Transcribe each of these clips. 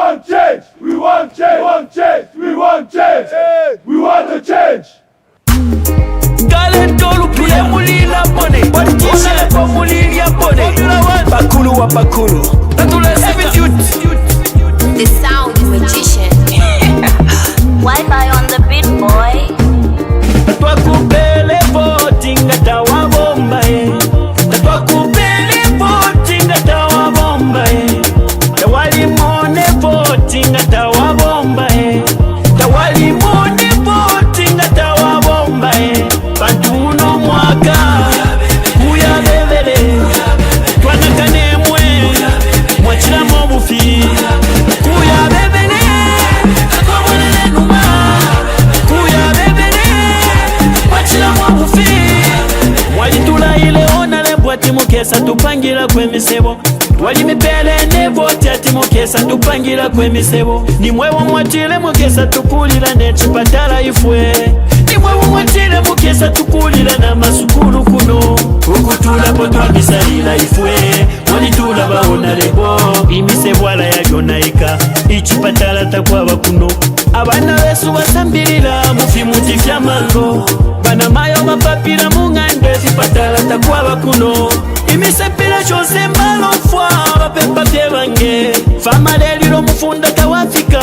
want change. We want change. We want change. We want change. We want to change. Galentolu pule mulila pone. Politician kwa mulilia pone. Bakulu wa bakulu. Natule seven youth. The sound magician. Wi-Fi on the beat, boy. Twakupele voting atawa bomba Twakupele voting atawa bomba Tawali mone voting atawa bomba Tawali mone voting atawa bomba Bantuno mwaka Kuya bebele Twanakane mwe Mwachila mobufi Kuya bebele Takwabonele numa Kuya bebele Mwachila mobufi Mwalitula ile ona lembu ati mukesa tupangira kwemisebo Wali mipele ne voti ati mukesa tupangira kwemisebo Nimwewo mwatile mukesa tukulila ne chipatala ifwe Nimwewo mwatile mukesa tukulila na masukulu kuno Ukutula potwa misalila ifwe Mwalitula baona lebo Imisebo ala ya jonaika Ichipatala takwaba kuno Abana besu basambilila mufi mutifya mango Bana mayo mapapira mungande Zipatala takwaba kuno Imisepila chose mbalo fwa Bapepa vyebange Fama lelilo mufunda tawafika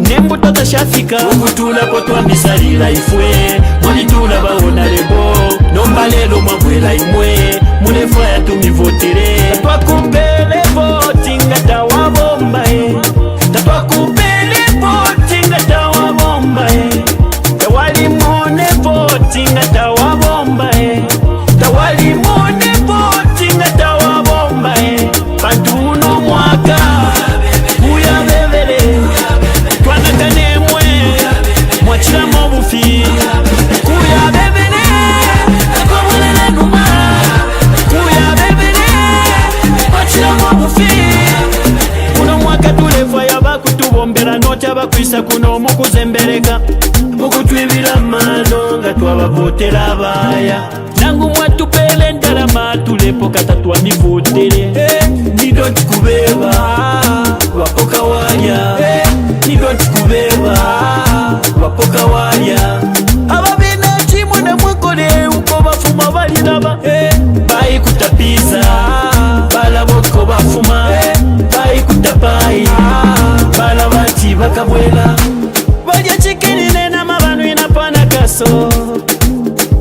Nembuto tashafika Ukutula potwa misalila ifwe Mwalitula baona lebo Nomba lelo mwabwela imwe Mulefwa ya tumivotire Twakupele voting atawa bomba Twakupele voting atawa bomba Tawali mone voting atawa bomba Tawali mone voting atawa bomba Bantuno mwaka Kuya bebele Twanakane mwe Mwachila mobufi Kuya bebele Takwabonele numa Kuya bebele Mwachila mobufi Kuno mwaka tulefwa yabakutubombera Notya bakwisa kuno mukuzembereka Mukutwibira mano nga twabavotera abaya Nangu mwatupele ndalama tulepo kata twamivotere Nidoti kubeba wapoka walya Nidoti kubeba wapoka walya Ababina chimwe na mwekole uko bafuma baliraba Bayi kutapiza bala boko bafuma Bayi kutapai bala bati bakabwela Baja chikinine na mabanu inapana kaso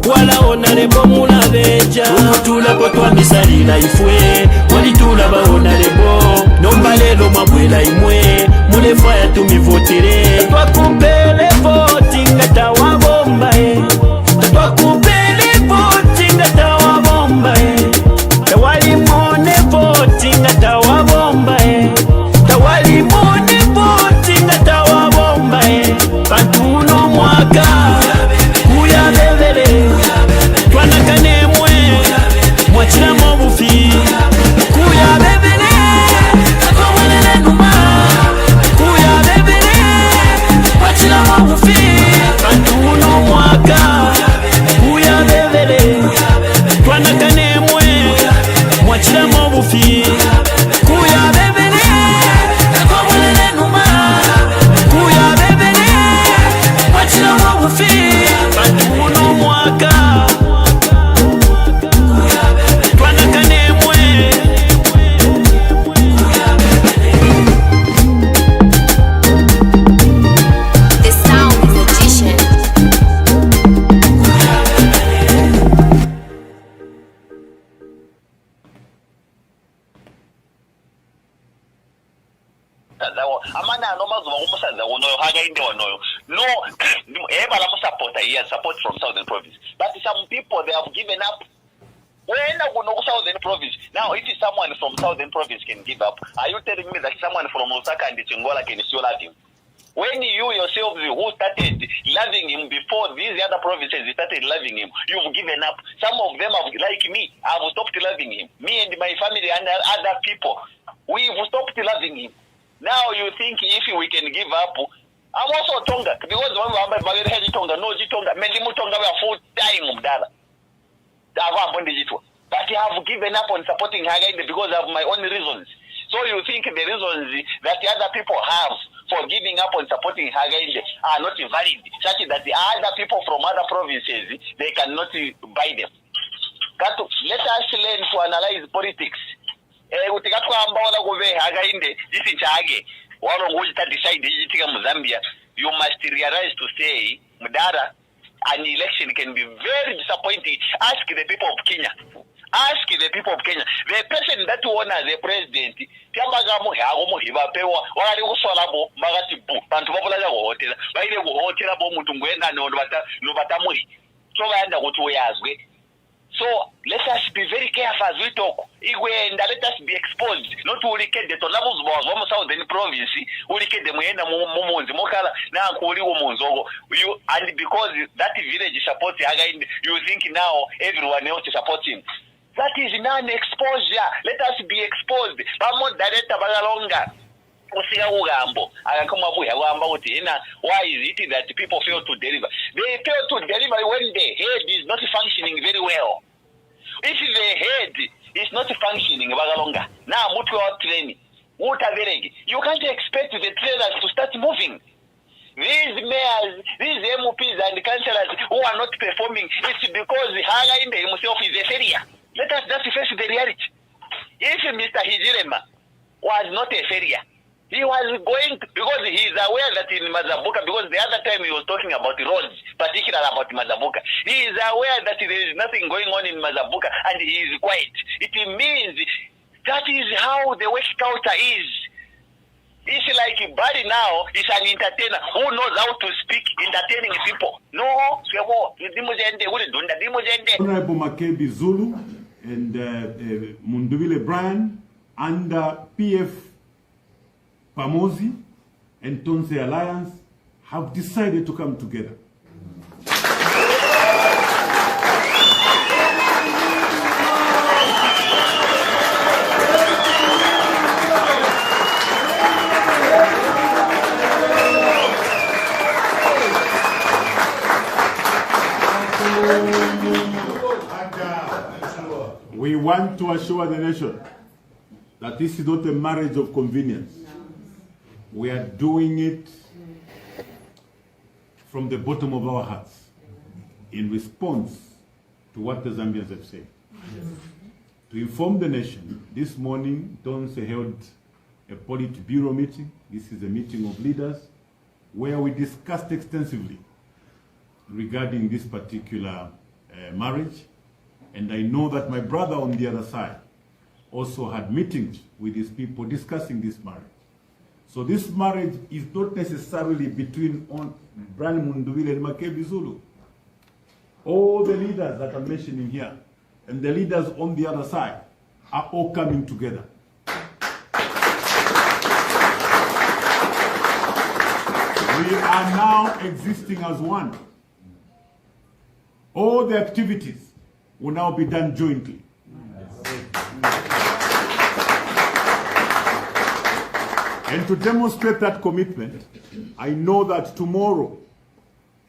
Wala onalebo mulabeja Ukutula potwa misalila ifwe Walitula baonalebo Nomba lelo mabwela imwe Mulefwa ya tumivotire Twakupele voting atawa bomba Twakupele voting atawa bomba Tawali mone voting atawa bomba Tawali mone voting atawa bomba Bantuno mwaka Kuya bebele Twanakane mwe Mwachila mobufi Kuya bebele Takwabonele numa Kuya bebele Mwachila mobufi Bantuno mwaka Kuya bebele Twanakane mwe Mwachila mobufi Kuya bebele Takwabonele numa Kuya bebele Mwachila mobufi Bantuno mwaka Twanakane mwe The sound magician. Amana anomazuba kumusanza wonoyo hakainde wanoyo no ebala musupporta here support from Southern Province but some people they have given up when kuno Southern Province now if someone from Southern Province can give up are you telling me that someone from Lusaka and Chingola can still love him when you yourselves who started loving him before these other provinces started loving him you've given up some of them have like me have stopped loving him me and my family and other people we've stopped loving him. Now you think if we can give up, I'm also Tonga because when we have Tonga, no Tonga, many Tonga were full time mdala. But I have given up on supporting Hagainde because of my own reasons. So you think the reasons that the other people have for giving up on supporting Hakainde are not valid, such that the other people from other provinces, they cannot buy them. Let us learn to analyze politics. You must realize to say, Mudara, an election can be very disappointing. Ask the people of Kenya. Ask the people of Kenya. The person that won as the president, so let us be very careful as we talk. And let us be exposed. Not to look at the Tonabos was southern province, who look at the Moyena Momons, Mokala, now and because that village supports Hakainde, you think now everyone else is supporting. That is non-exposure. Let us be exposed. Why is it that people fail to deliver? They fail to deliver when the head is not functioning very well. If the head is not functioning, now training, you can't expect the trailers to start moving. These mayors, these MPs and councillors who are not performing, it's because Hakainde himself is a failure. Let us just face the reality. If Mr. Hijirema was not a failure, he was going because he is aware that in Mazabuka, because the other time he was talking about roads, particularly about Mazabuka, he is aware that there is nothing going on in Mazabuka and he is quiet. It means that is how the West culture is. It's like Barry now is an entertainer who knows how to speak, entertaining people. No, Honorable Makebi Zulu and Mundubile Brian and PF Pamozi and Tonse Alliance have decided to come together. We want to assure the nation that this is not a marriage of convenience. We are doing it from the bottom of our hearts in response to what the Zambians have said. To inform the nation, this morning, Tonse held a Politburo meeting. This is a meeting of leaders where we discussed extensively regarding this particular marriage. And I know that my brother on the other side also had meetings with these people discussing this marriage. So this marriage is not necessarily between Brian Mundubile and Makebi Zulu. All the leaders that I'm mentioning here and the leaders on the other side are all coming together. We are now existing as one. All the activities will now be done jointly. And to demonstrate that commitment, I know that tomorrow,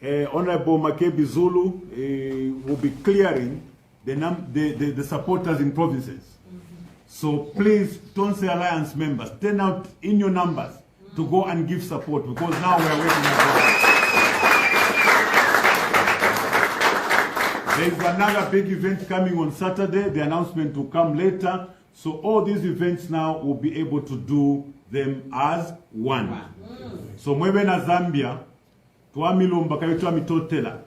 Honorable Makebi Zulu will be clearing the supporters in provinces. So please, Tonse Alliance members, turn out in your numbers to go and give support, because now we are waiting for. There is another big event coming on Saturday. The announcement will come later. So all these events now will be able to do them as one. So mwebe na Zambia, tuamilomba kayo mitotela,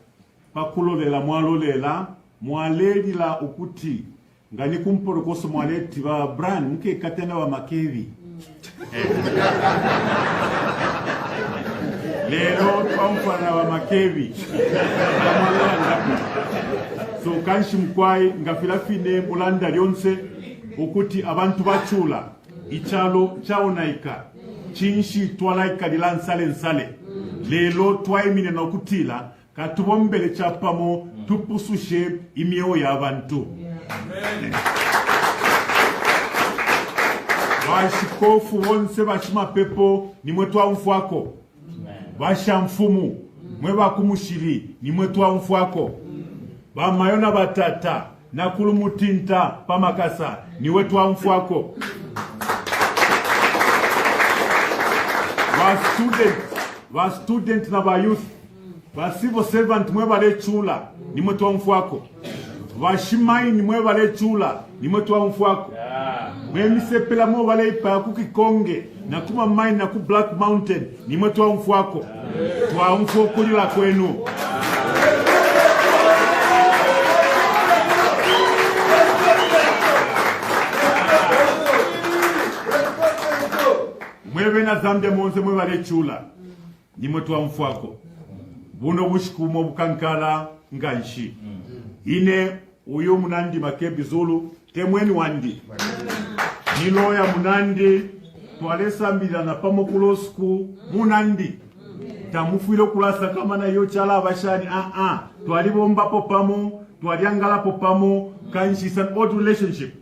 pakulolela mwalolela, mwalelila ukuti, ngani kumporokoso mwaleti wa Brian, mke katena wa Makebi. Lero tuamfana wa Makebi. So kanshi mkwai ngafilafine mulanda lyonse ukuti abantu bachula ichalo chaonaika chinshi twalaika lilansale nsale lelo twaimine nokutila katubombele chapamo tupusushe imiyo y'abantu. Bashikofu wonse bashima pepo nimwe twamfwako. Bashamfumu mwe bakumushiri nimwe twamfwako. Bamayona batata na kulumutinta pamakasa niwe twamfwako. ba student na ba youth, ba civil servant mwebale chula, nimwe tuwa mfuako. Ba shimaini mwebale chula, nimwe tuwa mfuako. Mwemisepela mwebale ipa kukikonge, na kuma mine na ku Black Mountain, nimwe tuwa mfuako. Tuwa mfuako lila kwenu. Mwebe na Zambia monse mwebale chula, nimwe tuwa mfuako. Buno bushikumo bukankala nganshi. Ine uyo munandi Makebi Zulu temweni wandi. Niloya munandi twalesa mbila na pamokulosku munandi. Tamufuilo kulasa kama na yo chala abashani twalibomba popamo, twaliangala popamo, kanshi is an old relationship.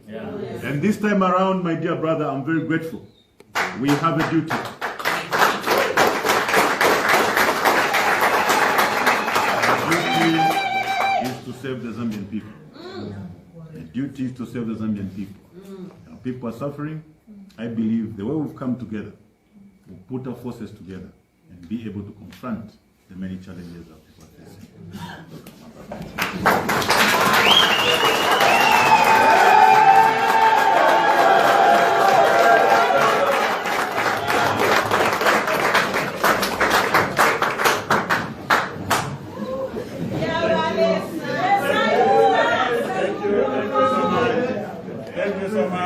And this time around, my dear brother, I'm very grateful. We have a duty. To serve the Zambian people. The duty is to serve the Zambian people. Now, people are suffering. I believe the way we've come together, we'll put our forces together and be able to confront the many challenges that people are facing.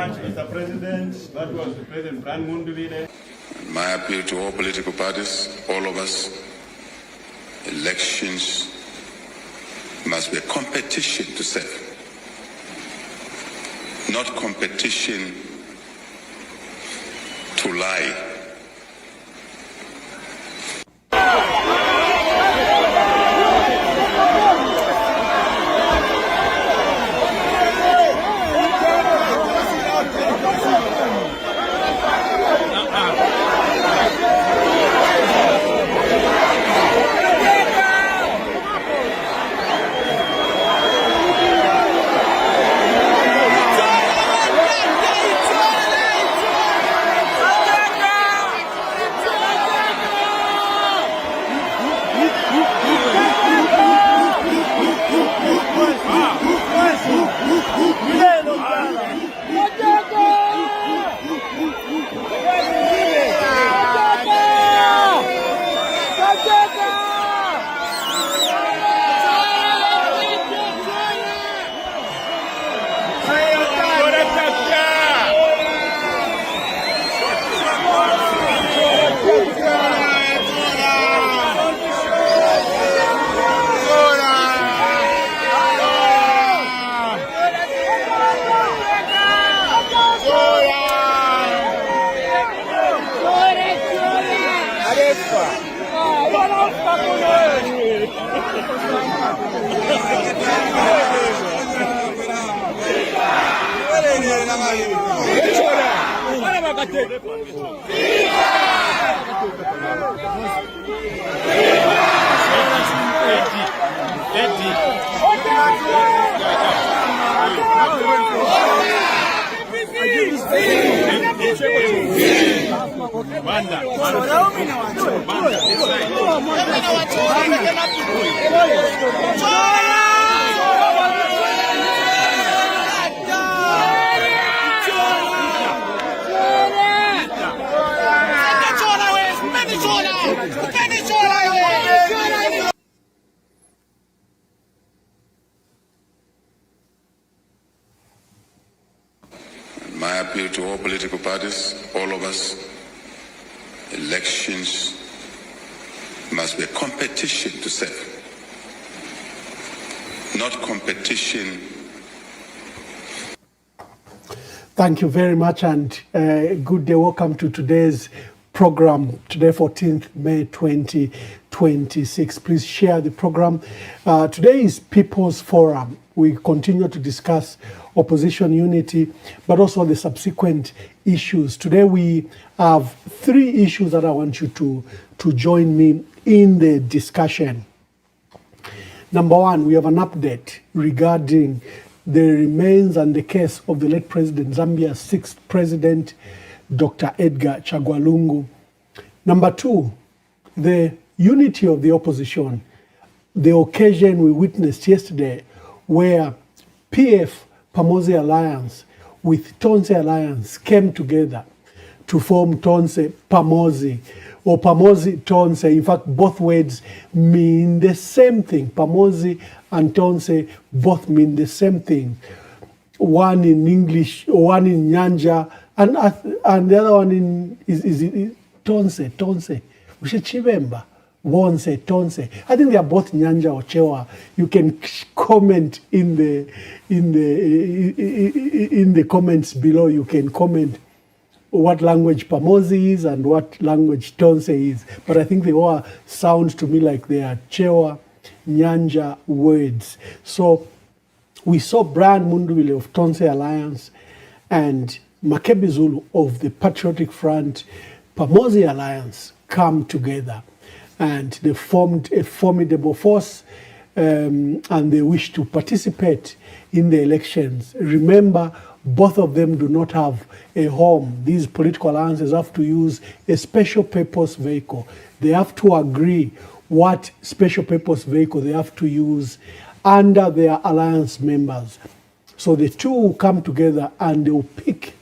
Mr. President, that was the President Brian Mundulide. My appeal to all political parties, all of us, elections must be a competition to serve, not competition to lie. My appeal to all political parties, all of us, elections must be a competition to serve, not competition. Thank you very much, and good day. Welcome to today's program, today 14th May 2026. Please share the program. Today is People's Forum. We continue to discuss opposition unity, but also the subsequent issues. Today we have 3 issues that I want you to join me in the discussion. Number 1, we have an update regarding the remains and the case of the late president, Zambia's 6th president, Dr. Edgar Chagwa Lungu. Number two, the unity of the opposition. The occasion we witnessed yesterday where PF Pamosi Alliance with Tonse Alliance came together to form Tonse Pamosi or Pamosi Tonse. In fact, both words mean the same thing. Pamosi and Tonse both mean the same thing. One in English, one in Nyanja, and the other one is Tonse. Ushechibemba. Wonse, Tonse. I think they are both Nyanja or Chewa. You can comment in the comments below. You can comment what language Pamosi is and what language Tonse is. But I think they all sound to me like they are Chewa, Nyanja words. So we saw Brian Mundubile of Tonse Alliance and Makebi Zulu of the Patriotic Front Pamosi Alliance come together. And they formed a formidable force and they wish to participate in the elections. Remember, both of them do not have a home. These political alliances have to use a special purpose vehicle. They have to agree what special purpose vehicle they have to use under their alliance members. So the two will come together and they'll pick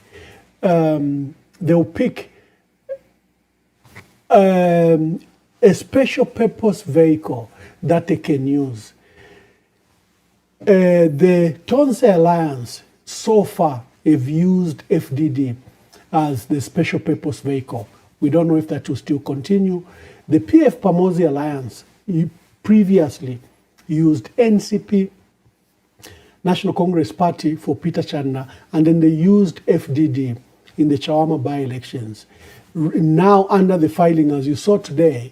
a special purpose vehicle that they can use. The Tonse Alliance so far have used FDD as the special purpose vehicle. We don't know if that will still continue. The PF Pamosi Alliance previously used NCP, National Congress Party for Peter Chanda, and then they used FDD in the Chawama by-elections. Now under the filing, as you saw today,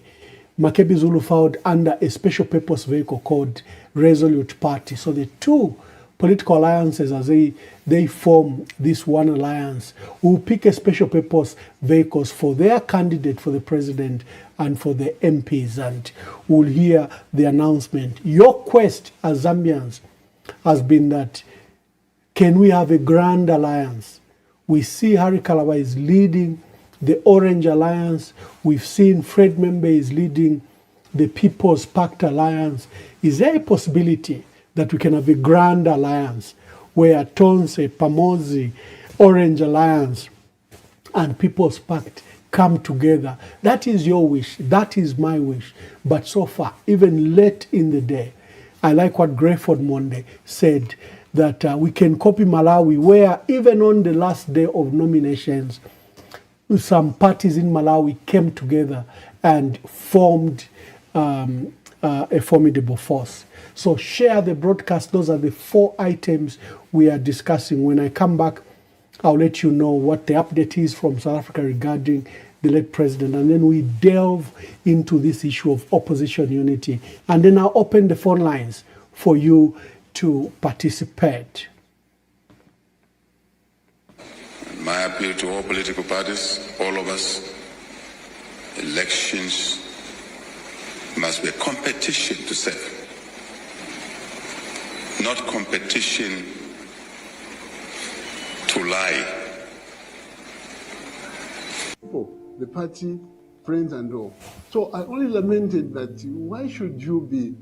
Makebi Zulu filed under a special purpose vehicle called Resolute Party. So the two political alliances, as they form this one alliance, will pick a special purpose vehicles for their candidate for the president and for the MPs, and we'll hear the announcement. Your quest as Zambians has been that, can we have a grand alliance? We see Harry Kalaba is leading the Orange Alliance. We've seen Fred Membe is leading the People's Pact Alliance. Is there a possibility that we can have a grand alliance where Tonse, Pamosi, Orange Alliance, and People's Pact come together? That is your wish. That is my wish. But so far, even late in the day, I like what Grayford Monde said, that we can copy Malawi, where even on the last day of nominations, some parties in Malawi came together and formed a formidable force. So share the broadcast. Those are the 4 items we are discussing. When I come back, I'll let you know what the update is from South Africa regarding the late president. And then we delve into this issue of opposition unity. And then I'll open the phone lines for you to participate. My appeal to all political parties, all of us, elections must be a competition to serve, not competition to lie. The party, friends and all. So I only lamented that why should you be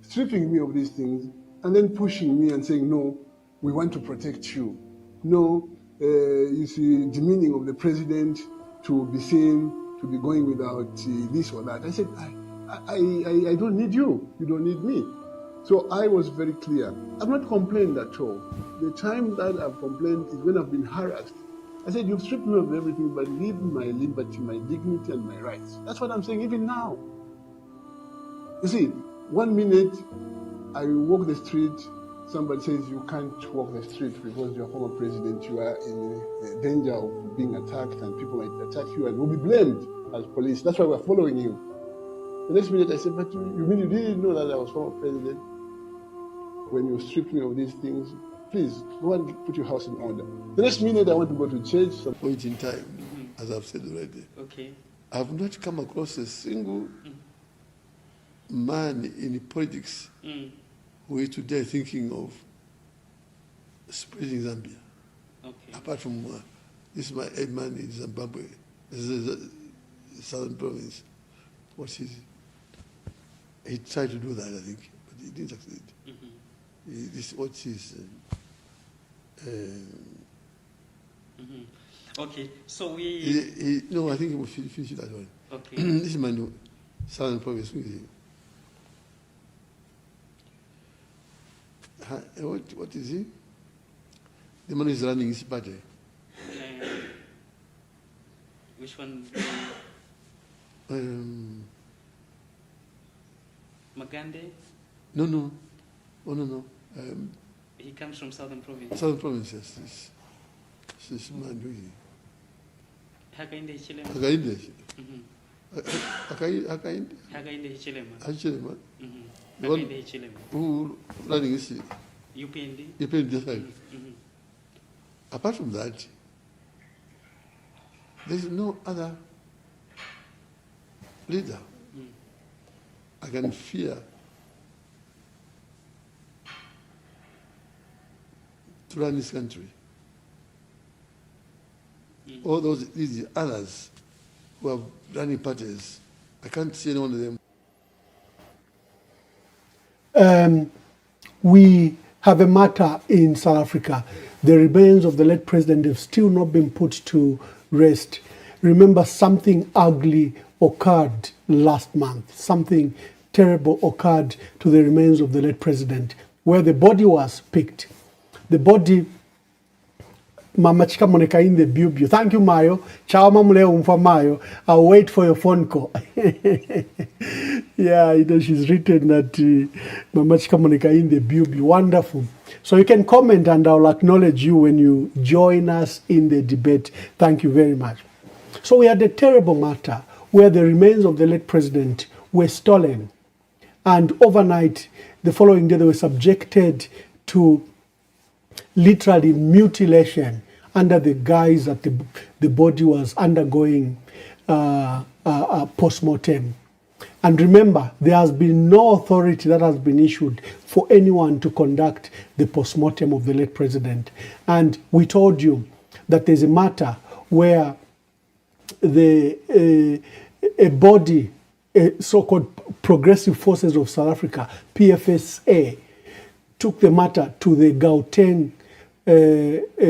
stripping me of these things and then pushing me and saying, no, we want to protect you. No, you see, demeaning of the president to be seen to be going without this or that. I said, I don't need you. You don't need me. So I was very clear. I've not complained at all. The time that I've complained is when I've been harassed. I said, you've stripped me of everything, but leave my liberty, my dignity, and my rights. That's what I'm saying even now. You see, 1 minute I walk the street, somebody says you can't walk the street because you're former president, you are in danger of being attacked and people might attack you and will be blamed as police. That's why we're following you. The next minute I said, but you mean you didn't know that I was former president when you stripped me of these things? Please, go and put your house in order. The next minute I want to go to church. Some point in time, as I've said already, I've not come across a single man in politics who is today thinking of spreading Zambia. Apart from this is my head man in Zimbabwe, Southern Province. He tried to do that, I think, but he didn't succeed. Okay, so we. No, I think he will finish that one. Okay. This is my Southern Province. What is he? The man who is running his party. Which one? Magande? No. Oh, no. He comes from Southern Province. Southern Province, yes. This man who is. Hakainde Hichilema. Hakainde Hichilema. Hichilema. The Hakainde one Hichilema. who running his UPND. UPND side. Apart from that, there is no other leader I can fear to run this country. All these others who are running parties, I can't see any one of them. We have a matter in South Africa. The remains of the late president have still not been put to rest. Remember, something ugly occurred last month. Something terrible occurred to the remains of the late president, where the body was picked. The body, Mama Chikamoneka in the Bubu. Thank you, Mayo. Ciao, Mamule Umfa Mayo. I'll wait for your phone call. Yeah, she's written that Mama Chikamoneka in the Bubu. Wonderful. So you can comment and I'll acknowledge you when you join us in the debate. Thank you very much. So we had a terrible matter where the remains of the late president were stolen. And overnight, the following day, they were subjected to literally mutilation under the guise that the body was undergoing post-mortem. And remember, there has been no authority that has been issued for anyone to conduct the post-mortem of the late president. And we told you that there's a matter where a body, so-called Progressive Forces of South Africa, PFSA, took the matter to the Gauteng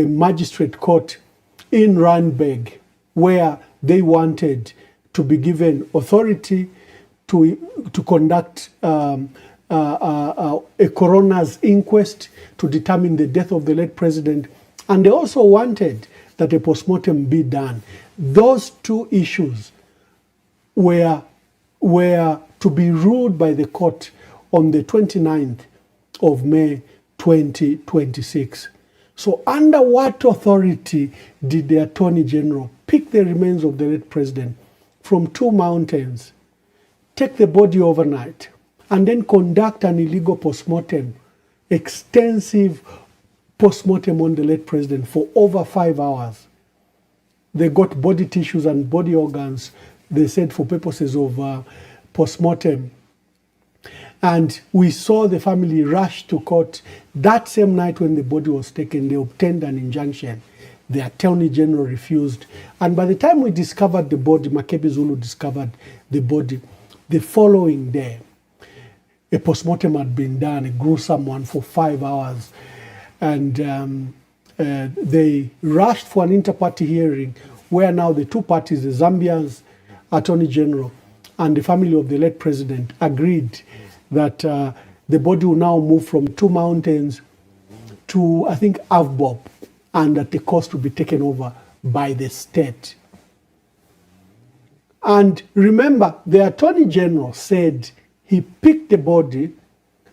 magistrate court in Randburg, where they wanted to be given authority to conduct a coroner's inquest to determine the death of the late president. And they also wanted that a postmortem be done. Those two issues were to be ruled by the court on the 29th of May 2026. So under what authority did the Attorney General pick the remains of the late president from two mountains, take the body overnight, and then conduct an illegal postmortem, extensive postmortem on the late president for over 5 hours? They got body tissues and body organs, they said, for purposes of postmortem. And we saw the family rush to court. That same night when the body was taken, they obtained an injunction. The Attorney General refused. And by the time we discovered the body, Makebi Zulu discovered the body, the following day, a postmortem had been done, a gruesome one, for 5 hours. And they rushed for an inter-party hearing where now the two parties, the Zambia's Attorney General and the family of the late president, agreed that the body will now move from two mountains to, I think, Avbob, and that the cost will be taken over by the state. And remember, the Attorney General said he picked the body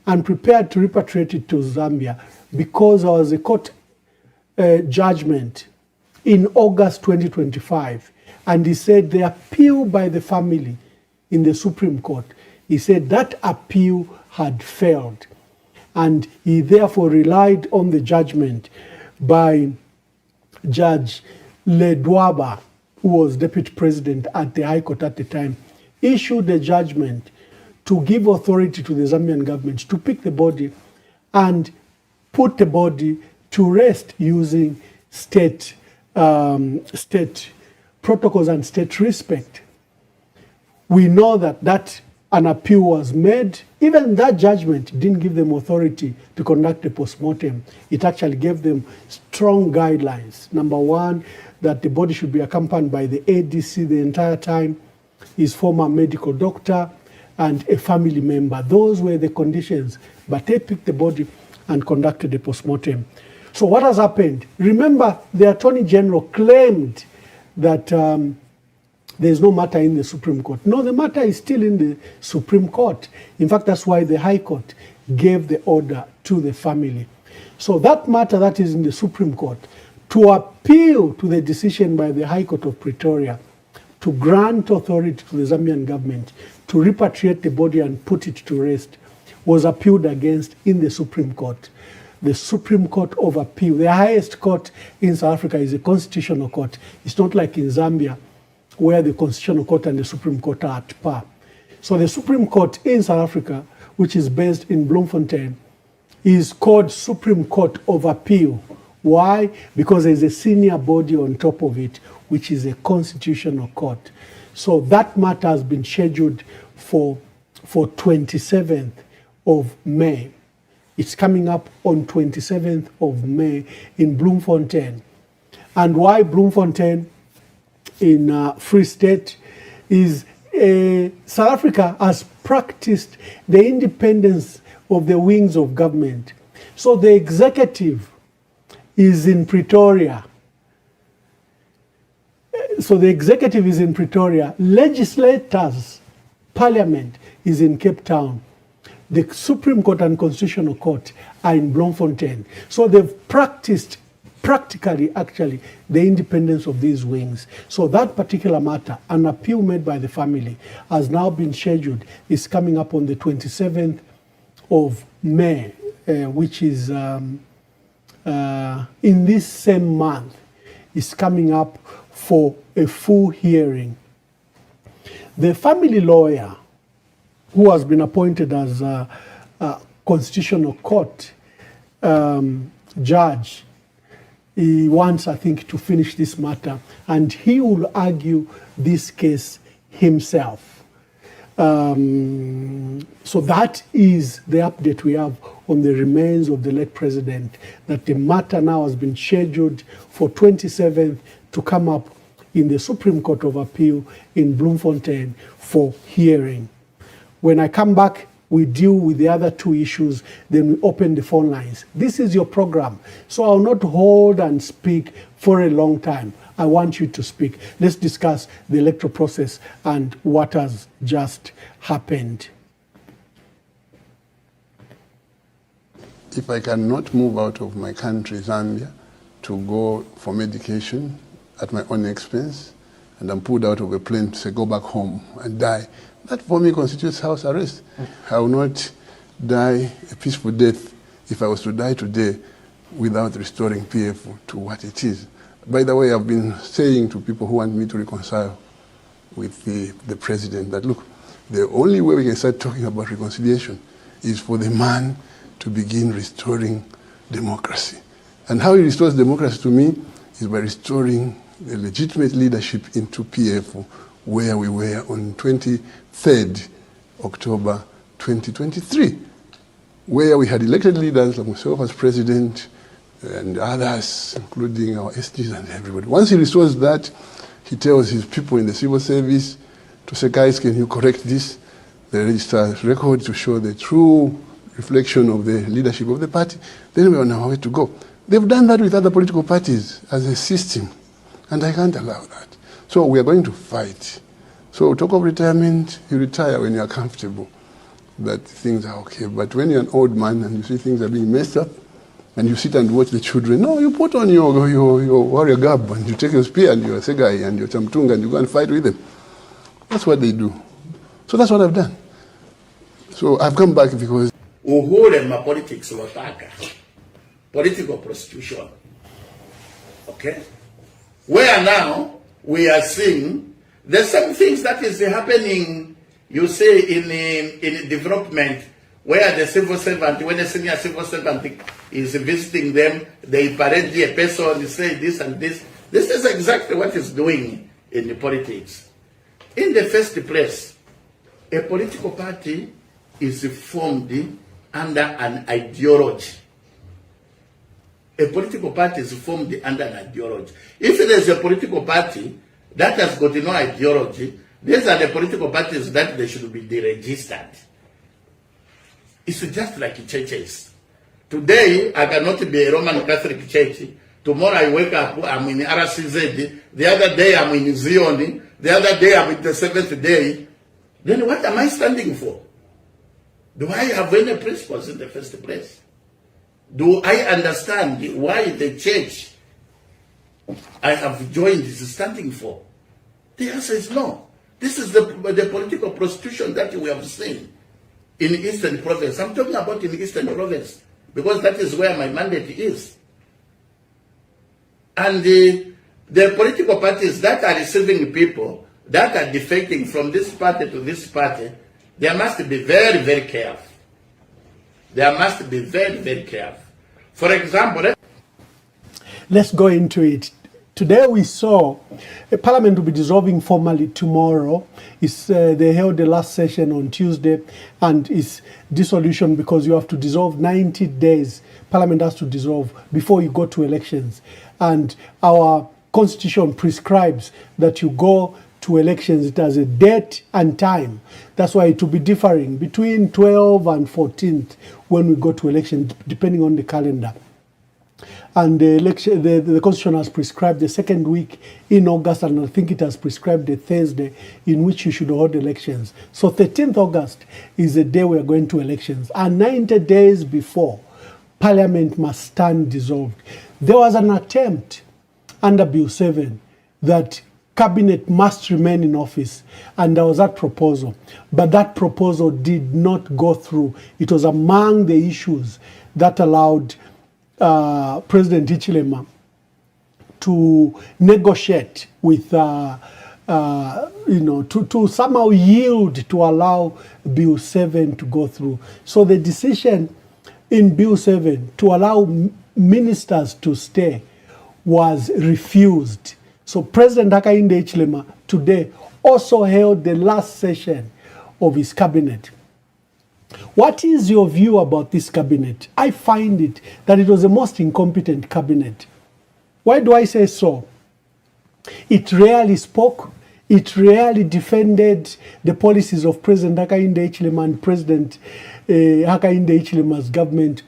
and prepared to repatriate it to Zambia because there was a court judgment in August 2025. And he said the appeal by the family in the Supreme Court, he said that appeal had failed. And he therefore relied on the judgment by Judge Ledwaba, who was deputy president at the High Court at the time, issued a judgment to give authority to the Zambian government to pick the body and put the body to rest using state protocols and state respect. We know that an appeal was made. Even that judgment didn't give them authority to conduct a post-mortem. It actually gave them strong guidelines. Number one, that the body should be accompanied by the ADC the entire time, his former medical doctor, and a family member. Those were the conditions, but they picked the body and conducted a post-mortem. So what has happened? Remember, the Attorney General claimed that there's no matter in the Supreme Court. No, the matter is still in the Supreme Court. In fact, that's why the High Court gave the order to the family. So that matter that is in the Supreme Court, to appeal to the decision by the High Court of Pretoria, to grant authority to the Zambian government to repatriate the body and put it to rest, was appealed against in the Supreme Court. The Supreme Court of Appeal, the highest court in South Africa, is a constitutional court. It's not like in Zambia, where the Constitutional Court and the Supreme Court are at par. So the Supreme Court in South Africa, which is based in Bloemfontein, is called Supreme Court of Appeal. Why? Because there's a senior body on top of it, which is a constitutional court. So that matter has been scheduled for 27th of May. It's coming up on 27th of May in Bloemfontein. And why Bloemfontein in Free State is South Africa has practiced the independence of the wings of government. So the executive is in Pretoria. Legislators, Parliament is in Cape Town. The Supreme Court and Constitutional Court are in Bloemfontein. So they've practiced practically, actually, the independence of these wings. So that particular matter, an appeal made by the family, has now been scheduled. It's coming up on the 27th of May, which is in this same month. It's coming up for a full hearing. The family lawyer, who has been appointed as a Constitutional Court judge, he wants, I think, to finish this matter, and he will argue this case himself. So that is the update we have on the remains of the late president, that the matter now has been scheduled for 27th to come up in the Supreme Court of Appeal in Bloemfontein for hearing. When I come back, we deal with the other two issues, then we open the phone lines. This is your program, so I'll not hold and speak for a long time. I want you to speak. Let's discuss the electoral process and what has just happened. If I cannot move out of my country, Zambia, to go for medication at my own expense, and I'm pulled out of a plane to say, go back home and die, that for me constitutes house arrest. I will not die a peaceful death if I was to die today without restoring PF to what it is. By the way, I've been saying to people who want me to reconcile with the president that, look, the only way we can start talking about reconciliation is for the man to begin restoring democracy. And how he restores democracy to me is by restoring the legitimate leadership into PF, where we were on 23rd October 2023, where we had elected leaders like myself as president and others, including our SGs and everybody. Once he restores that, he tells his people in the civil service to say, guys, can you correct this? The register record to show the true reflection of the leadership of the party. Then we're on our way to go. They've done that with other political parties as a system, and I can't allow that. So we are going to fight. So talk of retirement, you retire when you are comfortable, that things are okay. But when you're an old man and you see things are being messed up, and you sit and watch the children, no, you put on your warrior garb, and you take your spear and your segai and your chamtunga, and you go and fight with them. That's what they do. So that's what I've done. So I've come back because uhuru ma politics wataka, political prostitution. Okay? Where now we are seeing the same things that is happening, you say, in development, where the civil servant, when a senior civil servant is visiting them, they parade a person, they say this and this. This is exactly what is doing in the politics. In the first place, A political party is formed under an ideology. A political party is formed under an ideology. If there's a political party that has got no ideology, these are the political parties that they should be deregistered. It's just like churches. Today, I cannot be a Roman Catholic church. Tomorrow I wake up, I'm in RCZ. The other day I'm in Zion. The other day I'm in the seventh day. Then what am I standing for? Do I have any principles in the first place? Do I understand why the church I have joined is standing for? The answer is no. This is the political prostitution that we have seen in Eastern Province. I'm talking about in Eastern Province because that is where my mandate is. And the political parties that are receiving people that are defecting from this party to this party, they must be very, very careful. They must be very, very careful. For example, let's go into it. Today we saw a parliament will be dissolving formally tomorrow. They held the last session on Tuesday, and it's dissolution because you have to dissolve 90 days. Parliament has to dissolve before you go to elections. And our constitution prescribes that you go to elections. It has a date and time. That's why it will be differing between 12th and 14th when we go to elections, depending on the calendar. And the election, the constitution has prescribed the second week in August, and I think it has prescribed the Thursday in which you should hold elections. So 13th August is the day we are going to elections. And 90 days before, Parliament must stand dissolved. There was an attempt under Bill 7 that Cabinet must remain in office, and there was that proposal. But that proposal did not go through. It was among the issues that allowed President Hichilema to negotiate with, to somehow yield to allow Bill 7 to go through. So the decision in Bill 7 to allow ministers to stay was refused. So President Hakainde Hichilema today also held the last session of his cabinet. What is your view about this cabinet? I find it that it was the most incompetent cabinet. Why do I say so? It rarely spoke. It rarely defended the policies of President Hakainde Hichilema and President Hakainde Hichilema's government.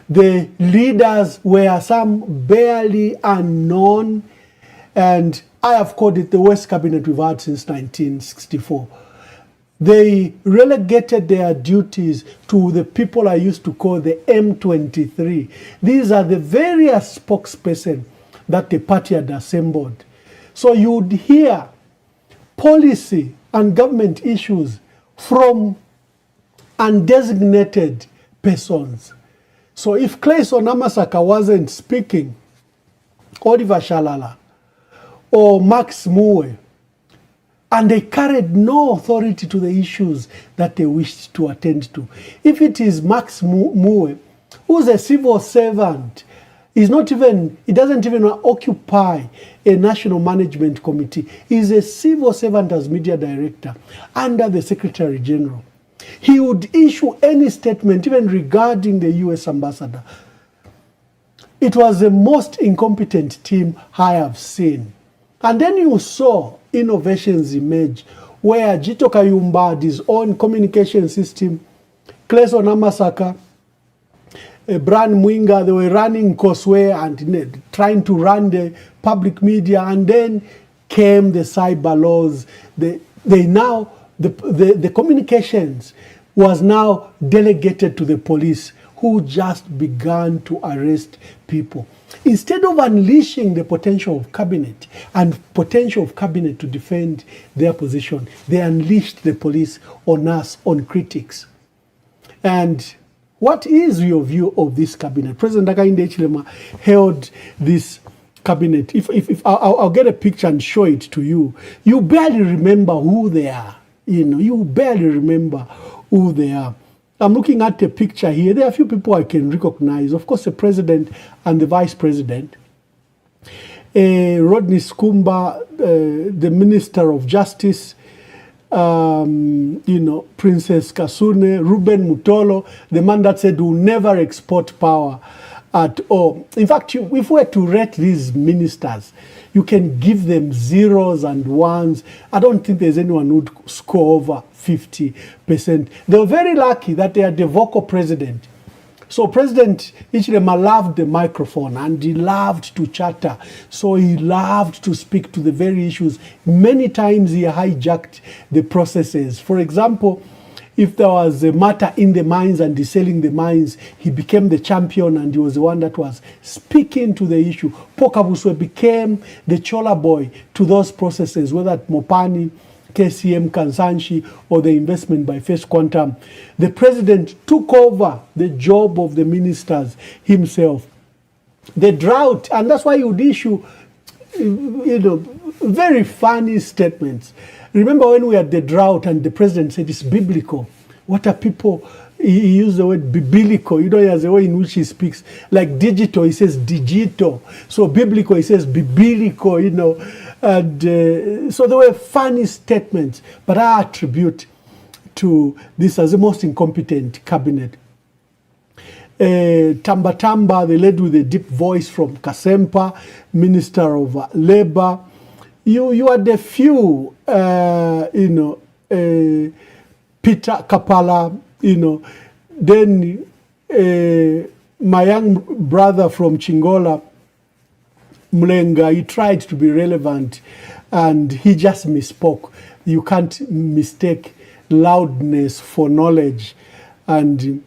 The leaders were some barely unknown, and I have called it the worst cabinet we've had since 1964. They relegated their duties to the people I used to call the M23. These are the various spokespersons that the party had assembled. So you would hear policy and government issues from undesignated persons. So if Clayson Amasaka wasn't speaking, Oliver Shalala or Max Muwe, and they carried no authority to the issues that they wished to attend to. If it is Max Muwe, who's a civil servant, he doesn't even occupy a national management committee. He's a civil servant as media director under the Secretary General. He would issue any statement, even regarding the US ambassador. It was the most incompetent team I have seen. And then you saw innovations emerge where Jito Kayumba had his own communication system, Clayson Amasaka, Brian Mwinga, they were running Causeway and trying to run the public media, and then came the cyber laws. The communications was now delegated to the police, who just began to arrest people. Instead of unleashing the potential of cabinet and potential of cabinet to defend their position, they unleashed the police on us, on critics. And what is your view of this cabinet? President Hakainde Hichilema held this cabinet. If I'll get a picture and show it to you, you barely remember who they are. You barely remember who they are. I'm looking at the picture here. There are a few people I can recognize. Of course, the president and the vice president. Rodney Skumba, the Minister of Justice, Princess Kasune, Ruben Mutolo, the man that said we'll never export power at all. In fact, if we were to rate these ministers, you can give them zeros and ones. I don't think there's anyone who would score over 50%. They were very lucky that they had the vocal president. So President Hichilema loved the microphone and he loved to chatter. So he loved to speak to the very issues. Many times he hijacked the processes. For example, if there was a matter in the mines and selling the mines, he became the champion and he was the one that was speaking to the issue. Paul Kabuswe became the chola boy to those processes, whether at Mopani, KCM, Kansanshi, or the investment by First Quantum. The president took over the job of the ministers himself. The drought, and that's why he would issue, very funny statements. Remember when we had the drought and the president said it's biblical. What are people, he used the word biblical, he has a way in which he speaks. Like digital, he says digital. So biblical, he says biblical, And so there were funny statements, but I attribute to this as the most incompetent cabinet. Tamba Tamba, the lady with a deep voice from Kasempa, Minister of Labor. You had a few, Peter Kapala, then my young brother from Chingola, Mlenga, he tried to be relevant and he just misspoke. You can't mistake loudness for knowledge. And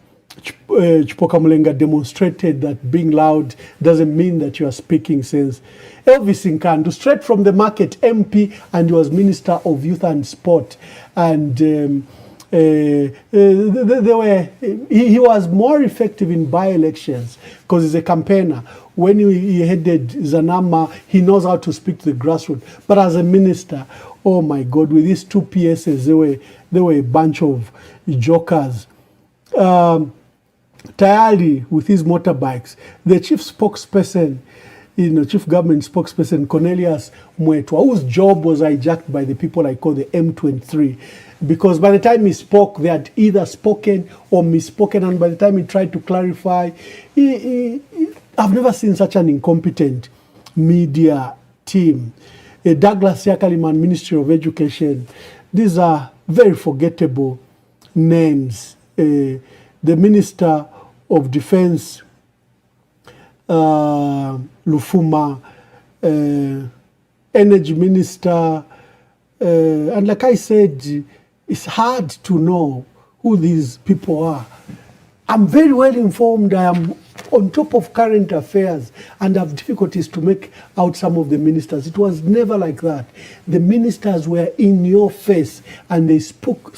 Chipoka Mlenga demonstrated that being loud doesn't mean that you are speaking sense. Elvis Nkandu, straight from the market, MP, and he was Minister of Youth and Sport. And he was more effective in by-elections because he's a campaigner. When he headed Zanama, he knows how to speak to the grassroots. But as a minister, oh my God, with these two PSs, they were a bunch of jokers. Tayali with his motorbikes, the chief spokesperson, chief government spokesperson Cornelius Mwetwa, whose job was hijacked by the people I call the M23, because by the time he spoke, they had either spoken or misspoken, and by the time he tried to clarify, I've never seen such an incompetent media team. Douglas Yakaliman, Ministry of Education, these are very forgettable names. The Minister of Defense, Lufuma, Energy Minister, and like I said, it's hard to know who these people are. I'm very well informed. I am on top of current affairs and have difficulties to make out some of the ministers. It was never like that. The ministers were in your face and they spoke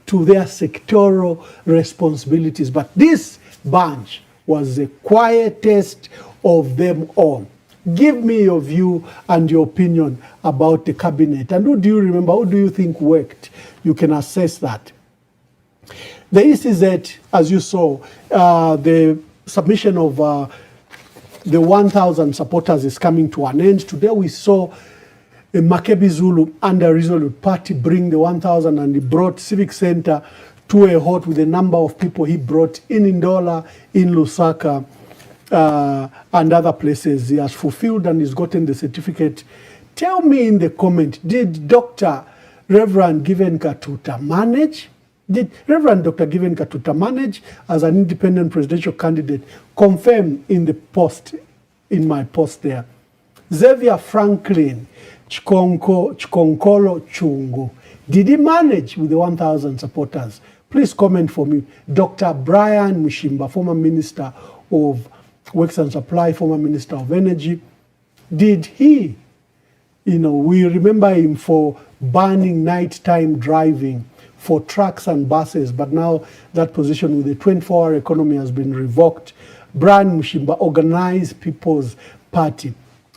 to their sectoral responsibilities. But this bunch was the quietest of them all. Give me your view and your opinion about the cabinet. And who do you remember? Who do you think worked? You can assess that. The ECZ, as you saw, the submission of the 1,000 supporters is coming to an end. Today we saw Makebi Zulu under Resolute Party bring the 1,000, and he brought Civic Center to a halt with a number of people he brought in Ndola, in Lusaka, and other places. He has fulfilled and he's gotten the certificate. Tell me in the comment, did Dr. Reverend Given Katuta manage? Did Reverend Dr. Given Katuta manage as an independent presidential candidate? Confirm in the post, in my post there. Xavier Franklin Chikonkolo Chungu, did he manage with the 1,000 supporters? Please comment for me. Dr. Brian Mushimba, former Minister of Works and Supply, former Minister of Energy, did he, we remember him for banning nighttime driving for trucks and buses, but now that position with the 24-hour economy has been revoked. Brian Mushimba organized People's Party.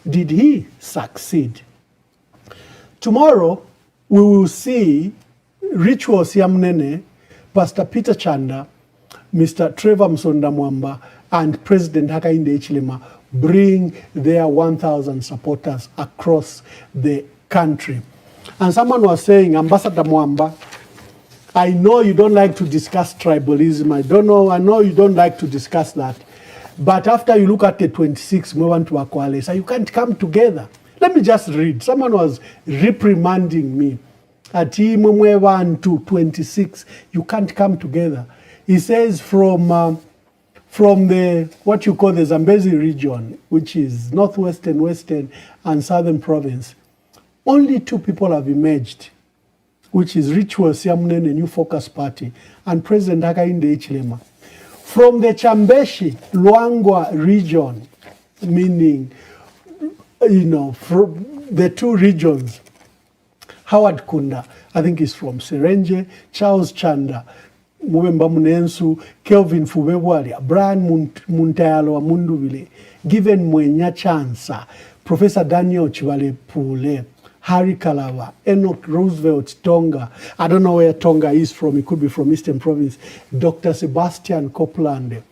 Did he succeed? Tomorrow, we will see Ritual Siamnene, Pastor Peter Chanda, Mr. Trevor Msonda Mwamba, and President Hakainde Hichilema bring their 1,000 supporters across the country. And someone was saying, Ambassador Mwamba, I know you don't like to discuss tribalism. I know you don't like to discuss that. But after you look at the 26 Mwebantu Wakwalesa, you can't come together. Let me just read. Someone was reprimanding me. At Mwebantu 26, you can't come together. He says from the, what you call the Zambezi region, which is northwestern, western, and southern province, only 2 people have emerged, which is Ritual Siamunene New Focus Party and President Hakainde Hichilema. From the Chambeshi, Luangwa region, meaning, from the 2 regions, Howard Kunda, I think is from Serenje, Charles Chanda, Mubemba Munensu, Kelvin Fubebwalia, Brian Muntayalo wa Munduvile, Given Mwenya Chansa, Professor Daniel Chivale Pule, Harry Kalawa, Enoch Roosevelt Tonga. I don't know where Tonga is from. It could be from Eastern Province. Dr. Sebastian Copeland,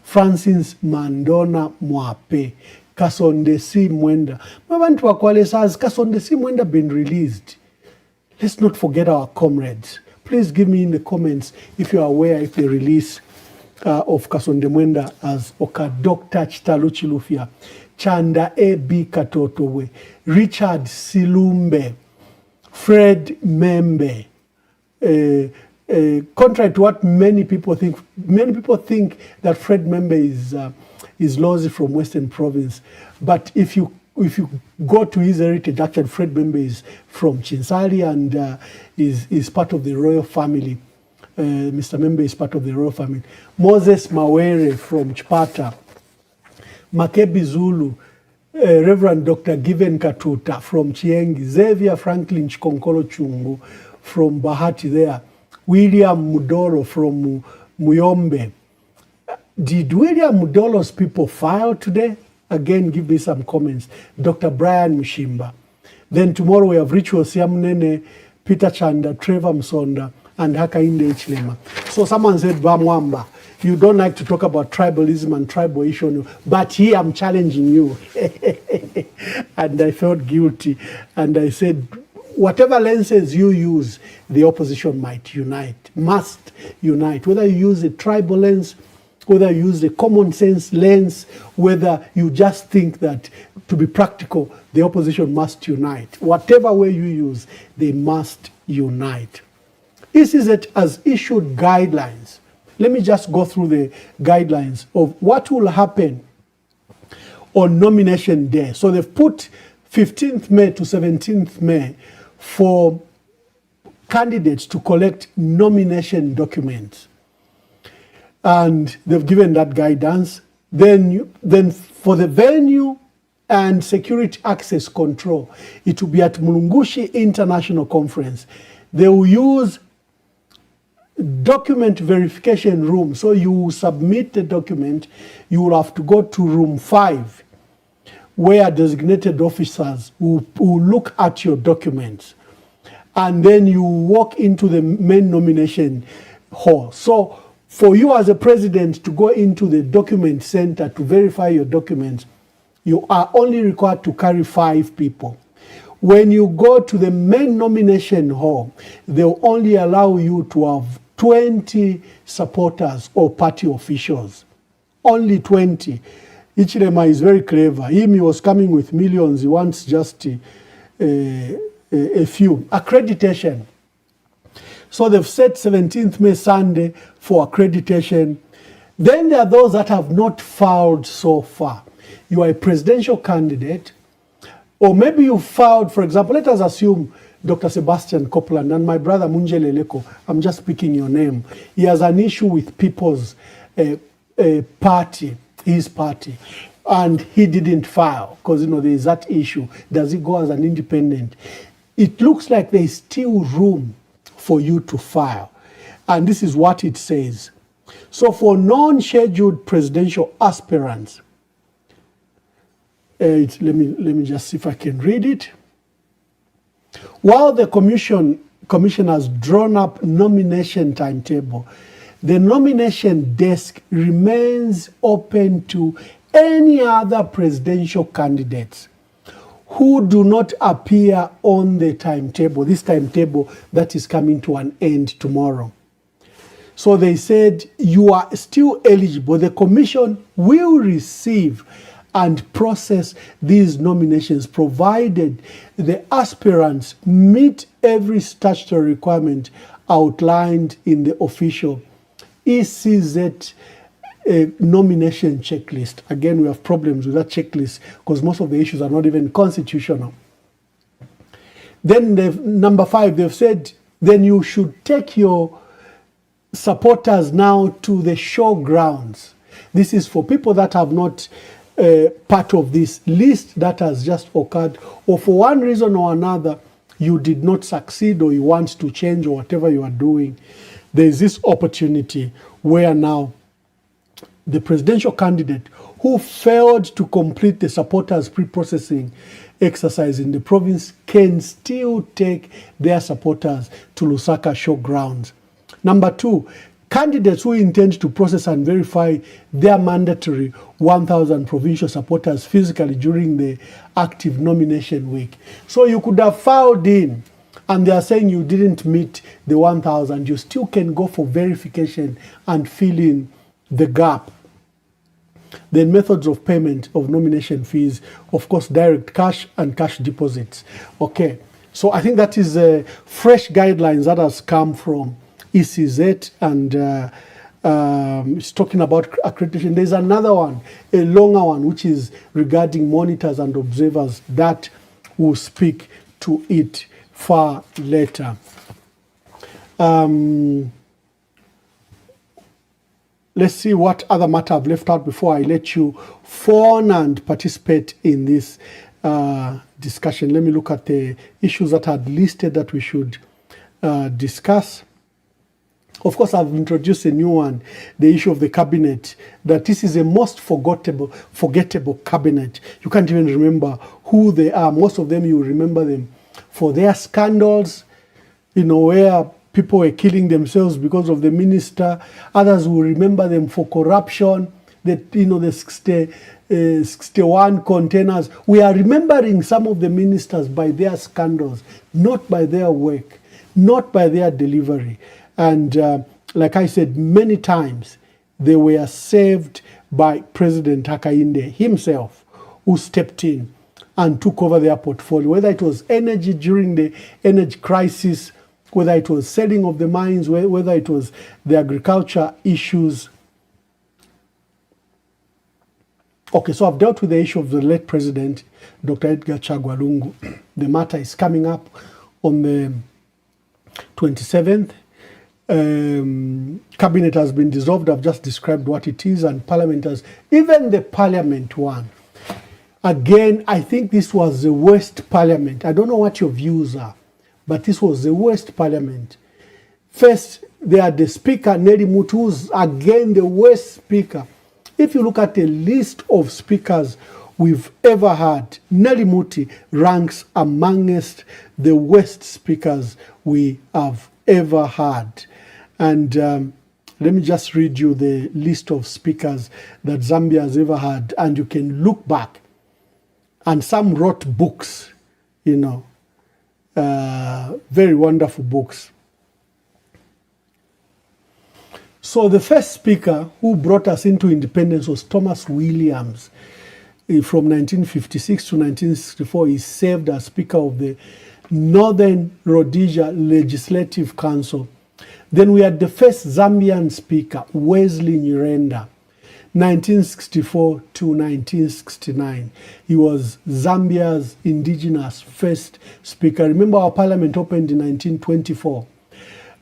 Francis Mandona Mwape, Kasondesi Mwenda. Mwebantu Wakwalesa, has Kasondesi Mwenda been released? Let's not forget our comrades. Please give me in the comments if you are aware if the release of Kasonde Mwenda as Oka Dr. Chitalu Chilufya, Chanda A.B. Katotowe, Richard Silumbe, Fred Membe. Contrary to what many people think that Fred Membe is lousy from Western Province. But if you go to his heritage, actually Fred Membe is from Chinsali and is part of the royal family. Mr. Membe is part of the royal family. Moses Mawere from Chipata. Makebi Zulu, Reverend Dr. Given Katuta from Chiengi, Xavier Franklin Chikonkolo Chungu from Bahati there, William Mudolo from Muyombe. Did William Mudolo's people file today? Again, give me some comments. Dr. Brian Mushimba. Then tomorrow we have Ritual Siamunene, Peter Chanda, Trevor Msonda, and Hakainde Hichilema. So someone said, Bamwamba, you don't like to talk about tribalism and tribal issue, but here I'm challenging you. And I felt guilty. And I said, whatever lenses you use, the opposition must unite. Whether you use a tribal lens, whether you use a common sense lens, whether you just think that to be practical, the opposition must unite. Whatever way you use, they must unite. ECZ has issued guidelines. Let me just go through the guidelines of what will happen on nomination day. So they've put 15th May to 17th May for candidates to collect nomination documents. And they've given that guidance. Then for the venue and security access control, it will be at Mulungushi International Conference. They will use document verification room. So you submit the document, you will have to go to room 5, where designated officers will look at your documents. And then you walk into the main nomination hall. So for you as a president to go into the document center to verify your documents, you are only required to carry 5 people. When you go to the main nomination hall, they'll only allow you to have 20 supporters or party officials. Only 20. Hichilema is very clever. He was coming with millions. He wants just a few. Accreditation. So they've set 17th May Sunday for accreditation. Then there are those that have not filed so far. You are a presidential candidate, or maybe you filed, for example, let us assume Dr. Sebastian Copeland and my brother Munjele Leko, I'm just picking your name. He has an issue with People's Party, his party, and he didn't file because there is that issue. Does he go as an independent? It looks like there is still room for you to file. And this is what it says. So for non-scheduled presidential aspirants, let me just see if I can read it. While the commission has drawn up nomination timetable, the nomination desk remains open to any other presidential candidates who do not appear on the timetable, this timetable that is coming to an end tomorrow. So they said, you are still eligible. The commission will receive and process these nominations provided the aspirants meet every statutory requirement outlined in the official ECZ nomination checklist. Again, we have problems with that checklist because most of the issues are not even constitutional. Then number 5, they've said, then you should take your supporters now to the showgrounds. This is for people that have not part of this list that has just occurred, or for one reason or another, you did not succeed or you want to change or whatever you are doing. There is this opportunity where now the presidential candidate who failed to complete the supporters pre-processing exercise in the province can still take their supporters to Lusaka showgrounds. Number 2, candidates who intend to process and verify their mandatory 1,000 provincial supporters physically during the active nomination week. So you could have filed in and they are saying you didn't meet the 1,000, you still can go for verification and fill in the gap. Then methods of payment of nomination fees, of course, direct cash and cash deposits. Okay, so I think that is fresh guidelines that has come from ECZ, and it's talking about accreditation. There's another one, a longer one, which is regarding monitors and observers that will speak to it far later. Let's see what other matter I've left out before I let you phone and participate in this discussion. Let me look at the issues that are listed that we should discuss. Of course, I've introduced a new one, the issue of the cabinet, that this is a most forgettable cabinet. You can't even remember who they are. Most of them, you remember them for their scandals, where people were killing themselves because of the minister. Others will remember them for corruption, the 61 containers. We are remembering some of the ministers by their scandals, not by their work, not by their delivery. And like I said many times, they were saved by President Hakainde himself, who stepped in and took over their portfolio, whether it was energy during the energy crisis, whether it was selling of the mines, whether it was the agriculture issues. Okay, so I've dealt with the issue of the late president, Dr. Edgar Chagwa Lungu. The matter is coming up on the 27th. Cabinet has been dissolved. I've just described what it is, and Parliament has, even the Parliament one. Again, I think this was the worst Parliament. I don't know what your views are, but this was the worst Parliament. First, they had the Speaker, Nelly Mutu, who's again the worst Speaker. If you look at the list of speakers we've ever had, Nelly Mutu ranks amongst the worst speakers we have ever had. And let me just read you the list of speakers that Zambia has ever had, and you can look back. And some wrote books, very wonderful books. So the first speaker who brought us into independence was Thomas Williams. From 1956 to 1964, he served as Speaker of the Northern Rhodesia Legislative Council. Then we had the first Zambian speaker, Wesley Nyirenda, 1964 to 1969. He was Zambia's indigenous first speaker. Remember, our parliament opened in 1924.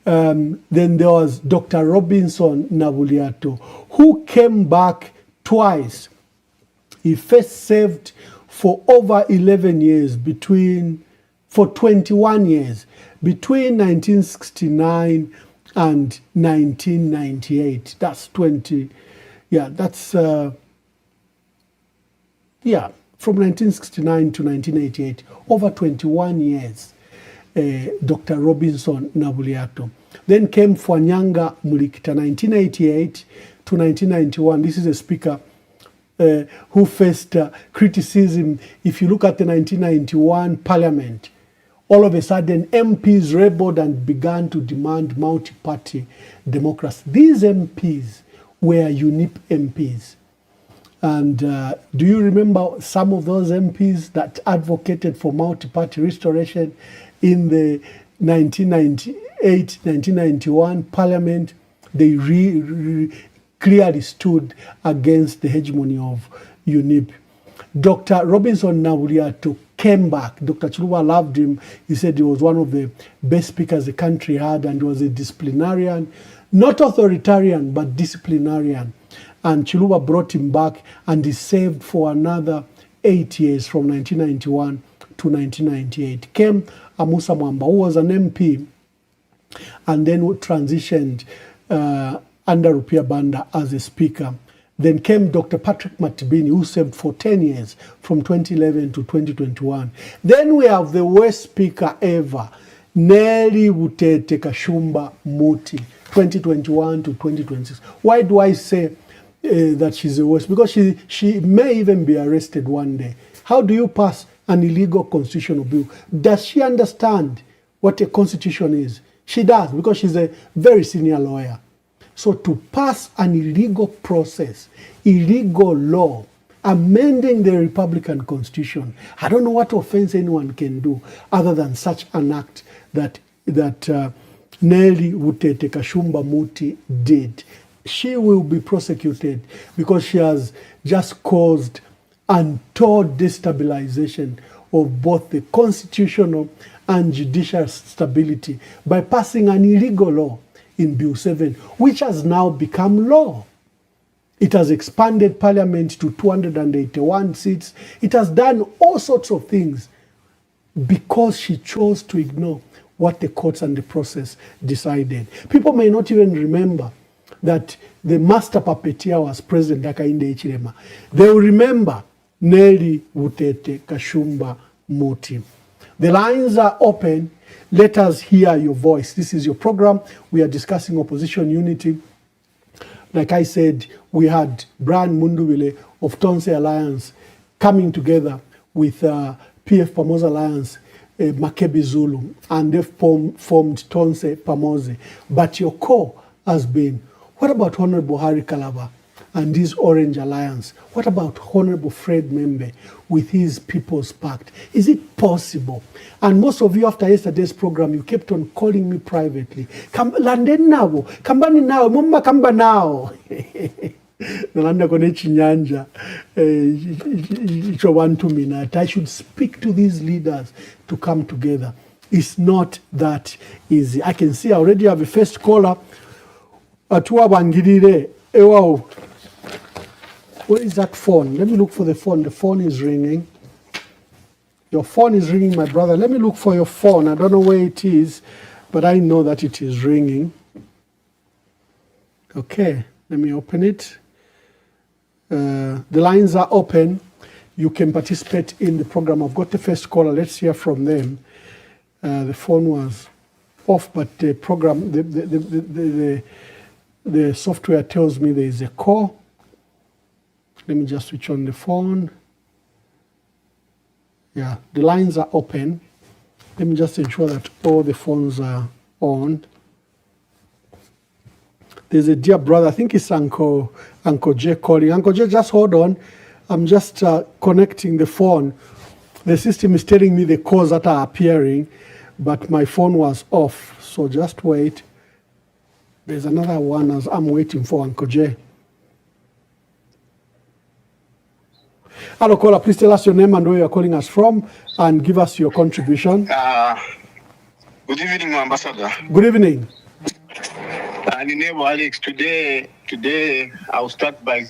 Then there was Dr. Robinson Nabuliato, who came back twice. He first served for over 11 years, for 21 years, between 1969 and 1998. That's 20, that's, from 1969 to 1988, over 21 years, Dr. Robinson Nabuliato. Then came Fwanyanga Mulikita, 1988 to 1991. This is a speaker who faced criticism. If you look at the 1991 Parliament, all of a sudden MPs rebelled and began to demand multi-party democracy. These MPs were UNIP MPs. And do you remember some of those MPs that advocated for multi-party restoration in the 1998-1991 Parliament? They clearly stood against the hegemony of UNIP. Dr. Robinson Nawuliato came back. Dr. Chiluba loved him. He said he was one of the best speakers the country had, and he was a disciplinarian, not authoritarian, but disciplinarian. And Chiluba brought him back, and he served for another 8 years from 1991 to 1998. Came Amusa Mwamba, who was an MP, and then transitioned under Rupia Banda as a speaker. Then came Dr. Patrick Matibini, who served for 10 years, from 2011 to 2021. Then we have the worst speaker ever, Nelly Wutete Kashumba Muti, 2021 to 2026. Why do I say that she's the worst? Because she may even be arrested one day. How do you pass an illegal constitutional bill? Does she understand what a constitution is? She does, because she's a very senior lawyer. So to pass an illegal process, illegal law, amending the Republican Constitution, I don't know what offense anyone can do other than such an act that Nelly Wutete Kashumba Muti did. She will be prosecuted because she has just caused untold destabilization of both the constitutional and judicial stability by passing an illegal law in Bill 7, which has now become law. It has expanded parliament to 281 seats. It has done all sorts of things because she chose to ignore what the courts and the process decided. People may not even remember that the master puppeteer was President Hakainde Hichilema. They will remember Nelly Wutete Kashumba Muti. The lines are open. Let us hear your voice. This is your program. We are discussing opposition unity. Like I said, we had Brian Mundubile of Tonse Alliance coming together with PF Pamoza Alliance, Makebi Zulu, and they've formed Tonse Pamoze. But your core has been, what about Honorable Harry Kalaba and his Orange Alliance? What about Honorable Fred Membe with his People's Pact? Is it possible? And most of you, after yesterday's program, you kept on calling me privately. Come, Landen now, Kambani now, Mumba Kamba now. Nalanda kone chinyanja, I should speak to these leaders to come together. It's not that easy. I can see I already have a first caller. Atua Bangirire, wow. Where is that phone? Let me look for the phone. The phone is ringing. Your phone is ringing, my brother. Let me look for your phone. I don't know where it is, but I know that it is ringing. Okay, let me open it. The lines are open. You can participate in the program. I've got the first caller. Let's hear from them. The phone was off, but the program, the software tells me there is a call. Let me just switch on the phone. Yeah, the lines are open. Let me just ensure that all the phones are on. There's a dear brother, I think it's Uncle J calling. Uncle J, just hold on. I'm just connecting the phone. The system is telling me the calls that are appearing, but my phone was off, so just wait. There's another one as I'm waiting for Uncle J. Hello, caller. Please tell us your name and where you're calling us from and give us your contribution. Good evening, Ambassador. Good evening. Name Alex. Today I'll start by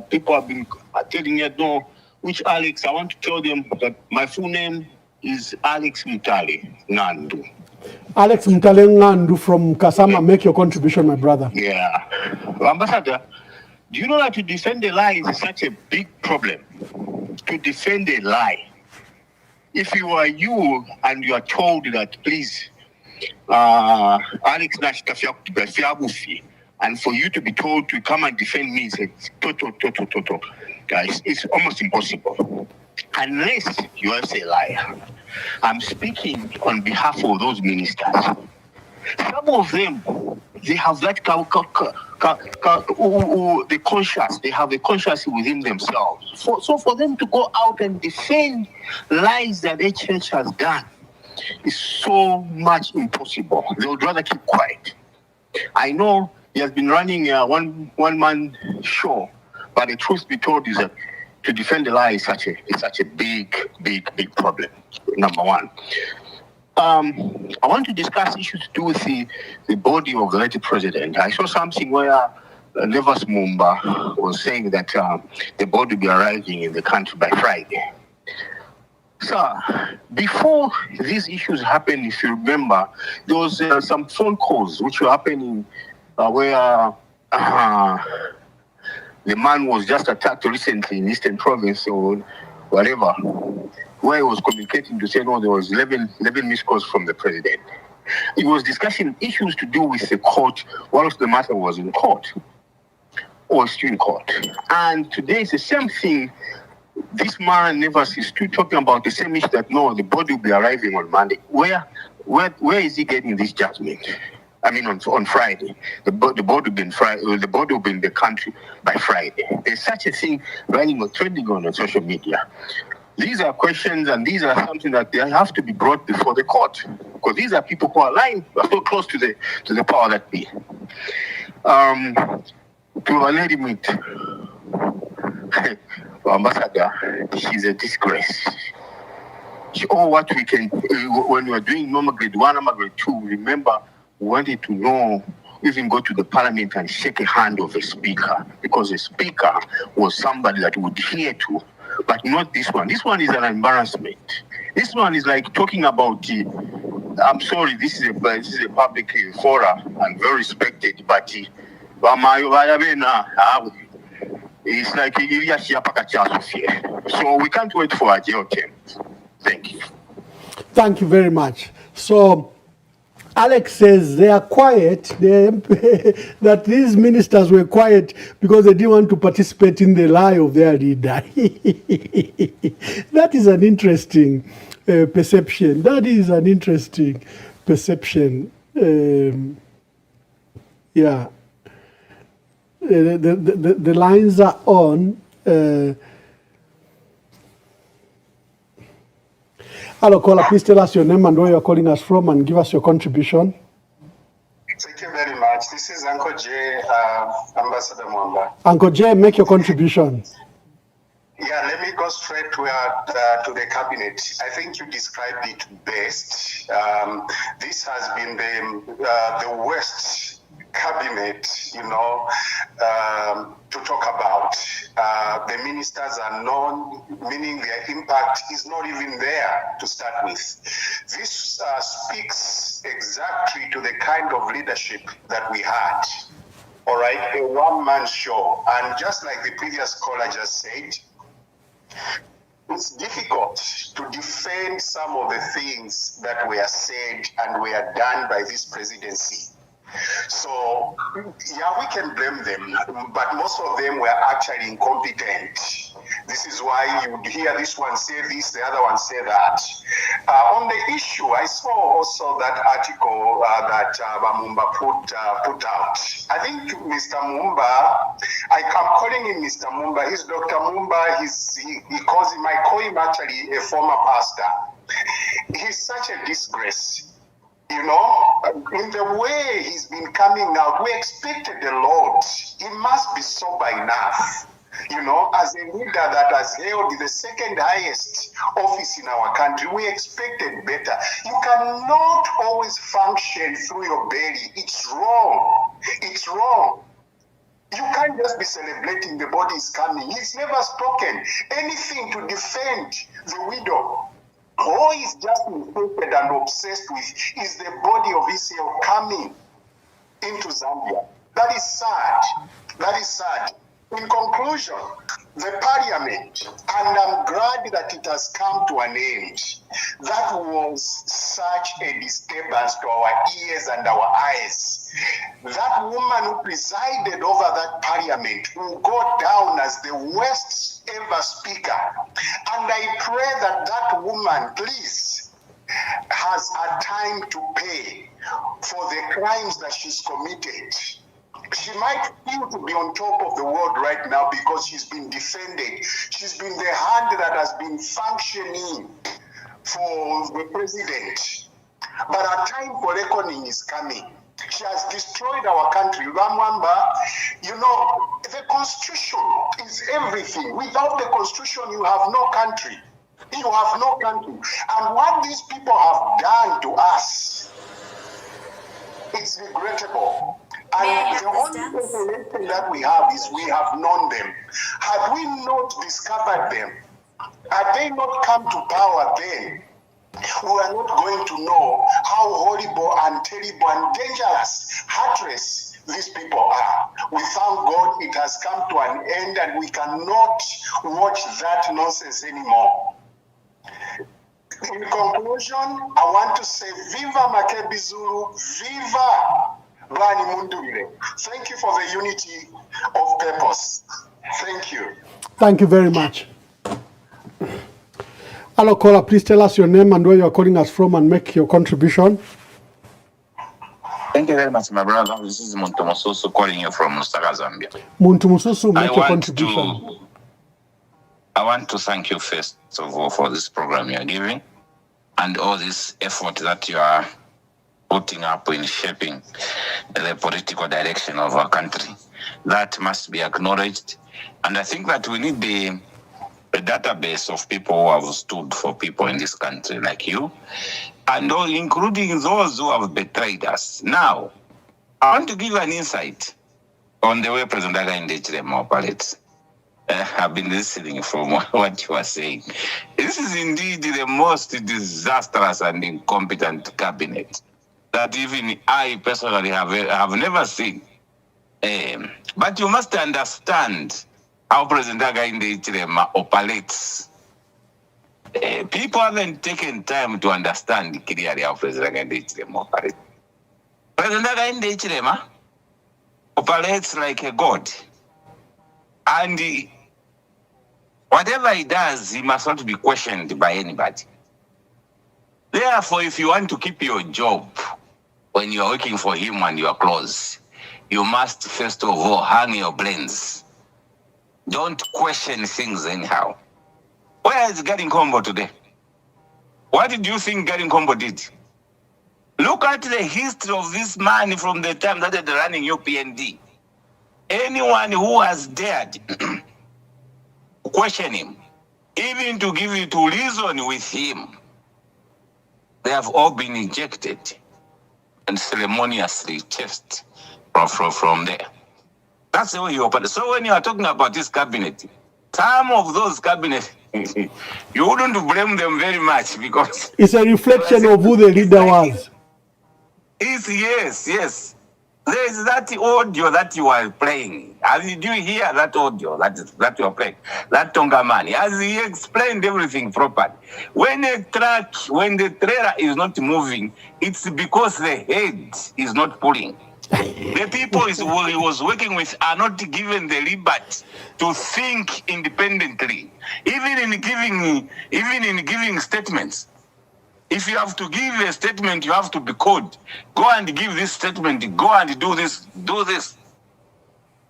people have been telling me no, which Alex. I want to tell them that my full name is Alex Mutale Ngandu. Alex Mutale Ngandu from Kasama. Make your contribution, my brother. Yeah. Ambassador, do you know that to defend a lie is such a big problem? To defend a lie. If you are you and you are told that, please, Alex Nash, and for you to be told to come and defend me, it's a total. guys, it's almost impossible. Unless you are a liar. I'm speaking on behalf of those ministers. Some of them, they have that the conscience. They have a conscience within themselves. So for them to go out and defend lies that the church has done is so much impossible. They would rather keep quiet. I know he has been running a one-man show, but the truth be told is that to defend the lie is such a big problem. Number one. I want to discuss issues to do with the body of the late president. I saw something where Nevas Mumba was saying that the body will be arriving in the country by Friday. So, before these issues happened, if you remember, there was some phone calls which were happening where the man was just attacked recently in Eastern Province or whatever, where he was communicating to say, no, there was 11 missed calls from the president. It was discussing issues to do with the court. One of the matter was in court, or still in court. And today it's the same thing. This man Nevas is still talking about the same issue that, no, the body will be arriving on Monday. Where is he getting this judgment? I mean, on Friday. The body will be in the body will be in the country by Friday. There's such a thing running or trending on social media. These are questions, and these are something that they have to be brought before the court, because these are people who are lying so close to the power that be. To our lady meet, Ambassador, she's a disgrace. What we can, when we are doing normal grade 1, normal grade 2, remember, we wanted to know, even go to the parliament and shake a hand of a speaker, because the speaker was somebody that would hear to. But not this one. This one is an embarrassment. This one is like talking about I'm sorry, this is a public forum and very respected, but it's like so we can't wait for a jail term. Thank you. Thank you very much. So Alex says they are quiet, that these ministers were quiet because they didn't want to participate in the lie of their leader. That is an interesting perception. That is an interesting perception. Yeah. The lines are on. Hello, caller. Please tell us your name and where you're calling us from and give us your contribution. Thank you very much. This is Uncle J, Ambassador Mwamba. Uncle J, make your contribution. Yeah, let me go straight to the cabinet. I think you described it best. This has been the worst cabinet, to talk about. The ministers are known, meaning their impact is not even there to start with. This speaks exactly to the kind of leadership that we had. All right, a one-man show. And just like the previous caller just said, it's difficult to defend some of the things that were said and were done by this presidency. So, yeah, we can blame them, but most of them were actually incompetent. This is why you would hear this one say this, the other one say that. On the issue, I saw also that article that Mumba put out. I think Mr. Mumba, I'm calling him Mr. Mumba. He's Dr. Mumba. He calls him, I call him actually a former pastor. He's such a disgrace. In the way he's been coming out, we expected a lot. He must be sober enough. As a leader that has held the second highest office in our country, we expected better. You cannot always function through your belly. It's wrong. It's wrong. You can't just be celebrating the body is coming. He's never spoken anything to defend the widow. All he's just infected and obsessed with is the body of Israel coming into Zambia. That is sad. That is sad. In conclusion, the parliament, and I'm glad that it has come to an end. That was such a disturbance to our ears and our eyes. That woman who presided over that parliament will go down as the worst ever speaker. And I pray that that woman, please, has a time to pay for the crimes that she's committed. She might feel to be on top of the world right now because she's been defended. She's been the hand that has been functioning for the president. But our time for reckoning is coming. She has destroyed our country. Ramwamba, you know, the constitution is everything. Without the constitution, you have no country. You have no country. And what these people have done to us, it's regrettable. And the only revelation that we have is we have known them. Had we not discovered them, had they not come to power then, we are not going to know how horrible and terrible and dangerous, heartless these people are. We thank God it has come to an end and we cannot watch that nonsense anymore. In conclusion, I want to say Viva Makebi Zulu, Viva Rani Mundubile. Thank you for the unity of purpose. Thank you. Thank you very much. Hello, caller. Please tell us your name and where you are calling us from and make your contribution. Thank you very much, my brother. This is Muntu Mususu calling you from Lusaka, Zambia. Muntu Mususu, make your contribution. I want to thank you first of all for this program you are giving and all this effort that you are putting up in shaping the political direction of our country. That must be acknowledged. And I think that we need a database of people who have stood for people in this country like you, and all, including those who have betrayed us. Now, I want to give an insight on the way President Hakainde Hichilema operates. I've been listening from what you are saying. This is indeed the most disastrous and incompetent cabinet that even I personally have never seen. But you must understand how President Hakainde Hichilema operates. People haven't taken time to understand clearly how President Hakainde Hichilema operates. President Hakainde Hichilema operates like a god. And whatever he does, he must not be questioned by anybody. Therefore, if you want to keep your job when you are working for him and you are close, you must first of all hang your brains. Don't question things anyhow. Where is Gary Nkombo today? What did you think Gary Nkombo did? Look at the history of this man from the time that they're running UPND. Anyone who has dared question him, even to give you to reason with him, they have all been ejected and ceremoniously chased from there. That's the way you operate. So when you are talking about this cabinet, some of those cabinets, you wouldn't blame them very much because it's a reflection of who the leader was. Yes. There is that audio that you are playing. Did you hear that audio that you are playing? That Tongamani, as he explained everything properly. When the trailer is not moving, it's because the head is not pulling. The people he was working with are not given the liberty to think independently, even in giving statements. If you have to give a statement, you have to be called. Go and give this statement. Go and do this. Do this.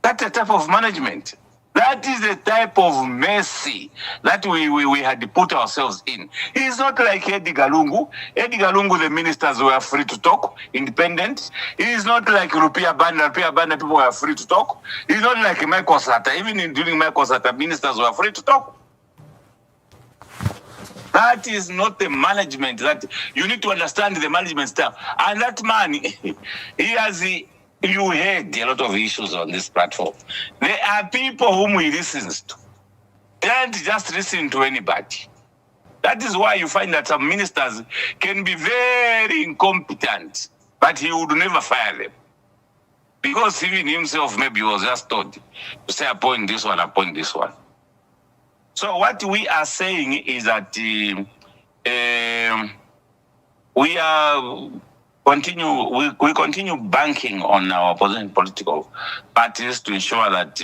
That's a type of management. That is the type of mercy that we had put ourselves in. It's not like Eddie Galungu. Eddie Galungu, the ministers were free to talk, independent. It's not like Rupia Banda. Rupia Banda people were free to talk. It's not like Michael Sata. Even during Michael Sata, ministers were free to talk. That is not the management. That you need to understand the management stuff. And that man, you heard a lot of issues on this platform. There are people whom he listens to. They don't just listen to anybody. That is why you find that some ministers can be very incompetent, but he would never fire them. Because even himself maybe was just told to say appoint this one, appoint this one. So what we are saying is that we continue banking on our opposition political parties to ensure that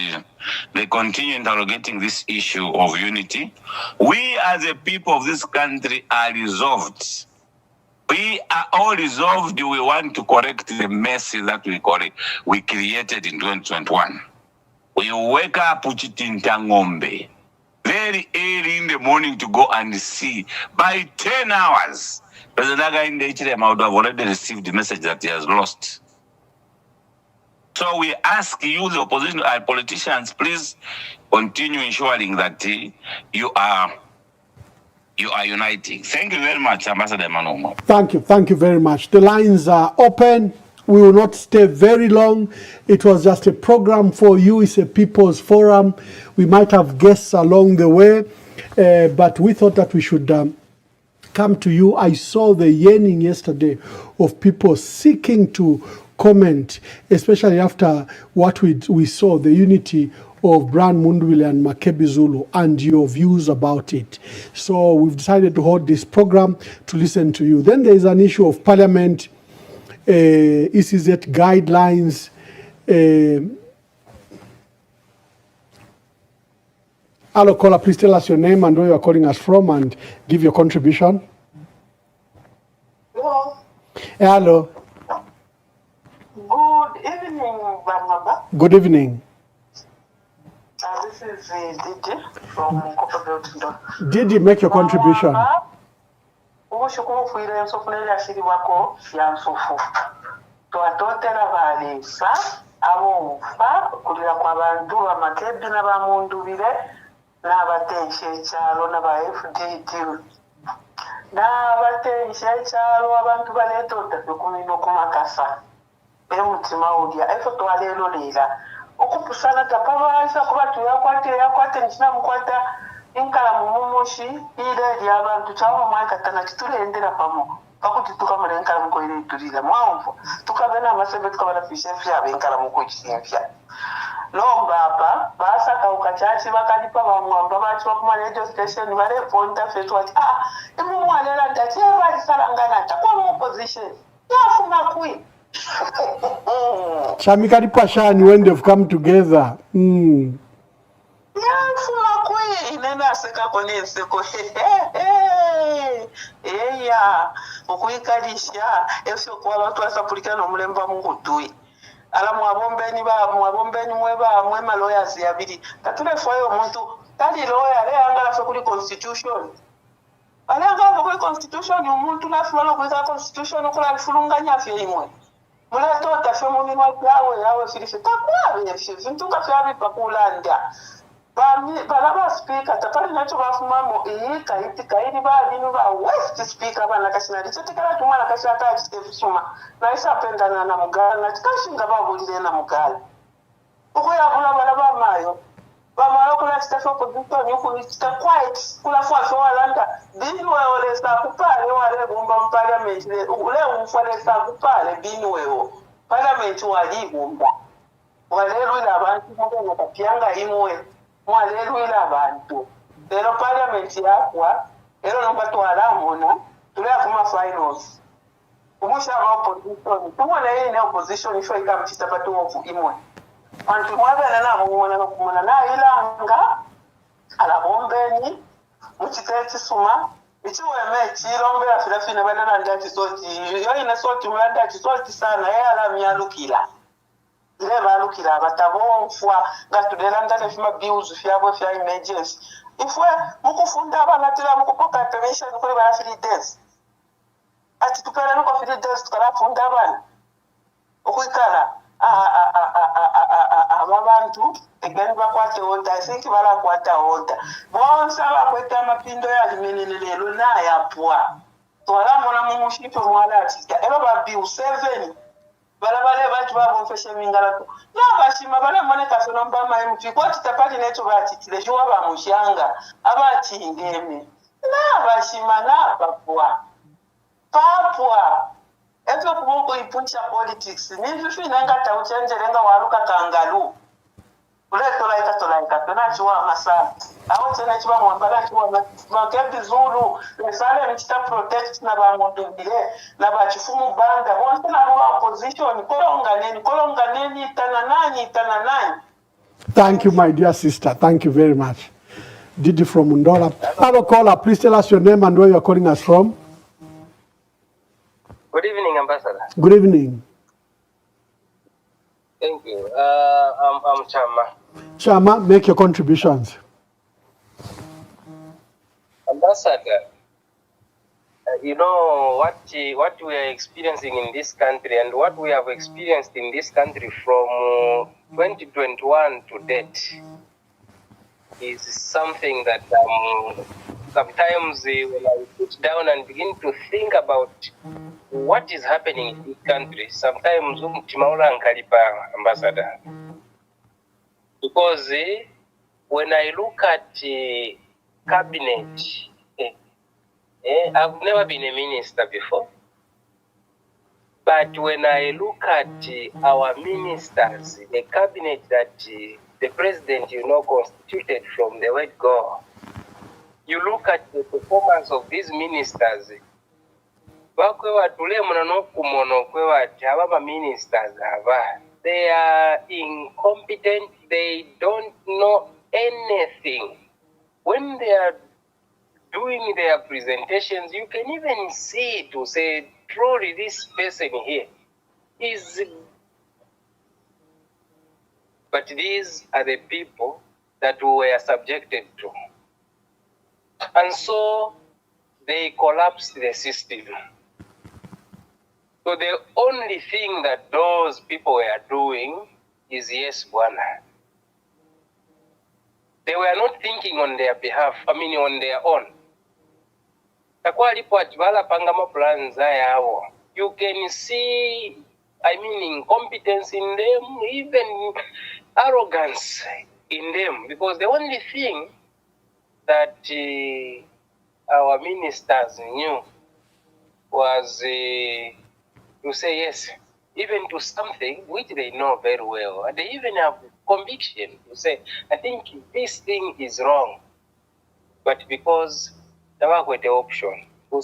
they continue interrogating this issue of unity. We as a people of this country are resolved. We are all resolved. We want to correct the mess that we created in 2021. We wake up Uchitintangombe very early in the morning to go and see. By 10 hours, President Hakainde Hichilema would have already received the message that he has lost. So we ask you, the opposition politicians, please continue ensuring that you are uniting. Thank you very much, Ambassador Manomo. Thank you very much. The lines are open. We will not stay very long. It was just a program for you. It's a people's forum. We might have guests along the way, but we thought that we should come to you. I saw the yearning yesterday of people seeking to comment, especially after what we saw, the unity of Brian Mundubile and Makebi Zulu, and your views about it. So we've decided to hold this program to listen to you. Then there is an issue of Parliament, ECZ guidelines. Hello, caller, please tell us your name and where you are calling us from and give your contribution. Hello. Hello. Good evening, Barnaba. Good evening. This is Didi from Copperbelt. Didi, make your contribution. Ubushukuru kuire nsofunera shiri wako ya nsofu. Twatotera balesa abo ufa kulira kwa bantu ba Makebi na ba Mundubile na batenshe cyalo na ba FDD. Na batenshe cyalo abantu baletota kumino kumakasa. Emutima udia efo twalelo lera. Okupusana tapabasha kuba tuyakwate nchina mukwata inkala mumumoshi ile ya abantu chawo mwakatana kitulendera pamo pakuti tukamule inkala muko ile itulira mwamvo tukabena amasebe tukabana fishefi ya inkala muko chimpya lomba hapa basa kaukachachi bakalipa bamwamba bachi bakuma radio station bale ponta fetu ati imu mwalela ndati bali salangana takwa opposition yafuna kui Shamikari Pashani, when they've come together. Yafuna kui inena seka kone seko ukuikalisha efyo kwa watu wasapulika mulemba Mungu tui ala mwabombeni mwe lawyers yabiri tatule foyo muntu tali lawyer le angala fe kuli constitution ale angala kuli constitution umuntu nafuna kuika constitution kula fulunganya fye imwe mula tota fe mu minwa yawe filife takwabe efyo vintu ka fya bipakulanda Balaba speaker tapali nacho bafumamo kairi ba binu ba west speaker bana kasina dichotikala tumala kashata akisefusuma na isa pendana na mugala na tikashinga babulire na mugala uko yabula balaba mayo bamalo kula stafo producer nyuko ita quiet kula fwa walanda binu weole sa kupale wale bomba parliament ule umfale sa kupale binu weo parliament wali bomba wale lula abantu mo kapyanga imwe mwalelwila abantu lero parliament yakwa lero nombatwala mona tulea kuma finals umusha ba opposition tumona yini opposition ifo ikamchita batu ofu imwe antu mwabana nabo kumona na ilanga ala bombeni muchitete suma ichiweme chilombera filafina bana ndati soti yo ina soti mulanda soti sana ala myalukila ile balukira batabonfwa ngatudela ndane fima bills fyabo fya emergency ifwe mukufunda abana tira mukupoka pension kule bala free days ati tupera nuko free days tukarafunda abana okuikala abantu egani bakwate order I think bala kwata order bonsa bakweta amapindo ya limenelelo na yapwa twala mona mumushipo mwala ati eba ba bill 7 balabale batu babonfeshe mingalako na bashima bala moneka sonomba MP kwa tutapali neto batitile jwa ba mushanga abati ngeme na bashima na papwa eto kuboko ipuncha politics ni fifi nanga tauchenjerenga waruka kangalu tolaika tonachiwa masa awo tena chiwa mwambala chiwa makebi zulu lesale nchita protect na ba mondile na ba chifumu banda wonse na ba opposition kolonga neni tana nani. Thank you, my dear sister. Thank you very much. Didi from Undola. Hello, caller. Please tell us your name and where you're calling us from. Good evening, Ambassador. Good evening. Thank you. I'm Chama. Chama, make your contributions. Ambassador, you know what we are experiencing in this country and what we have experienced in this country from 2021 to date is something that sometimes when I put down and begin to think about what is happening in this country, sometimes Ambassador. Because when I look at cabinet, I've never been a minister before. But when I look at our ministers, the cabinet that the president, constituted from the word go, you look at the performance of these ministers, they are incompetent, they don't know anything. When they are doing their presentations, you can even see to say, truly this person here is... But these are the people that we were subjected to. And so they collapsed the system. So the only thing that those people were doing is yes, Bwana. They were not thinking on their behalf, on their own. You can see, incompetence in them, even arrogance in them, because the only thing that our ministers knew was to say yes, even to something which they know very well. And they even have conviction to say, I think this thing is wrong. But because there was the option, but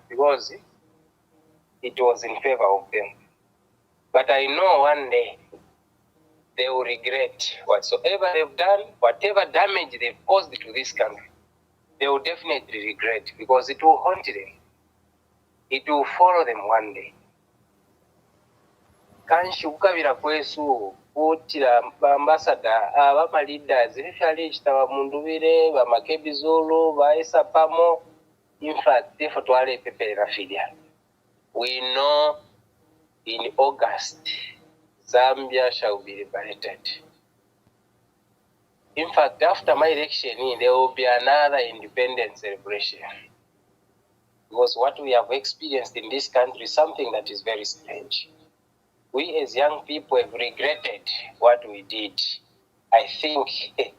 because it was in favor of them. But I know one day they will regret whatsoever they've done, whatever damage they've caused to this country. They will definitely regret, because it will haunt them. It will follow them one day. Kanshukabira kwesu utira ambassador abama leaders ifali chitaba mundubire ba makebizolo ba esapamo in fact therefore twale pepera fidia. We know in August Zambia shall be liberated. In fact, after my election, there will be another independence celebration. Because what we have experienced in this country is something that is very strange. We as young people have regretted what we did. I think it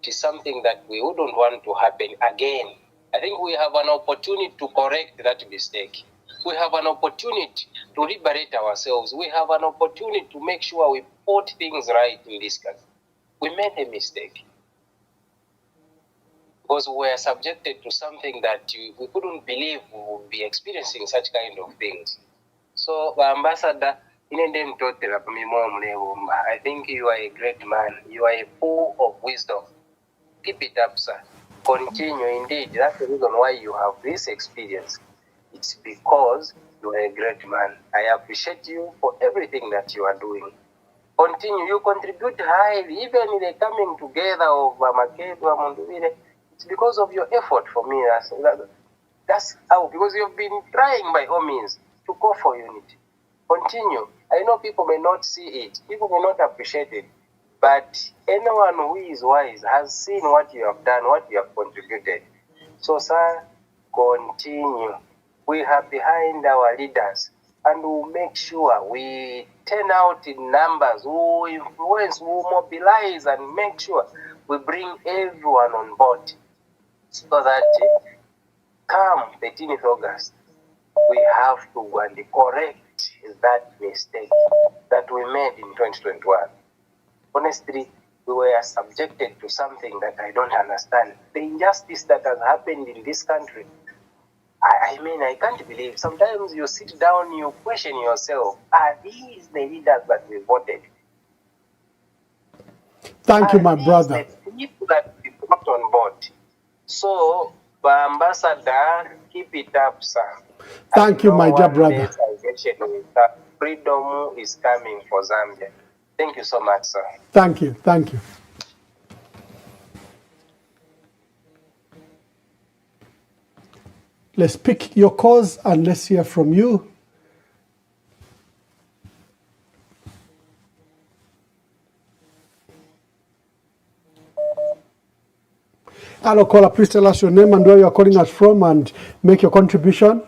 is something that we wouldn't want to happen again. I think we have an opportunity to correct that mistake. We have an opportunity to liberate ourselves. We have an opportunity to make sure we put things right in this country. We made a mistake. Because we were subjected to something that we couldn't believe we would be experiencing such kind of things. So, Ambassador, I think you are a great man. You are a full of wisdom. Keep it up, sir. Continue, indeed. That's the reason why you have this experience. It's because you are a great man. I appreciate you for everything that you are doing. Continue. You contribute highly, even in the coming together of Makedo, Mondubile. It's because of your effort for me. That's how, because you've been trying by all means to go for unity. Continue. I know people may not see it. People may not appreciate it. But anyone who is wise has seen what you have done, what you have contributed. So, sir, continue. We are behind our leaders, and we'll make sure we turn out in numbers, we'll influence, we'll mobilize, and make sure we bring everyone on board so that come 13th August, we have to go and correct that mistake that we made in 2021. Honestly, we were subjected to something that I don't understand. The injustice that has happened in this country, I mean, I can't believe. Sometimes you sit down, you question yourself, are these the leaders that we voted? Thank you, my brother. The people that we brought on board. So, Ambassador, keep it up, sir. Thank you, my dear brother. Freedom is coming for Zambia. Thank you so much, sir. Thank you. Thank you. Let's pick your cause and let's hear from you. Hello, caller. Please tell us your name and where you are calling us from and make your contribution.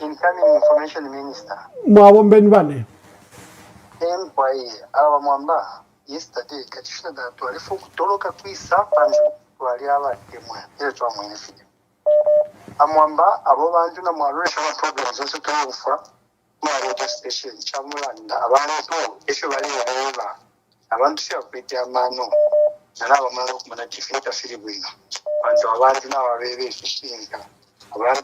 Incoming Information Minister. Mwawombeni bane. Mwamba, yesterday, katishuna da tualifu kutoloka kuisa panju, tualiava temwe, ile tuwa mwenefide. Mwamba, abo bantu na mwaruresha wa programs, osu tuwa ufa, radio station, chamulanda, abantu, esho bali waeva, abantu siya kwete amano, nalaba mwana kumana tifita filibwino, abantu na wabebe fishinga. Even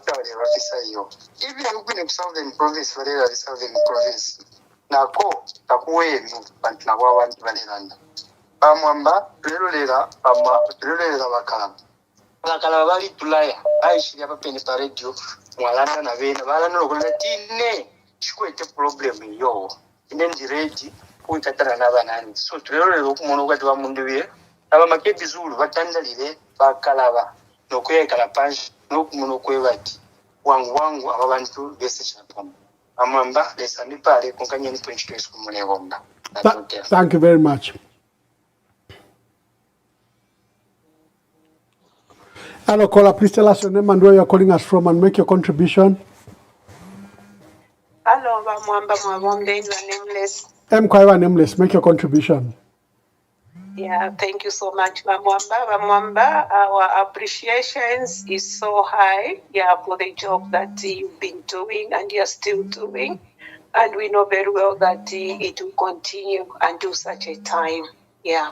in Southern Province, Valera Southern Province, Nako, Takuenu, and Nawawan Valilanda. Pamwamba, Lulera, Wakam. Lakalavali Tulaya, I should have a penny radio, Walana Navena, Valano, Latine, Squate problem in yo. And then the ready, we cut another hand. So, Trello, Monogatwa Munduia, Avamake Zulu, Vatandali, Bakalava, no Kwe Kalapanch. Wangu abantu besichapam amamba lesani pale kunkanye ni point to kumulebomba. Thank you very much. Hello, caller. Please tell us your name and where you are calling us from and make your contribution. Hello, Mwamba Mwabombe, you are nameless. Kwaiwa nameless. Make your contribution. Yeah, thank you so much, Mwamba. Our appreciations is so high, for the job that you've been doing and you're still doing. And we know very well that it will continue until such a time. Yeah.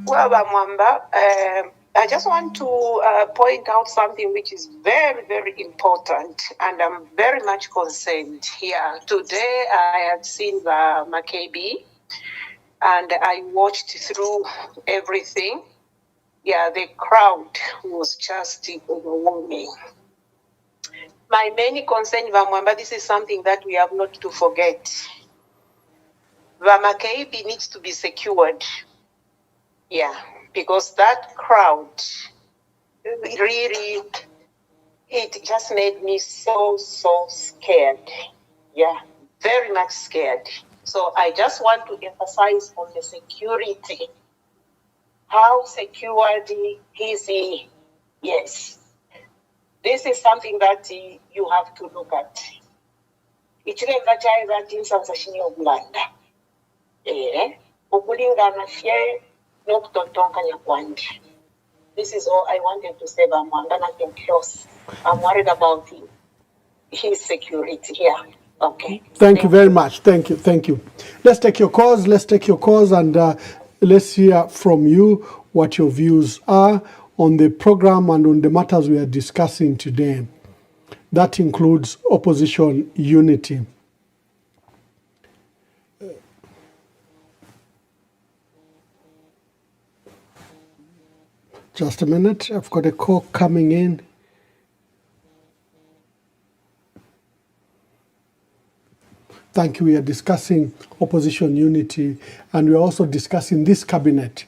Well, Mwamba, I just want to point out something which is very, very important, and I'm very much concerned here. Today, I have seen the Maccabi, and I watched through everything. Yeah, the crowd was just overwhelming. My main concern, Vamwamba, this is something that we have not to forget. Vamakeibi needs to be secured. Yeah, because that crowd, really, it just made me so scared. Yeah, very much scared. So I just want to emphasize on the security. How secured is he? Yes. This is something that you have to look at. Ichireka chaiza tinsansa shini obulanda. Okulingana fye nokutotonka nyakwandi. This is all I wanted to say about Mwanda, nothing else. I'm worried about his security here. Okay. Thank you very much. Thank you. Let's take your calls. And let's hear from you what your views are on the program and on the matters we are discussing today. That includes opposition unity. Just a minute. I've got a call coming in. Thank you. We are discussing opposition unity, and we are also discussing this cabinet.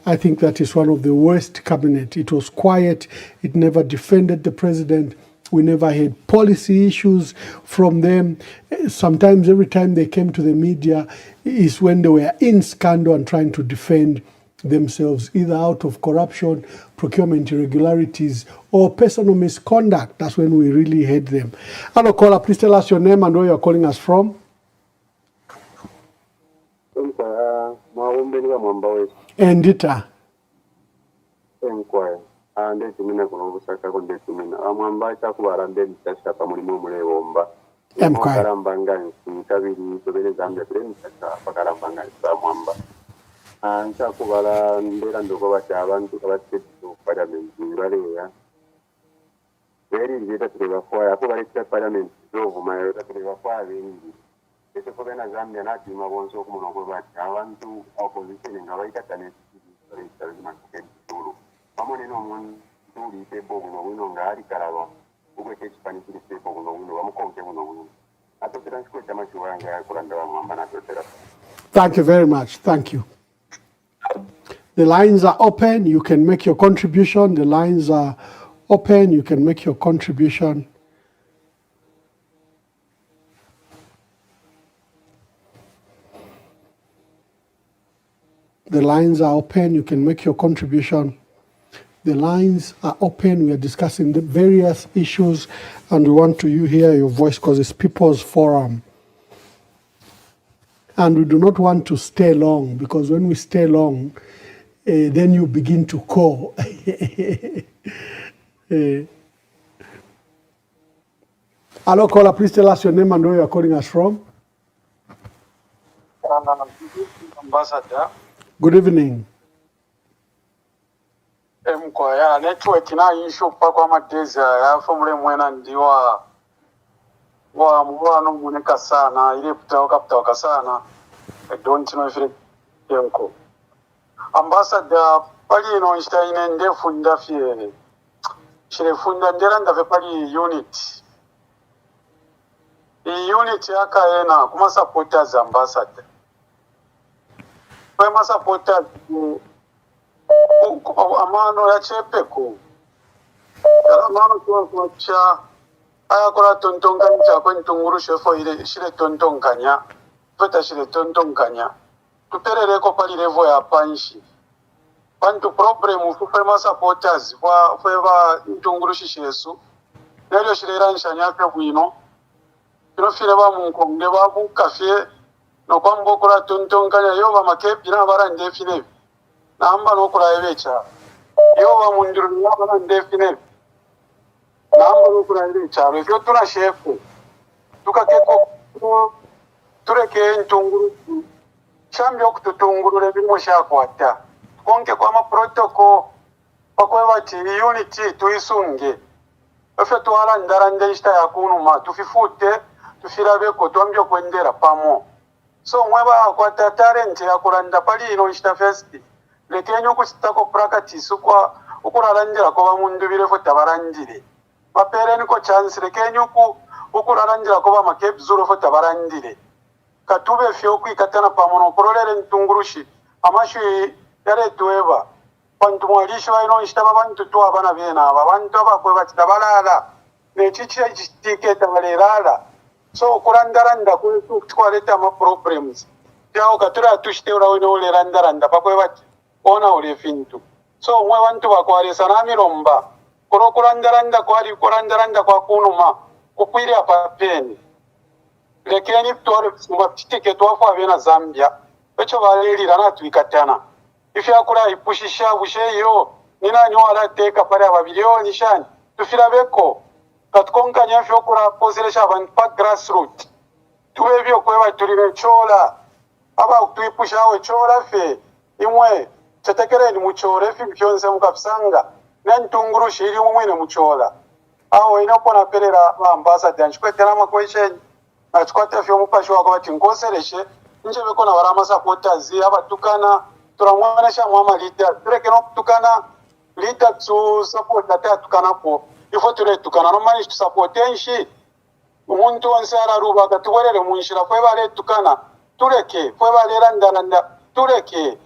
I think that is one of the worst cabinet. It was quiet. It never defended the president. We never had policy issues from them. Sometimes, every time they came to the media is when they were in scandal and trying to defend themselves, either out of corruption, procurement irregularities, or personal misconduct. That's when we really hate them. Hello, caller. Please tell us your name and where you're calling us from. Endita. Mkwaya ndetumina kuno busakako ndetumina amwamba kyakubalambe ebitashaka mulimu omulewomba kalambanga nkabiri tobere Zambia tulemutaka pakalambanga nsamwamba nkyakubala mbeera ndogoba ti abantu abateeso palamenti baleera eri njeeta tulebakwaya ako baleeta palamenti zovumayo tatulebakwa abengi ekikubena Zambia natima bonsi okumuno gwe bati abantu opposition nga bayitatanekitulu pamwe n'omuntu uliitepo buno buno ng'ali kalaba ukweka ekifanyi kiriseepo buno buno bamukonke buno buno atotera nkikweta makiwa yange yakulanda bamwamba natotera. Thank you very much. Thank you. The lines are open. You can make your contribution. The lines are open. You can make your contribution. The lines are open. You can make your contribution. The lines are open. We are discussing the various issues, and we want to hear your voice because it's People's Forum. And we do not want to stay long, because when we stay long, then you begin to call. Hello, caller, please tell us your name and where you are calling us from. Ambassador. Good evening. Mkwaya network na issue kwa madezi ya formule mwena ndiwa wa mwana muneka sana ile kutoka sana. I don't know if it yanko. Ambassador pali no instaine ndefu ndafie shire funda ndera ndafe pali unit. I unit yakaena kuma supporters ambassador. Kwa supporters amano ya chepeko amano kwa cha aya kola tontonganya chako ntunguru shefo ile shire tontonganya peta shire tontonganya tuperere ko pali level ya panshi bantu problem ufupe ma supporters kwa feva ntunguru shishesu nalyo shire ranshanya kwa bwino kino fire ba munko nde ba bu cafe no kwambo kola tontonganya yo ba makepi na barande fine namba no kurayebecha yo wa mundiru n'abana ndefine namba no kurayebecha ryo tuna shefu tukakeko tureke ntunguru chambyo kututungurure bimo shakwata konke kwa ma protocol pakwe bati unity tuisunge efe twala ndara ndeshita yakunuma tufifute tufirabe ko twambyo kwendera pamo so mweba kwa talent yakulanda pali ino nshita first lekenyo kusitako practice kwa ukurarangira ko bamundu birefu tabarangire mapere niko chance lekenyo ukurarangira ko bamakepi zuro fo tabarangire katube fyo kwikatana pamono kurolere ntungurushi amashu yare tueba bantu mwalishi baino nshitaba bantu tu abana bena abantu abakwe bakitabalala nechichi tiketa balerala so kurandaranda ku twaleta ama problems yao katura tushiteura wino lerandaranda pakwe bati ona ule fintu so mwe bantu bakwale sanami romba kurandaranda kwali kurandaranda kwa kunuma kukwiri apapeni lekeni twale mbatike twafa bena Zambia echo balelira na twikatana ifi akura ipushisha busheyo nina nywala teka pale ababilioni shani tufira beko katkonkanya fyo kura pozelesha abantu pa grassroots tubebyo kweba tulire chola aba tuipushawe chola fe imwe chatekere ni muchore fi byonse mukafsanga nantunguru shiri umwene muchola aho inopona perera ambassador nchikwetera ma question achikwata fyo mupashwa kwa bati ngosereshe nje beko na barama supporters abatukana turamwanesha mwama leader tureke no kutukana leader to support atukana po ifo turetukana no manage to support enshi umuntu onse araruba gatuborere munshira kwe bare tukana tureke kwe bare randaranda tureke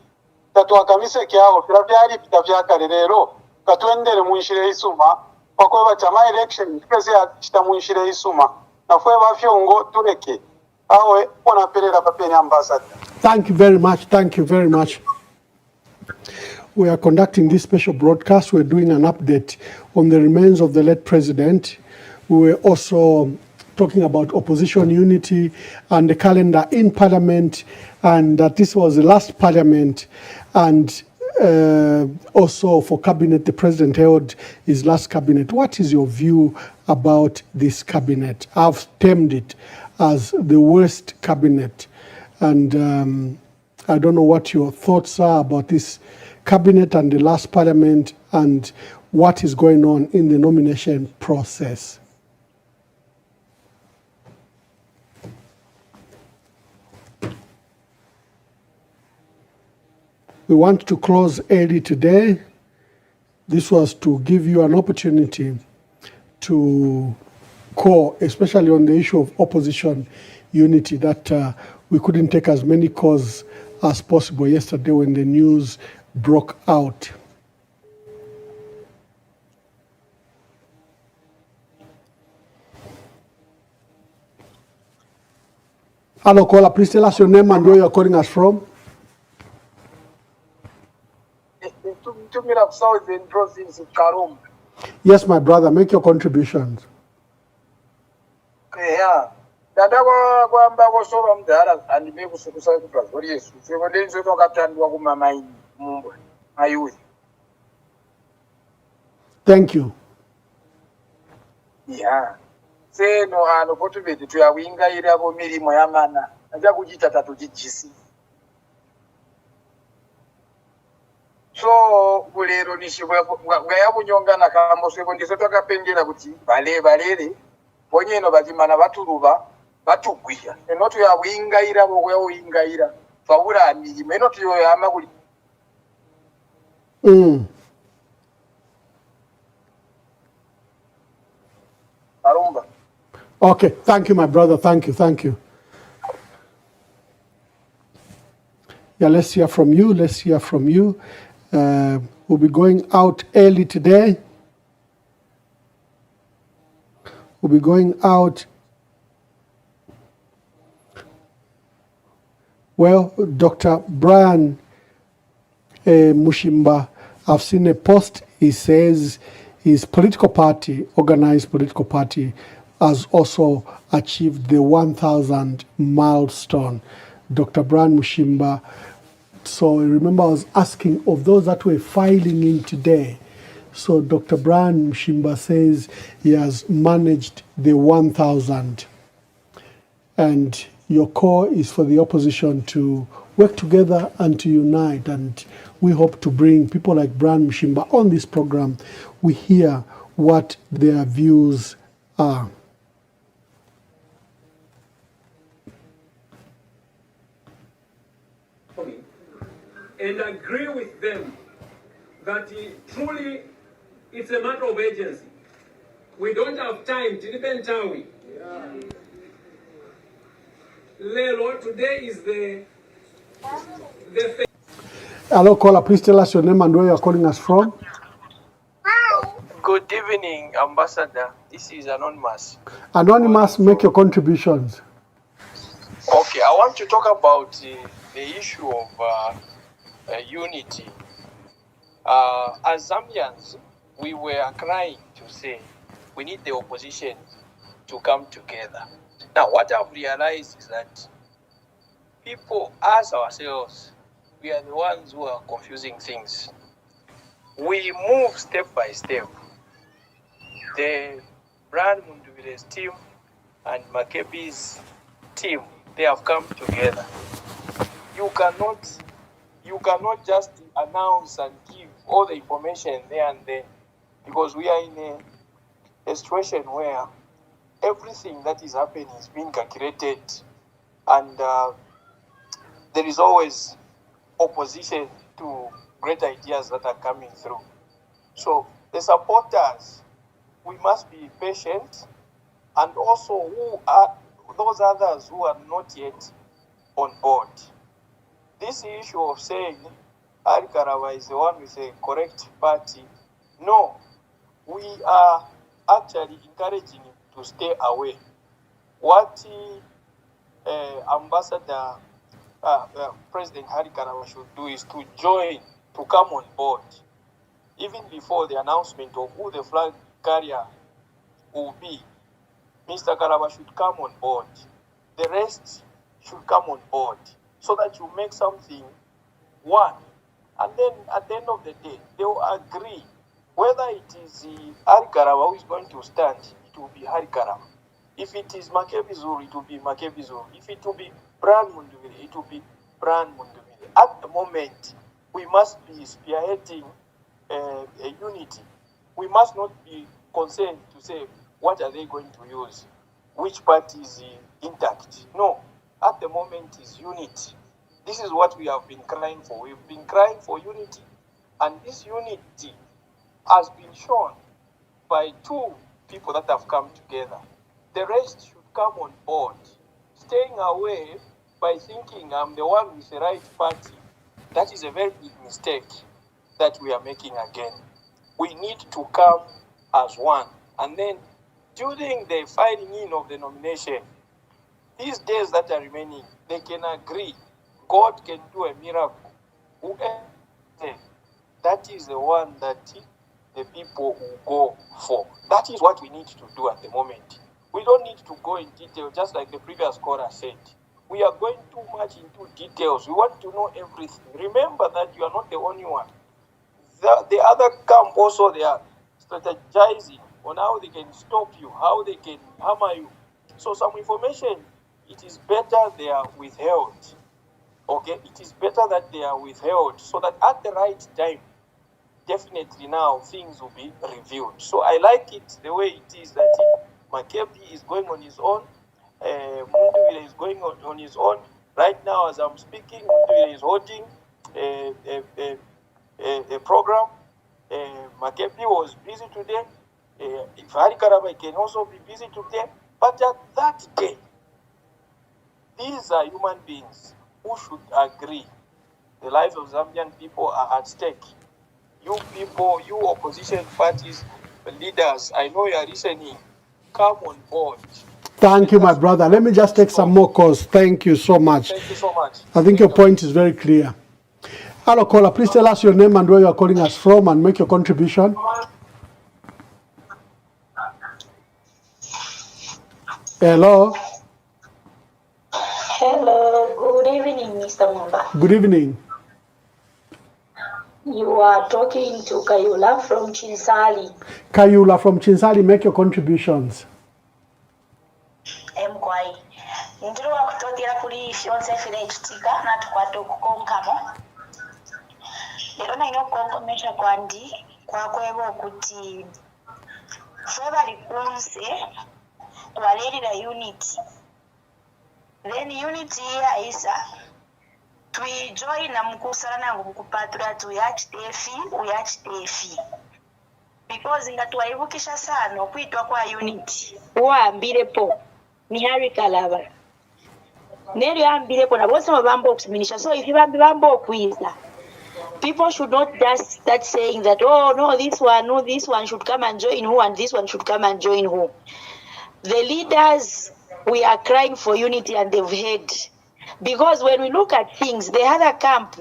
tatwakamise kyabo firabyari bitavyakare rero katwendere munshire isuma pakwe bachama election kese ya munshire isuma nafwe bafyongo tureke awe ona perera papeni ambassador. Thank you very much. Thank you very much. We are conducting this special broadcast. We're doing an update on the remains of the late president. We're also talking about opposition unity and the calendar in parliament, and that this was the last parliament. And also for cabinet, the president held his last cabinet. What is your view about this cabinet? I've termed it as the worst cabinet. And I don't know what your thoughts are about this cabinet and the last parliament and what is going on in the nomination process. We want to close early today. This was to give you an opportunity to call, especially on the issue of opposition unity, that we couldn't take as many calls as possible yesterday when the news broke out. Hello, caller. Please tell us your name and where you're calling us from. Southern Province of Karum. Yes, my brother, make your contributions. Yeah. Dada kwamba kosoba mdala andime kusukusa kuprazo kwa Yesu. Sebo denzo toka tandwa kumama Mungu. Ayuzi. Thank you. Yeah. Seno ano potubeti tuyawinga iri abo milimo yamana. Aja kuchita tatu jijisi. So kulero nishibwa ngayabunyongana kama sebo ndiso twakapengera kuti balere ponyeno bazimana baturuba batugwiya eno tuyawingaira bokwawingaira fawura milimo eno tuyoyama kuli Arumba. Okay, thank you, my brother. Thank you. Yeah, let's hear from you. We'll be going out early today. We'll be going out. Well, Dr. Brian Mushimba, I've seen a post. He says his political party, organized political party, has also achieved the 1,000 milestone. Dr. Brian Mushimba. So remember, I was asking of those that were filing in today. So Dr. Brian Mushimba says he has managed the 1,000. And your call is for the opposition to work together and to unite. And we hope to bring people like Brian Mushimba on this program. We hear what their views are. And agree with them that truly it's a matter of urgency. We don't have time to depend tawi. Lelo, today is the Hello, caller. Please tell us your name and where you are calling us from. Good evening, Ambassador. This is Anonymous. Anonymous, make your contributions. Okay, I want to talk about the issue of unity. As Zambians, we were crying to say we need the opposition to come together. Now, what I've realized is that people, as ourselves, we are the ones who are confusing things. We move step by step. The Brian Munduwire's team and Makebi's team, they have come together. You cannot just announce and give all the information there and then, because we are in a situation where everything that is happening is being calculated, and there is always opposition to great ideas that are coming through. So the supporters, we must be patient, and also who are those others who are not yet on board. This issue of saying Ali Karawa is the one with a correct party, no, we are actually encouraging him to stay away. What Ambassador President Hari Karawa should do is to join, to come on board. Even before the announcement of who the flag carrier will be, Mr. Karawa should come on board. The rest should come on board, so that you make something one. And then at the end of the day, they will agree whether it is Hari Karaba who is going to stand, it will be Hari Karaba. If it is Makebi Zulu, it will be Makebi Zulu. If it will be Brian Munduvile, it will be Brian Munduvile. At the moment, we must be spearheading a unity. We must not be concerned to say, what are they going to use? Which part is intact? No. At the moment is unity. This is what we have been crying for. We've been crying for unity. And this unity has been shown by two people that have come together. The rest should come on board. Staying away by thinking I'm the one with the right party, that is a very big mistake that we are making again. We need to come as one. And then during the filing in of the nomination, these days that are remaining, they can agree. God can do a miracle. Whoever, that is the one that the people will go for. That is what we need to do at the moment. We don't need to go in detail, just like the previous caller said. We are going too much into details. We want to know everything. Remember that you are not the only one. The other camp also, they are strategizing on how they can stop you, how they can hammer you. So some information, it is better they are withheld. Okay, it is better that they are withheld so that at the right time, definitely now things will be reviewed. So I like it the way it is that Makebi is going on his own, Munduvile is going on his own. Right now, as I'm speaking, Munduvile is holding a program. Makebi was busy today. If Hari Karaba can also be busy today. But at that day, these are human beings who should agree. The lives of Zambian people are at stake. You people, you opposition parties, leaders, I know you are listening. Come on board. Thank you, my brother. Let me just take some more calls. Thank you so much. Thank you so much. I think your point is very clear. Hello, caller. Please tell us your name and where you are calling us from and make your contribution. Hello. Hello, good evening, Mr. Mwamba. Good evening. You are talking to Kayula from Chinsali. Kayula from Chinsali, make your contributions. Mkwai. Ndiro wakutotera kuri fyonse fire chitika na tukwata okukonkamo. Lero naino kukonkomesha kwandi kwakweba okuti fwe bali kunse twalerera unity. Then unity yaisa twijoina mukusala nangu mukupatula uyachitefi because nga twayibukisha sana okwitwa kwa unity waambirepo ni Hari Karaba neryo ambirepo na bose mabamba okuminisha. So if bambi bamba okwiza, people should not just start saying that, oh no, this one should come and join who and this one should come and join who. The leaders, we are crying for unity and they've heard. Because when we look at things, the other camp,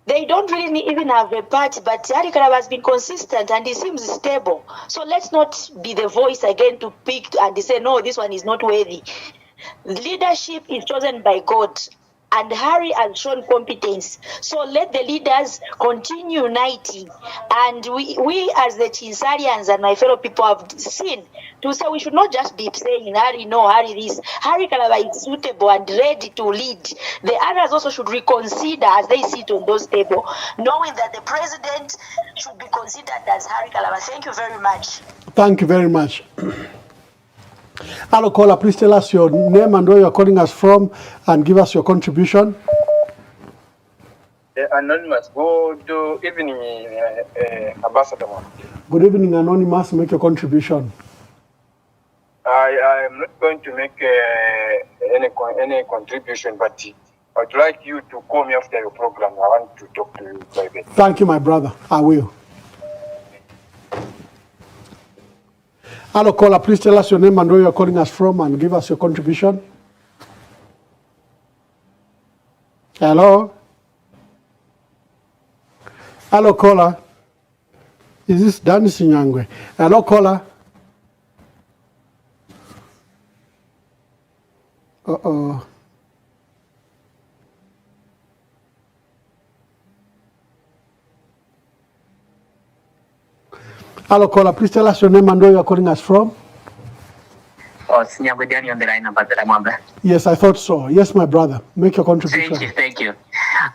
they don't really even have a party, but Hari Karaba has been consistent and he seems stable. So let's not be the voice again to pick and say, no, this one is not worthy. Leadership is chosen by God. And Hari has shown competence. So let the leaders continue uniting. And we as the Chinsalians and my fellow people have seen to say we should not just be saying Hari no, Hari this. Hari Karaba is suitable and ready to lead. The others also should reconsider as they sit on those tables, knowing that the president should be considered as Hari Karaba. Thank you very much. Thank you very much. Hello, caller. Please tell us your name and where you're calling us from and give us your contribution. Anonymous, good evening, Ambassador. Good evening, Anonymous. Make your contribution. I am not going to make any contribution, but I would like you to call me after your program. I want to talk to you privately. Thank you, my brother. I will. Hello, caller. Please tell us your name and where you're calling us from and give us your contribution. Hello? Hello, caller. Is this Danny Sinyangwe? Hello, caller. Uh-oh. Hello, caller. Please tell us your name and where you are calling us from. Oh, it's Nyagudani on the line, Ambassador Mwamba. Yes, I thought so. Yes, my brother. Make your contribution. Thank you.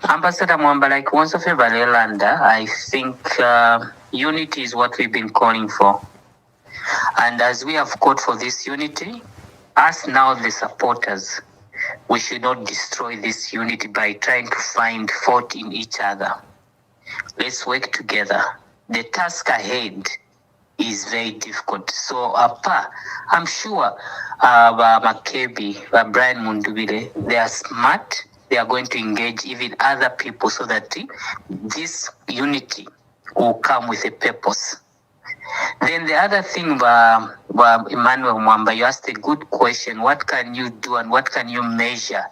Ambassador Mwamba, like once of a Valelanda, I think unity is what we've been calling for. And as we have called for this unity, us now the supporters, we should not destroy this unity by trying to find fault in each other. Let's work together. The task ahead is very difficult. So, I'm sure Makebi, Brian Mundubile, they are smart. They are going to engage even other people so that this unity will come with a purpose. Then the other thing, Emmanuel Mwamba, you asked a good question. What can you do and what can you measure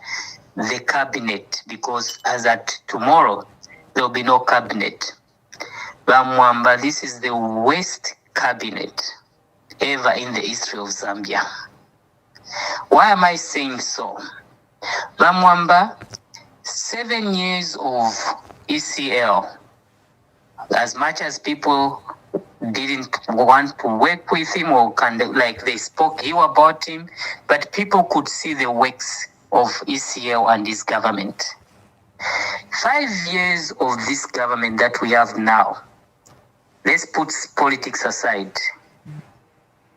the cabinet? Because as at tomorrow, there will be no cabinet. Mwamba, this is the worst cabinet ever in the history of Zambia. Why am I saying so? Mwamba, 7 years of ECL, as much as people didn't want to work with him or they spoke ill about him, but people could see the works of ECL and his government. 5 years of this government that we have now, let's put politics aside.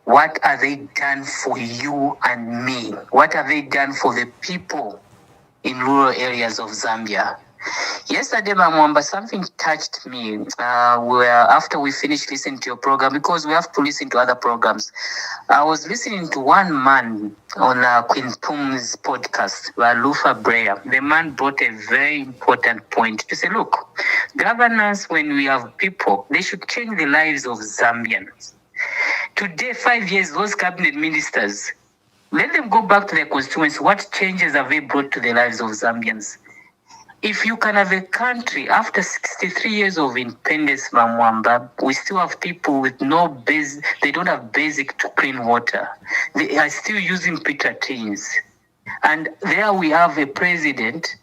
What have they done for you and me? What have they done for the people in rural areas of Zambia? Yesterday, Mwamba, something touched me after we finished listening to your program, because we have to listen to other programs. I was listening to one man on Queen Pum's podcast, Lufa Breya. The man brought a very important point to say, look, governance, when we have people, they should change the lives of Zambians. Today, 5 years, those cabinet ministers, let them go back to their constituents. What changes have they brought to the lives of Zambians? If you can have a country after 63 years of independence, Mwamba, we still have people with they don't have basic to clean water. They are still using Peter tins. And there we have a president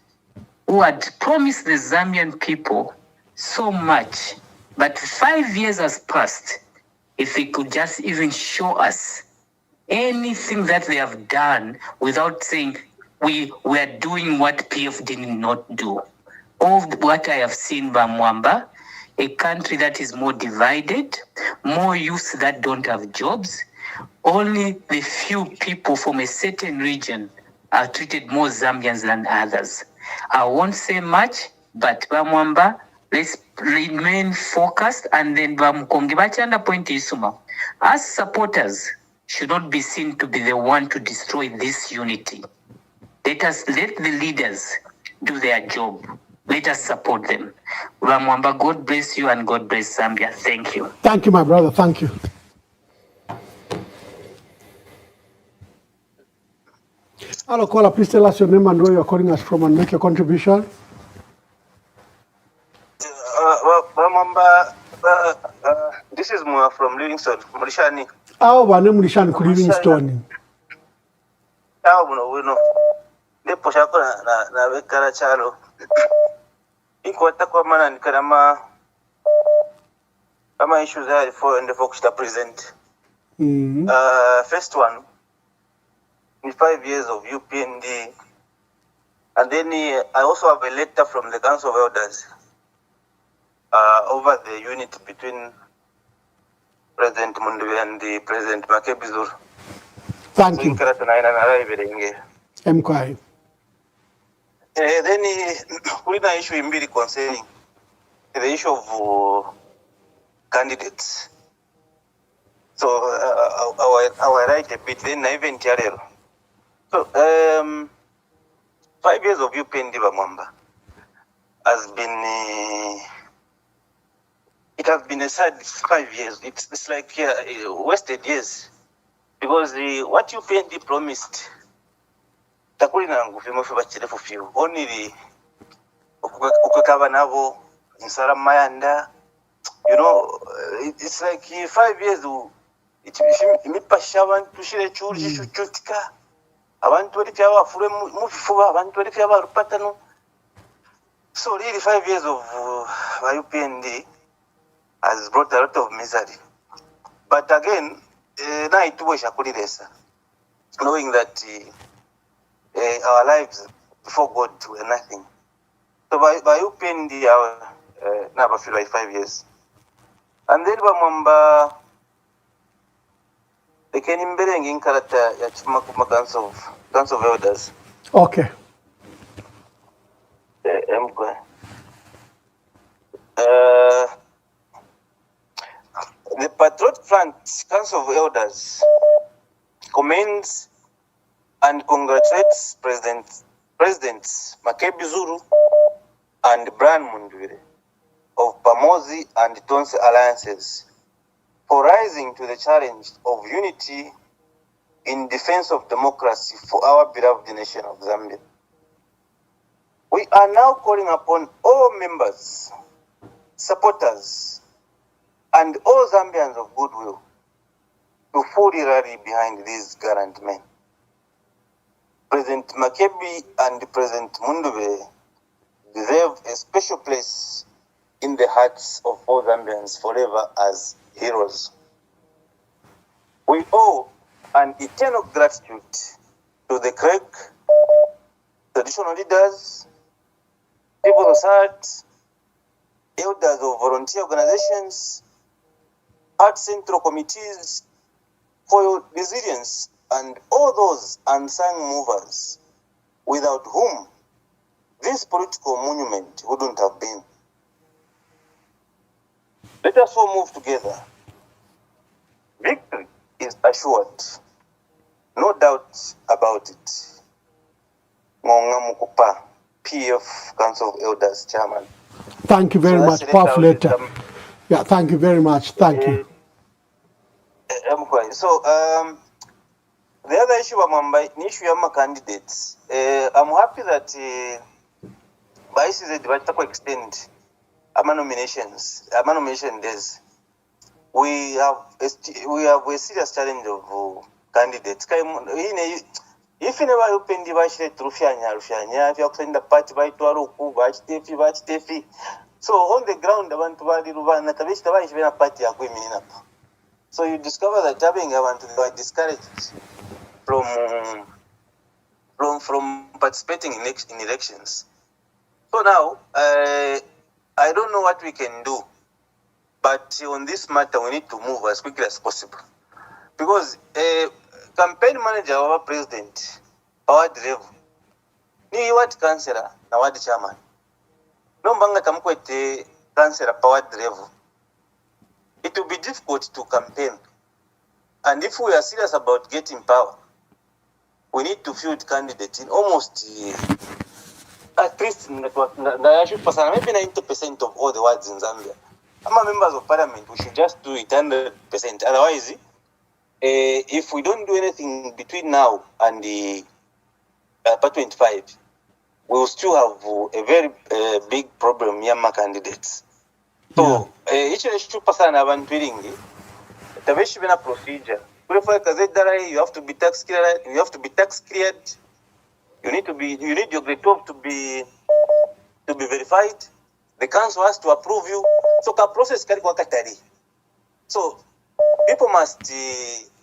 who had promised the Zambian people so much. But 5 years has passed. If they could just even show us anything that they have done without saying, we are doing what PF did not do. All what I have seen, Mwamba, a country that is more divided, more youths that don't have jobs, only the few people from a certain region are treated more Zambians than others. I won't say much, but Mwamba, let's remain focused, and then Bamkongibachi point Isuma. As supporters should not be seen to be the one to destroy this unity. Let the leaders do their job. Let us support them. Mwamba, God bless you and God bless Zambia. Thank you. Thank you, my brother. Thank you. Hello, caller. Please tell us your name and where you are calling us from and make your contribution. Mwamba, this is Mua from Livingston, Murishani. How about Murishani ku Livingston? Ndipo shako na wekara chalo. Iko atakwa mana nikarama kama issues there for and the folks that present. First one, in 5 years of UPND, and then I also have a letter from the Council of Elders over the unity between President Mundubi and the President Makebizur. Thank you. MKI. Then we have issue immediately concerning the issue of candidates. So I will write a bit, then even TRL. So 5 years of UPND Mwamba has been it has been a sad 5 years. It's like wasted years, because what UPND promised takulina nguvimo fe bakire for few only ukukaba nabo insara mayanda, it's like 5 years imipasha abantu shire churi chuchutika abantu bari cyaba fure mu fifuba abantu bari cyaba rupatano. So really 5 years of UPND has brought a lot of misery But again, na ituwesha kuliresa, knowing that our lives before God were nothing. So by UPND our now feel like 5 years. And then bamwamba ekeni mberengi inkarata ya chimakuma Council of Elders. Okay. The Patriot Front Council of Elders commends and congratulates Presidents Makebi Zulu and Brian Mundwire of Pamozi and Tonse Alliances for rising to the challenge of unity in defense of democracy for our beloved nation of Zambia. We are now calling upon all members, supporters, and all Zambians of goodwill to fully rally behind these gallant men. President Makebi and President Mundwire deserve a special place in the hearts of all Zambians forever as heroes. We owe an eternal gratitude to the Craig, traditional leaders, civil society, elders of volunteer organizations, art central committees for your resilience, and all those unsung movers without whom this political monument wouldn't have been. Let us all move together. Victory is assured. No doubt about it. Ngonga Mukupa, PF Council of Elders Chairman. Thank you very much. Powerful letter. Yeah, thank you very much. Thank you. So, the other issue I'm issue of candidates. I'm happy that by the extend nomination days. We have a serious challenge of candidates. If you never open the Vashre Trufianya, if you send the party by Tuaruku, Tefi. So on the ground, I want to value Ruvan, Natavish, the Vash party are going up. So you discover that having I want to be discouraged from participating in elections. So now, I don't know what we can do, but on this matter, we need to move as quickly as possible. Because campaign manager of our president, Power Drevu, ni what councillor, na what chairman. No mbanga tamkwete councillor Power Drevu. It will be difficult to campaign. And if we are serious about getting power, we need to field candidates in almost at least maybe 90% of all the wards in Zambia. I'm members of parliament, we should just do it 100%. Otherwise, if we don't do anything between now and the part 25, we will still have a very big problem Myanmar candidates. So, each person have tweeting the best procedure. You have to be tax cleared. You have to be tax cleared. You need your grade 12 to be verified. The council has to approve you. So the process can go katari. So people must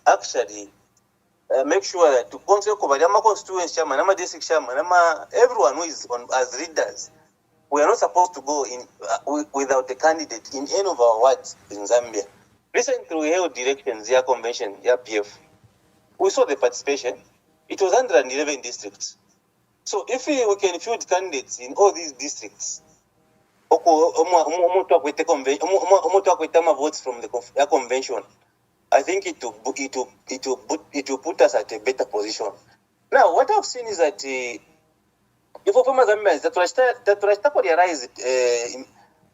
actually make sure that to constituency chairman, district chairman, everyone who is on as leaders, we are not supposed to go in without a candidate in any of our wards in Zambia. Recently, we held elections, here convention, here PF. We saw the participation. It was 111 districts. So if we can field candidates in all these districts, votes from the convention, I think it will put us at a better position. Now, what I've seen is that if Zambia that we realize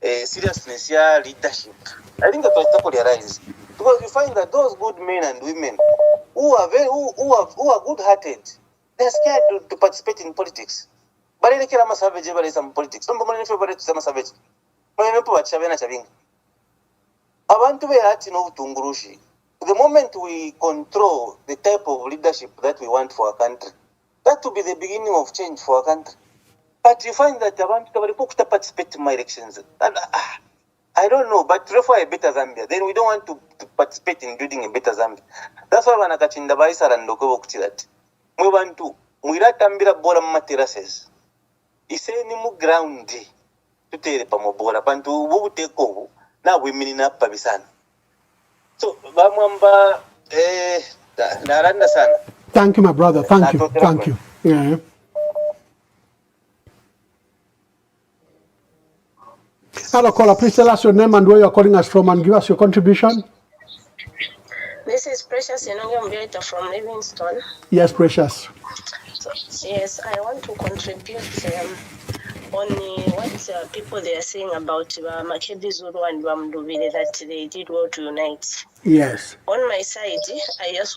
seriousness here, leadership. I think that we realize because you find that those good men and women who are good-hearted, they're scared to participate in politics. But they can't savage some politics. Some money favorite some savage. The moment we control the type of leadership that we want for our country, that will be the beginning of change for our country. But you find that people participate in my elections. And, I don't know, but therefore I better Zambia. Then we don't want to participate in building a better Zambia. That's why when I catch in the Baisar and Loko Tirat, we want to Muratambira Bora Materases. Is any more ground to tell Pamobola Pantu who take over. Now we mean up Pabisan. So Bamamba Naranda San. Thank you, my brother. Thank you. Thank you. Yeah. Hello, caller. Please tell us your name and where you're calling us from and give us your contribution. This is Precious Inonga from Livingston. Yes, Precious. So, yes, I want to contribute on what people they are saying about Makebi Zulu and Wamdubile, that they did well to unite. Yes. On my side, I don't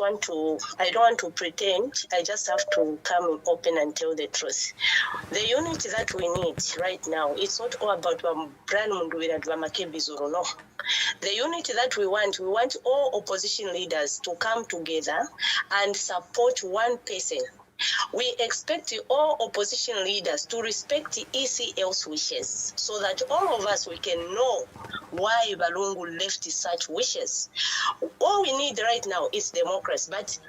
want to pretend. I just have to come open and tell the truth. The unity that we need right now, it's not all about Brian Mundubile and Makebi Zulu, no. The unity that we want all opposition leaders to come together and support one person. We expect all opposition leaders to respect the ECL's wishes so that all of us, we can know why Balungu left such wishes. All we need right now is democracy. But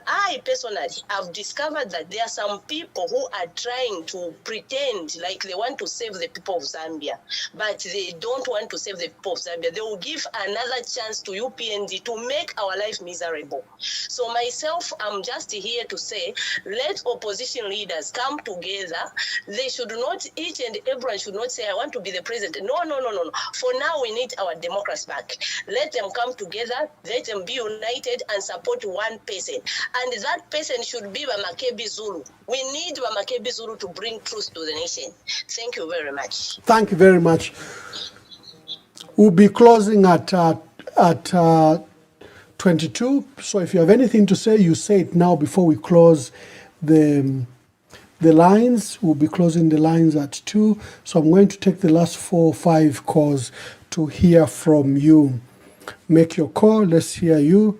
I personally have discovered that there are some people who are trying to pretend like they want to save the people of Zambia, but they don't want to save the people of Zambia. They will give another chance to UPND to make our life miserable. So myself, I'm just here to say, let opposition leaders come together. They should not, each and everyone should not say, I want to be the president. No. For now, we need our democracy back. Let them come together, let them be united and support one person. And that person should be Makebi Zulu. We need Makebi Zulu to bring truth to the nation. Thank you very much. Thank you very much. We'll be closing at 22. So if you have anything to say, you say it now before we close the lines. We'll be closing the lines at 2. So I'm going to take the last 4 or 5 calls to hear from you. Make your call. Let's hear you.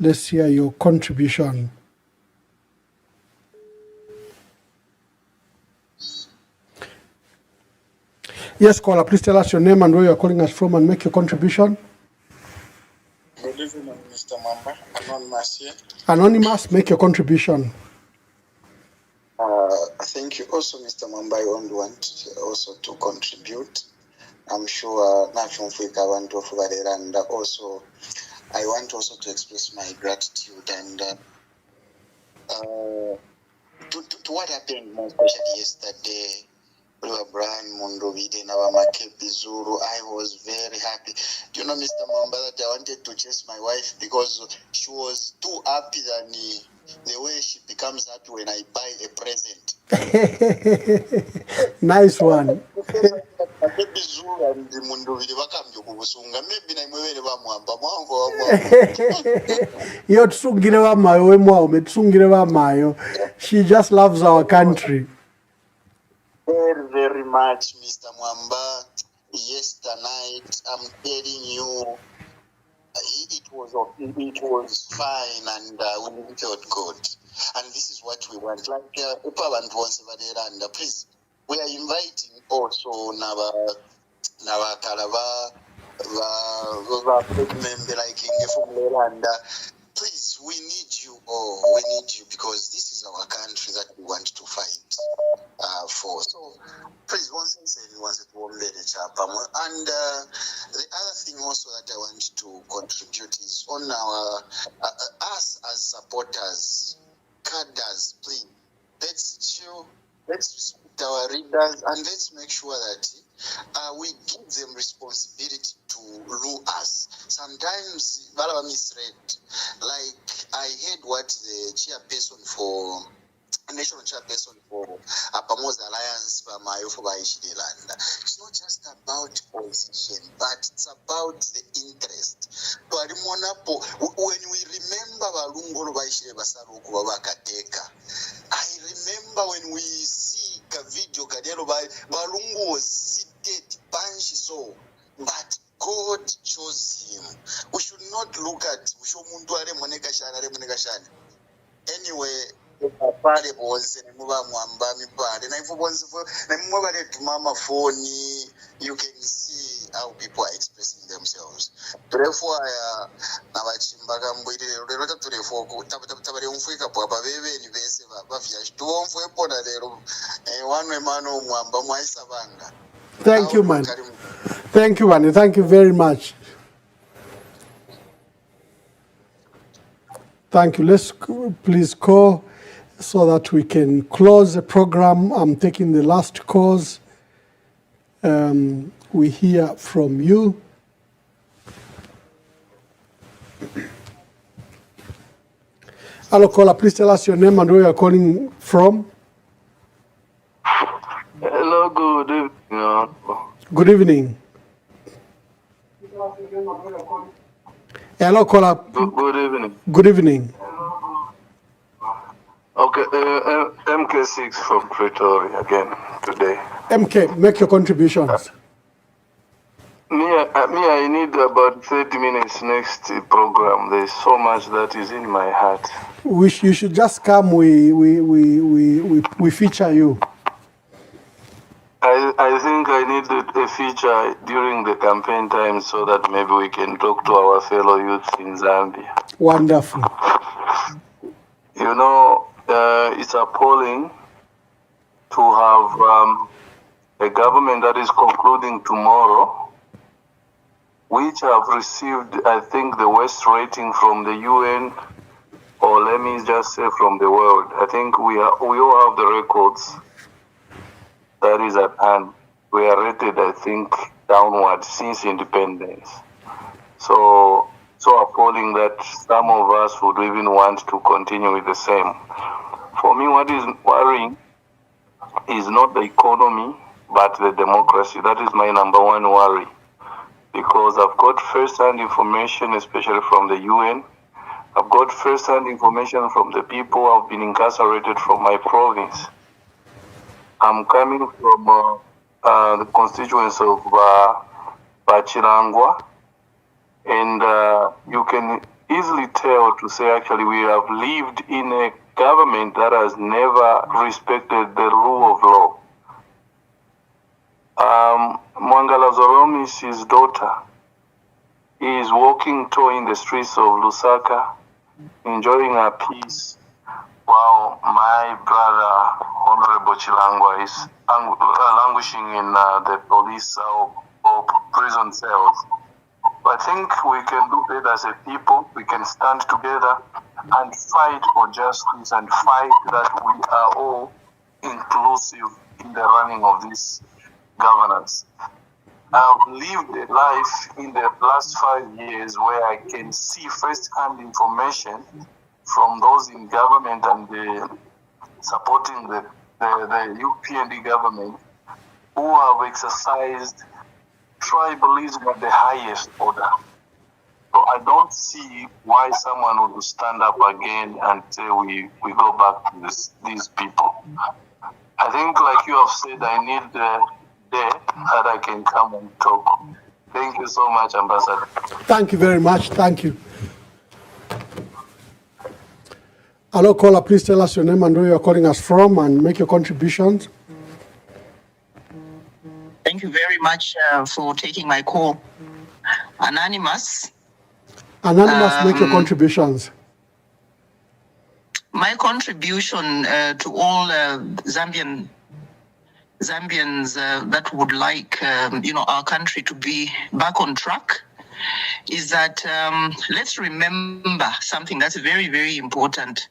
Let's hear your contribution. Yes, caller, please tell us your name and where you're calling us from and make your contribution. Good evening, Mr. Mamba. Anonymous here. Anonymous, make your contribution. Thank you. Also, Mr. Mamba, I want also to contribute. I'm sure National Africa want to Fuvadera, and also I want also to express my gratitude and to what happened, more especially yesterday, Brian Mundubile and Makebi Zulu. I was very happy. Do you know, Mr. Mamba, that I wanted to chase my wife because she was too happy than the way she becomes happy when I buy a present. Nice one. Makebi Zulu and Mundubile bakamjo kubusunga. Maybe na mwele ba mwamba mwango. Yo tsungire ba mayo we mwa umetsungire ba mayo. She just loves our country. Very, very much, Mr. Mwamba. Yesterday night, I'm telling you, it was fine, and we felt good. And this is what we want. Like please, we are inviting also Nava Kalava, member like and please, we need you all. We need you because this is our country that we want to fight for. So, please, and the other thing also that I want to contribute is on our us as supporters, cadres, please. Let's respect our readers and let's make sure that we give them responsibility to rule us. Sometimes, Balaba misread. Like, I heard what the chairperson for national chairperson for Pamo's Alliance, it's not just about position, but it's about the interest. When we remember I remember when we see a video, Balungu was seated, punched so, but God chose him. We should not look at anyway. Pale bonse muba mwamba mipale na ifu bonse na mwa bale tumama phone, you can see how people are expressing themselves. themselves. Therefore, Navachimba Kambwidi, Rota Turefoko, Tabari Umfika Papa, Baby, and Vesiva, Bafiash, two on Fuepona, and one Mano Mwamba, my Savanga. Thank you, man. Thank you, man. Thank you very much. Thank you. Let's please call so that we can close the program. I'm taking the last calls. We hear from you. Hello, caller. Please tell us your name and where you're calling from. Hello, good evening. Good evening. Hello, caller. Good evening. Good evening. Okay, MK6 from Pretoria again today. MK, make your contributions. I need about 30 minutes next program. There's so much that is in my heart. You should just come. We feature you. I think I need a feature during the campaign time so that maybe we can talk to our fellow youths in Zambia. Wonderful. You know, it's appalling to have a government that is concluding tomorrow, which have received, I think, the worst rating from the UN, or let me just say from the world. I think we all have the records that is at hand. We are rated, I think, downward since independence. So appalling that some of us would even want to continue with the same. For me, what is worrying is not the economy, but the democracy. That is my number one worry. Because I've got first-hand information, especially from the UN. I've got first-hand information from the people who have been incarcerated from my province. I'm coming from the constituency of Bachirangwa, and you can easily tell to say actually we have lived in a government that has never respected the rule of law. Mwangala Zoromis, his daughter, is walking in the streets of Lusaka, enjoying her peace, while my brother, Honorable Chilangwa, is languishing in the police or prison cells. I think we can do better as a people. We can stand together and fight for justice and fight that we are all inclusive in the running of this governance. I've lived a life in the last 5 years where I can see first-hand information from those in government and supporting the UPND government who have exercised tribalism at the highest order. So I don't see why someone would stand up again and say we go back to these people. I think, like you have said, I need the day that I can come and talk. Thank you so much, Ambassador. Thank you very much. Thank you. Hello, caller. Please tell us your name and where you are calling us from and make your contributions. Thank you very much for taking my call. Anonymous. Anonymous, make your contributions. My contribution to all Zambians that would like, our country to be back on track is that let's remember something that's very, very important.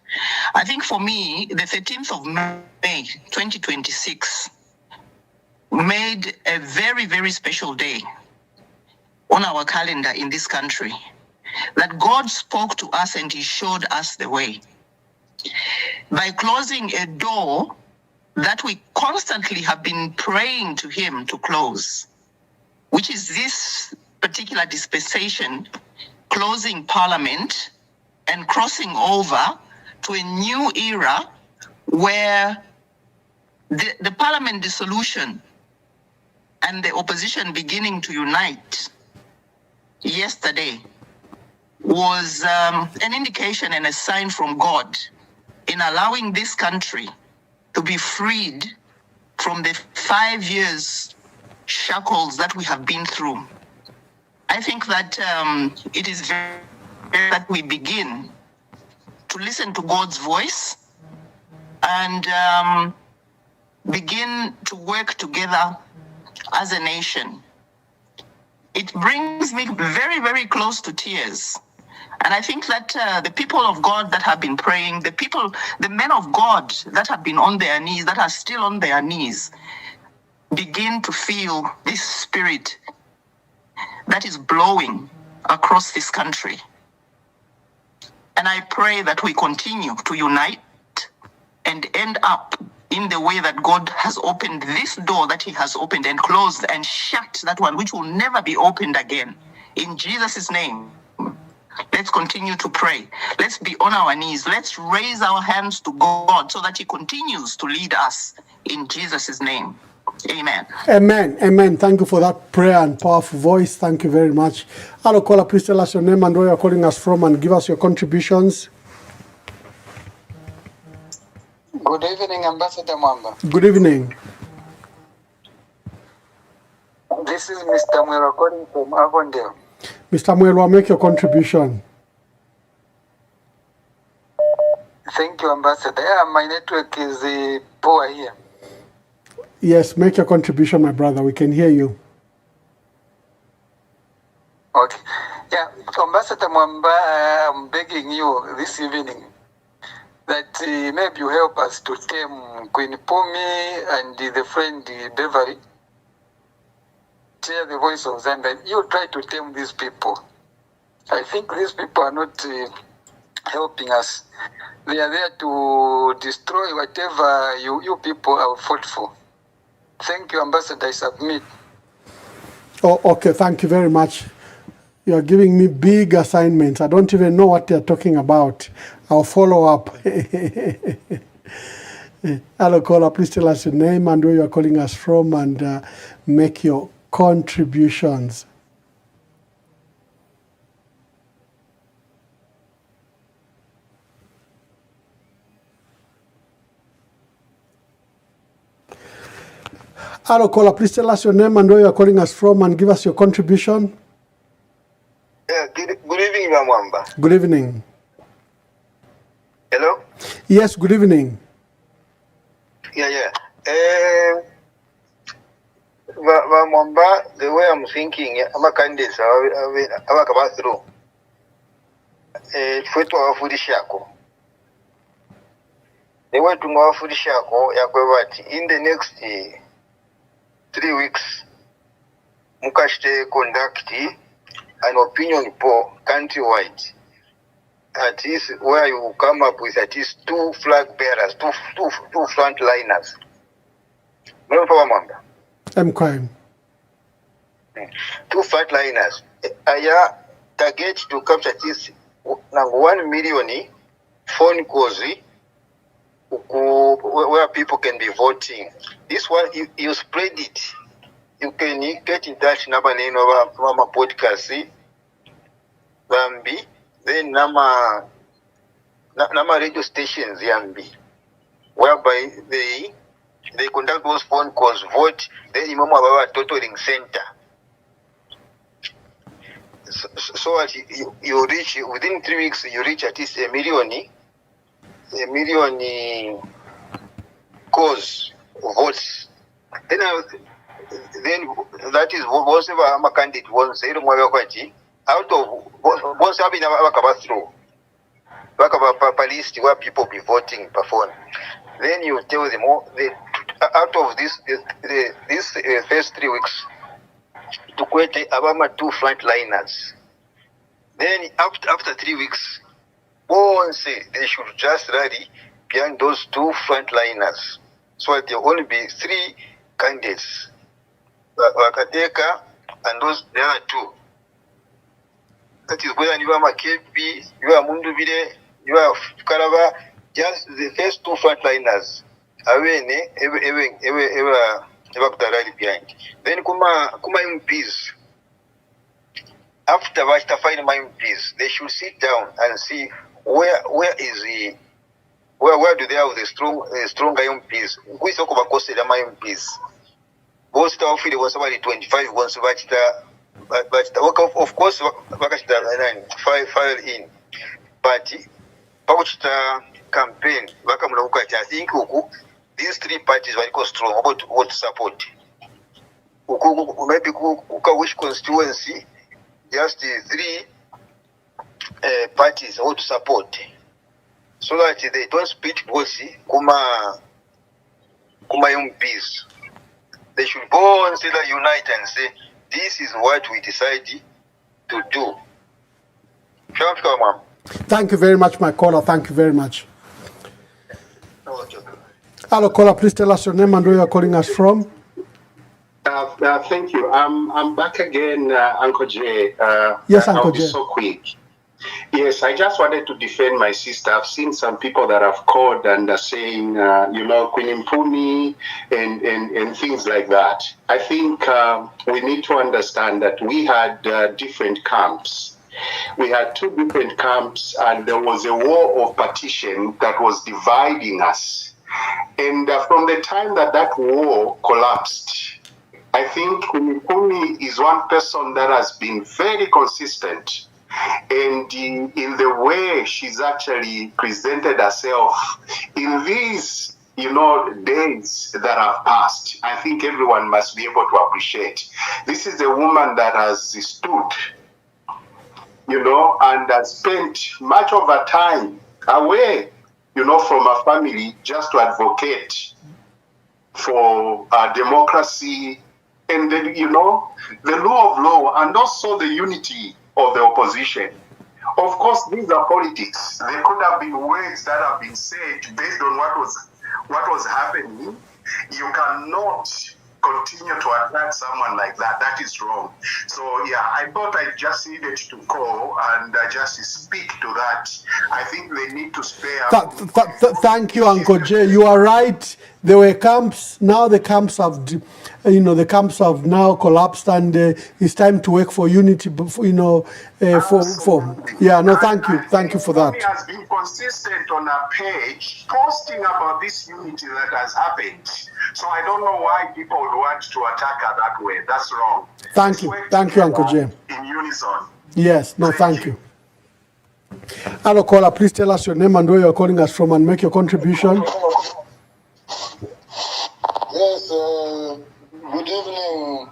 I think for me, the 13th of May, 2026, made a very, very special day on our calendar in this country. That God spoke to us and He showed us the way. By closing a door that we constantly have been praying to Him to close, which is this particular dispensation, closing Parliament and crossing over to a new era where the Parliament dissolution and the opposition beginning to unite yesterday was an indication and a sign from God in allowing this country to be freed from the 5 years shackles that we have been through. I I think that it is very that we begin to listen to God's voice and begin to work together as a nation. It brings me very, very close to tears. And I think that the people of God that have been praying, the men of God that have been on their knees, that are still on their knees, begin to feel this spirit that is blowing across this country. And I pray that we continue to unite and end up in the way that God has opened this door that he has opened and closed and shut that one, which will never be opened again. In Jesus' name, let's continue to pray. Let's be on our knees. Let's raise our hands to God so that he continues to lead us. In Jesus' name, amen. Amen. Amen. Thank you for that prayer and powerful voice. Thank you very much. Hello, caller, please tell us your name and where you're calling us from and give us your contributions. Good evening, Ambassador Mwamba. Good evening. This is Mr. Mwera calling from Avondale. Mr. Mwelwa, make your contribution. Thank you, Ambassador. Yeah, my network is poor here. Yes, make your contribution, my brother. We can hear you. Okay. Yeah, Ambassador Mwamba, I'm begging you this evening that maybe you help us to tame Queen Pumi and the friend Beverly. Share the voice of Zambia. You try to tame these people. I think these people are not helping us. They are there to destroy whatever you people have fought for. Thank you, Ambassador. I submit. Oh, okay. Thank you very much. You are giving me big assignments. I don't even know what they are talking about. I'll follow up. Hello, caller. Please tell us your name and where you are calling us from and make your contributions. Hello, caller. Please tell us your name and where you are calling us from and give us your contribution. Yeah, good evening, Mwamba. Good evening. Hello? Yes, good evening. Yeah. Mwamba, the way I'm thinking, I'm a candidate, I'm a through. Fwetu wafudishako. The way to wafudishako, in the next 3 weeks, mukashte conduct an opinion poll countrywide. At least where you come up with at least 2 flag bearers, two front liners. I'm quiet. 2 front liners. Aya target to capture at least 1 million phone calls where people can be voting. This one, you spread it. You can get in touch number Mama podcast Bambi, then Nama radio stations Yambi, whereby they conduct those phone calls, vote, then Imam Ababa totaling center. So as you reach within 3 weeks, you reach at least a million calls, votes. Then that is once I'm a candidate once out of once I've been a through list where people be voting per phone. Then you tell them out of this first 3 weeks to quit Abama 2 front liners. Then after 3 weeks, once they should just rally behind those 2 front liners. So there will only be 3 candidates. Wakateka and those the other 2. That is whether you are Makepi, you are Mundubile, you are Karaba, just the first 2 front liners. Awene, ever behind. Then kuma MPs. After find my MPs, they should sit down and see where do they have the stronger MPs? Who is talking about my MPs? Most of it was somebody 25 once of course file in but pakuchita campaign vakamulaukati I think these three parties were strong about what support maybe which constituency just three parties want to support so that they don't split bossy kuma MPs. They should go and say that unite and say this is what we decided to do. Thank you very much, my caller. Thank you very much. Hello, caller. Please tell us your name and where you are calling us from. Thank you. I'm back again, Uncle J. Yes, Uncle I'll J. be so quick. Yes, I just wanted to defend my sister. I've seen some people that have called and are saying, Queen Mpumi and things like that. I think we need to understand that we had different camps. We had two different camps, and there was a war of partition that was dividing us. And from the time that war collapsed, I think Queen Mpumi is one person that has been very consistent. And in the way she's actually presented herself in these, days that have passed, I think everyone must be able to appreciate. This is a woman that has stood, and has spent much of her time away, from her family just to advocate for democracy and the rule of law and also the unity of the opposition. Of course, these are politics. There could have been words that have been said based on what was happening. You cannot continue to attack someone like that. That is wrong. So yeah, I thought I just needed to call and just speak to that. I think they need to spare. Thank you, Uncle J. You are right. There were camps. Now the camps have, the camps have now collapsed, and it's time to work for unity. Thank you for that. He has been consistent on her page, posting about this unity that has happened. So I don't know why people would want to attack her that way. That's wrong. Thank you, Uncle J. In unison. Yes, thank you. Hello, caller. Please tell us your name and where you are calling us from, and make your contribution. Yes, good evening,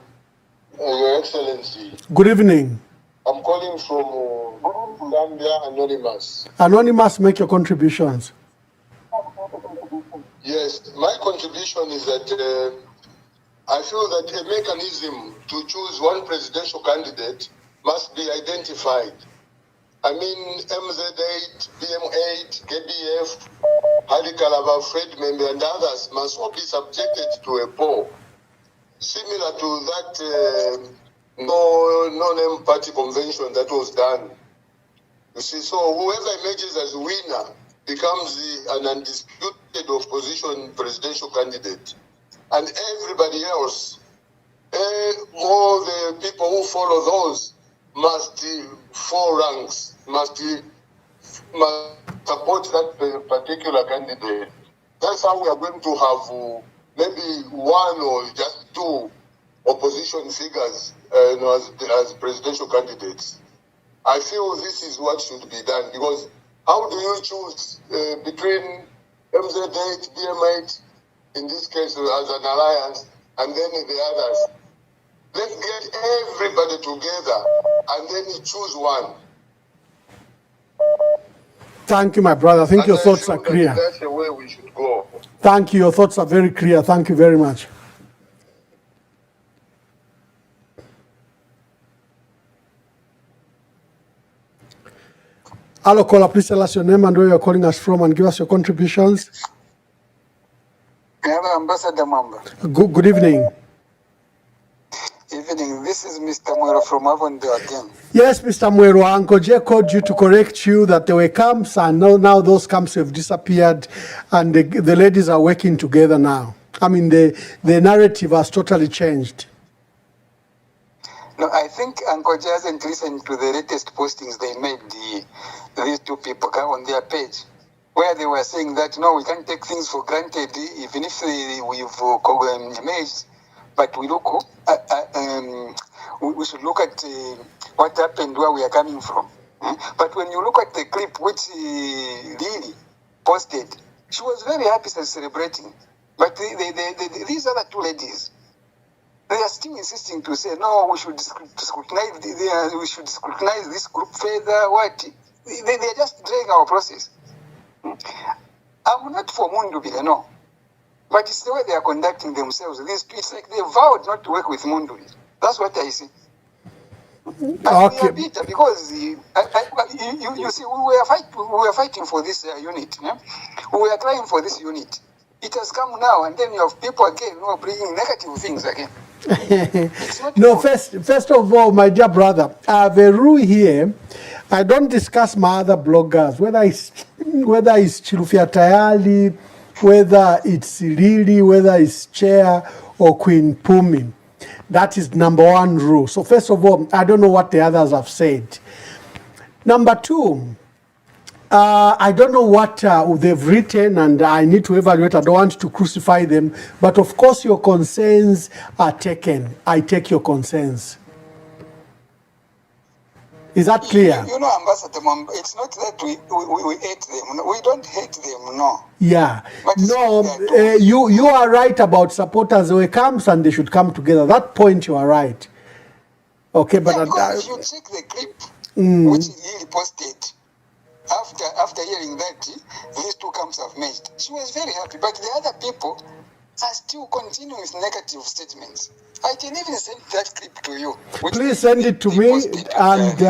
Your Excellency. Good evening. I'm calling from Zambia, Anonymous. Anonymous, make your contributions. Yes, my contribution is that I feel that a mechanism to choose one presidential candidate must be identified. I mean, MZ8, PM8, KBF, Hali Kalaba, Fred Membe, and others must all be subjected to a poll, similar to that no-name party convention that was done. You see, so whoever emerges as winner becomes an undisputed opposition presidential candidate. And everybody else, all the people who follow those must four ranks, must support that particular candidate. That's how we are going to have maybe one or just two opposition figures as presidential candidates. I feel this is what should be done, because how do you choose between MZ8, DM8, in this case as an alliance, and then the others? Let's get everybody together and then choose one. Thank you, my brother. I think your thoughts are clear. That's the way we should go. Thank you. Your thoughts are very clear. Thank you very much. Hello, caller. Please tell us your name and where you're calling us from, and give us your contributions. Hello, Ambassador Mamba. Good evening. Evening. This is Mr. Mwero from Avondale again. Yes, Mr. Mwero. Uncle J called you to correct you that there were camps, and now those camps have disappeared, and the ladies are working together now. I mean, the narrative has totally changed. No, I think Uncle J hasn't listened to the latest postings they made, these two people on their page, where they were saying that, no, we can't take things for granted, even if we've emerged, but we look, we should look at what happened, where we are coming from. But when you look at the clip which Lily posted, she was very happy celebrating. But these other two ladies, they are still insisting to say, no, we should scrutinize, we should scrutinize this group further. What? They are just delaying our process. I'm not for Mundubile, no. But it's the way they are conducting themselves. It's like they vowed not to work with Mundubile. That's what I see. And we are bitter because you see, we were fighting for this unit. Yeah? We were trying for this unit. It has come now, and then you have people again who are bringing negative things again. No, first of all, my dear brother, I have a rule here. I don't discuss my other bloggers, whether it's Chilufya Tayali, whether it's Lily, whether it's Chair or Queen Pumi. That is number one rule. So first of all, I don't know what the others have said. Number two, I don't know what they've written, and I need to evaluate. I don't want to crucify them. But of course, your concerns are taken. I take your concerns. Is that clear? You know, Ambassador, it's not that we hate them. We don't hate them, no. Yeah. No, you are right about supporters. They comes and they should come together. That point you are right. Okay, but if you check the clip which he posted after hearing that these two camps have merged, she was very happy. But the other people are still continuing with negative statements. I can even send that clip to you. Please send it to me, and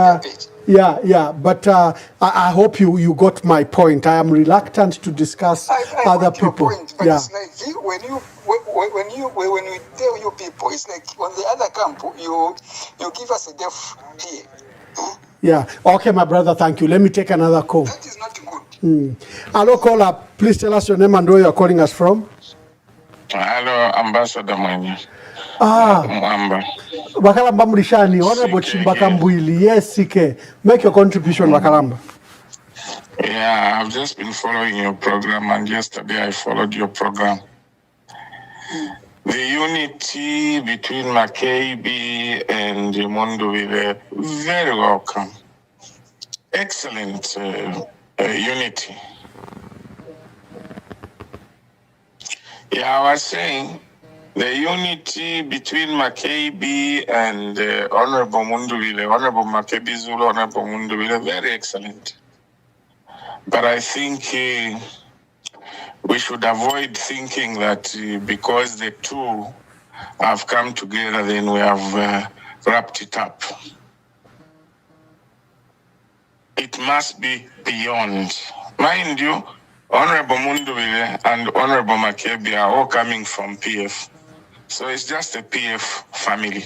yeah. But I hope you got my point. I am reluctant to discuss other people. Point, but it's like when we tell you people, it's like on the other camp you give us a deaf here. Yeah. Okay, my brother. Thank you. Let me take another call. That is not good. Hello, caller. Please tell us your name and where you are calling us from. Hello, Ambassador Mwenye. Mwamba. Bakalamba Mrishani, Honorable Chimbaka Mbwili. Yes, CK. Make your contribution, Bakalamba. Yeah, I've just been following your program, and yesterday I followed your program. The unity between Makebi and Mundubile, very welcome. Excellent unity. Yeah, I was saying, the unity between Makebi and Honorable Mundubile, Honorable Makebi Zulu, Honorable Mundubile, very excellent. But I think we should avoid thinking that because the two have come together, then we have wrapped it up. It must be beyond. Mind you, Honorable Mundubile and Honorable Makebi are all coming from PF. So it's just a PF family.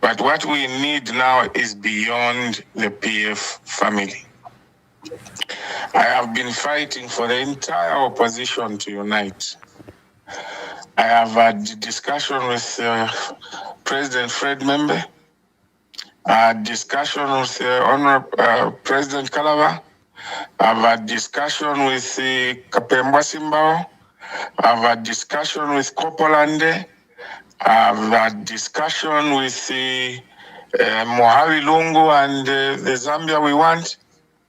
But what we need now is beyond the PF family. I have been fighting for the entire opposition to unite. I have had a discussion with President Fred Membe, a discussion with Honorable President Kalava. I've had discussion with Kapembwa Simbao. I've had discussion with Kopolande. I've had discussion with Mohavi Lungu and the Zambia we want.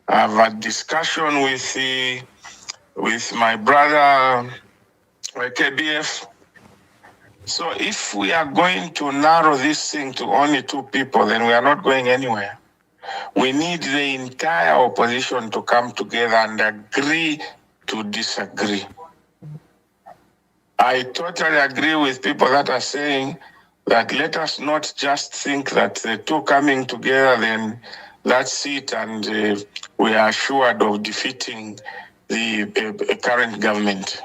I've had discussion with my brother KBF. So if we are going to narrow this thing to only two people, then we are not going anywhere. We need the entire opposition to come together and agree to disagree. I totally agree with people that are saying that let us not just think that the two coming together, then that's it, and we are assured of defeating the current government.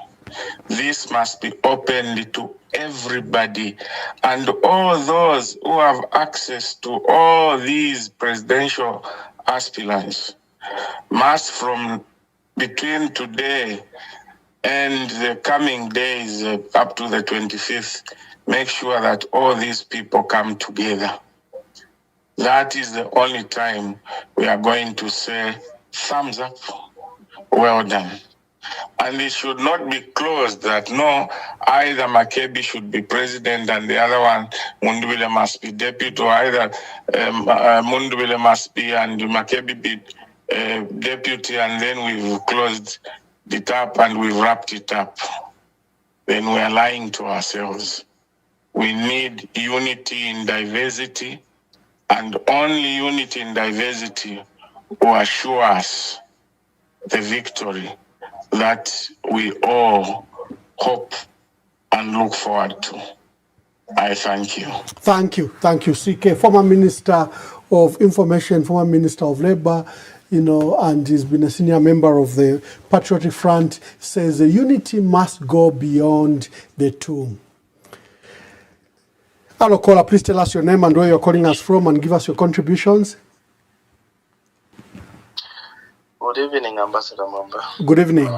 This must be opened to everybody, and all those who have access to all these presidential aspirants must, from between today and the coming days up to the 25th, make sure that all these people come together. That is the only time we are going to say thumbs up, well done. And it should not be closed that no, either Makebi should be president and the other one, Mundwile, must be deputy, or either Mundwile must be and Makebi be deputy, and then we've closed it up and we've wrapped it up. Then we are lying to ourselves. We need unity in diversity, and only unity in diversity will assure us the victory that we all hope and look forward to. I thank you. Thank you, CK, former Minister of Information, former Minister of Labour, and he's been a senior member of the Patriotic Front, says the unity must go beyond the two. Hello, caller, please tell us your name and where you're calling us from and give us your contributions. Good evening, Ambassador Mwamba. Good evening.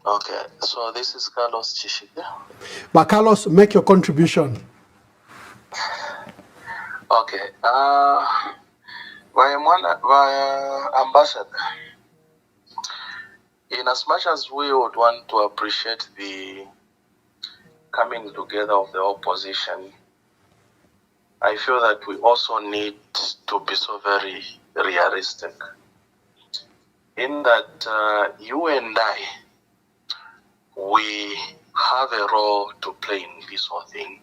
Okay, so this is Carlos Chishige. But Carlos, make your contribution. Okay, via Ambassador, in as much as we would want to appreciate the coming together of the opposition, I feel that we also need to be so very realistic. In that you and I, we have a role to play in this whole thing.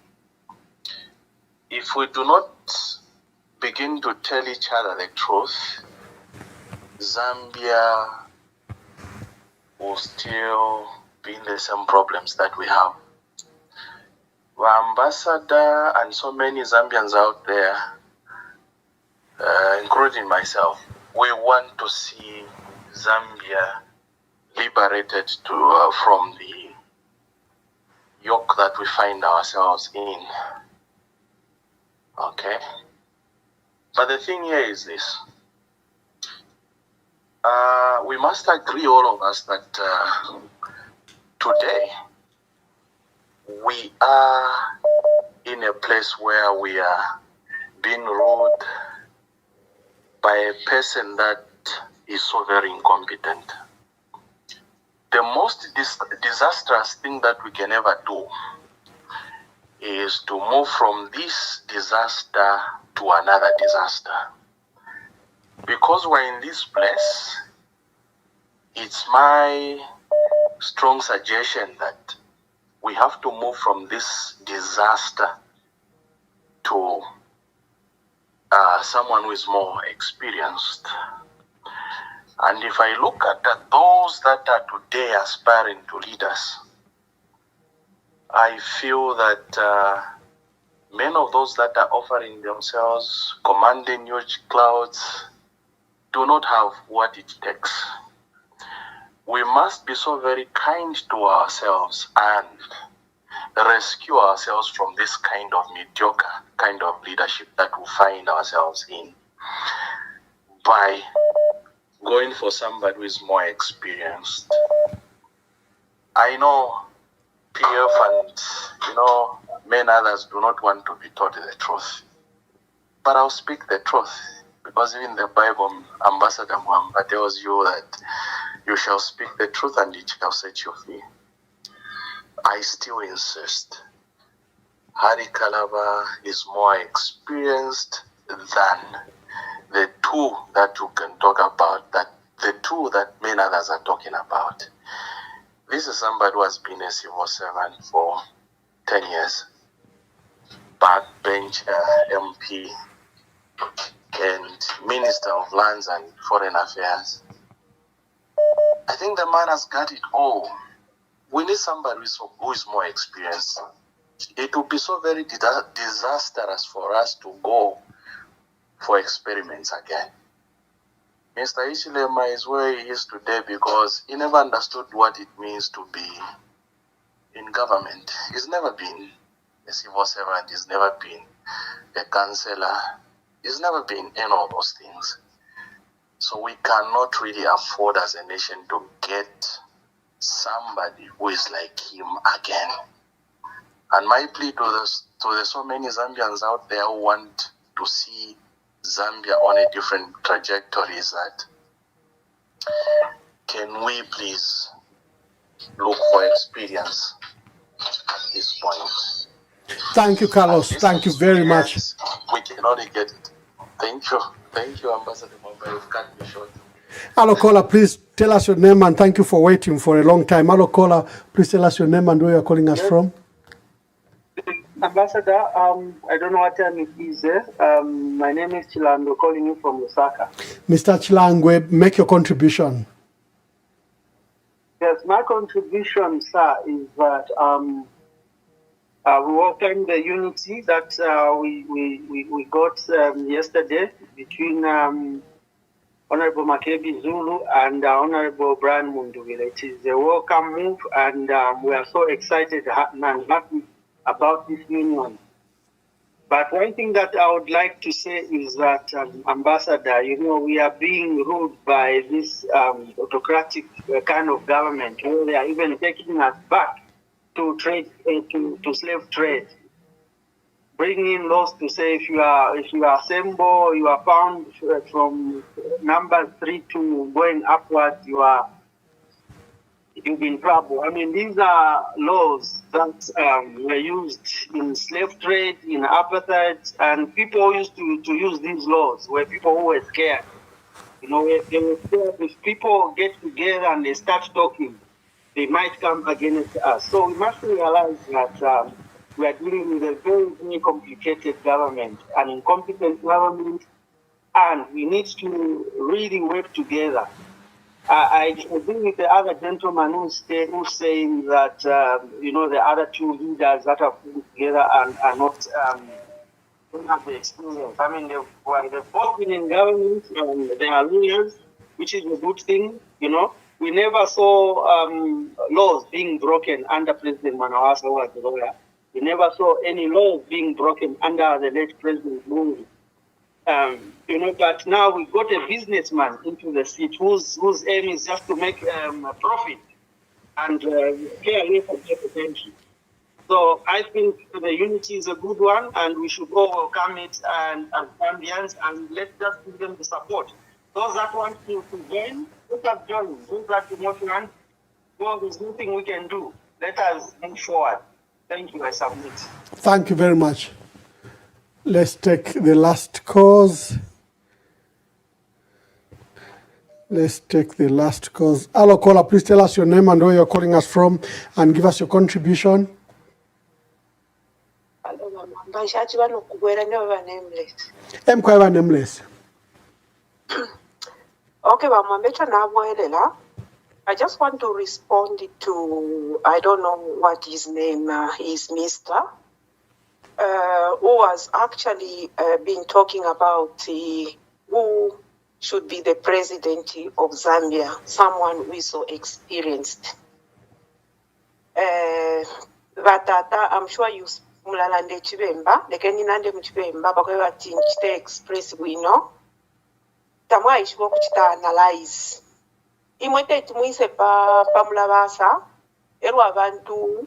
If we do not begin to tell each other the truth, Zambia will still be in the same problems that we have. The ambassador and so many Zambians out there, including myself, we want to see Zambia liberated from the yoke that we find ourselves in. Okay? But the thing here is this. We must agree, all of us, that today we are in a place where we are being ruled by a person that is so very incompetent. The most disastrous thing that we can ever do is to move from this disaster to another disaster. Because we're in this place, it's my strong suggestion that we have to move from this disaster to someone who is more experienced. And if I look at those that are today aspiring to lead us, I feel that many of those that are offering themselves, commanding huge clouds, do not have what it takes. We must be so very kind to ourselves and rescue ourselves from this kind of mediocre kind of leadership that we find ourselves in by going for somebody who is more experienced. I know PF and many others do not want to be taught the truth, but I'll speak the truth, because even the Bible, Ambassador Mwamba, tells you that you shall speak the truth and it shall set you free. I still insist. Hari Kalaba is more experienced than the two that you can talk about, that the two that many others are talking about. This is somebody who has been a civil servant for 10 years, backbencher, MP, and Minister of Lands and Foreign Affairs. I think the man has got it all. We need somebody who is more experienced. It would be so very disastrous for us to go for experiments again. Mr. Ishilema is where he is today because he never understood what it means to be in government. He's never been a civil servant. He's never been a councillor. He's never been any of those things. So we cannot really afford as a nation to get somebody who is like him again. And my plea to the so many Zambians out there who want to see Zambia on a different trajectory is that can we please look for experience at this point? Thank you, Carlos. Thank you very much. We can only get it. Thank you. Thank you, Ambassador Mwamba. You've cut me short. Hello, caller, please tell us your name and thank you for waiting for a long time. Hello, caller, please tell us your name and where you're calling us from. Ambassador, I don't know what time it is. My name is Chilando, calling you from Lusaka. Mr. Chilangwe, make your contribution. Yes, my contribution, sir, is that we welcome the unity that we got yesterday between Honorable Makebi Zulu and Honorable Brian Munduvile. It is a welcome move, and we are so excited and happy about this union. But one thing that I would like to say is that, Ambassador, we are being ruled by this autocratic kind of government, where they are even taking us back to trade, to slave trade, bringing in laws to say if you assemble, you are found from number 3 to going upwards, you'll be in trouble. I mean, these are laws that were used in slave trade, in apartheid, and people used to use these laws where people who were scared. They were scared if people get together and they start talking, they might come against us. So we must realize that we are dealing with a very, very complicated government, an incompetent government, and we need to really work together. I agree with the other gentleman who's saying that, the other two leaders that are put together are not, don't have the experience. I mean, they've both been in government, they are lawyers, which is a good thing, We never saw laws being broken under President Mwanawasa, who was the lawyer. We never saw any laws being broken under the late President Lungu. But now we got a businessman into the seat whose aim is just to make a profit and care less about the country. So I think the unity is a good one, and we should all welcome it and Zambians, and let's just give them the support. Those that want to join, let us join. Those that do not want, well, there's nothing we can do. Let us move forward. Thank you, I submit. Thank you very much. Let's take the last cause. Hello, caller, please tell us your name and where you're calling us from and give us your contribution. I'm quite nameless. Okay, I just want to respond to, I don't know what his name is, Mr. Who was actually been talking about who should be the president of Zambia, someone who is so experienced. Batata, I'm sure you mulalande chibemba, lekeni nande mchibemba, bakwe bati nchite express wino, tamwa ishiko kuchita analyze. Imwete tumuise pa mulabasa, eru abantu,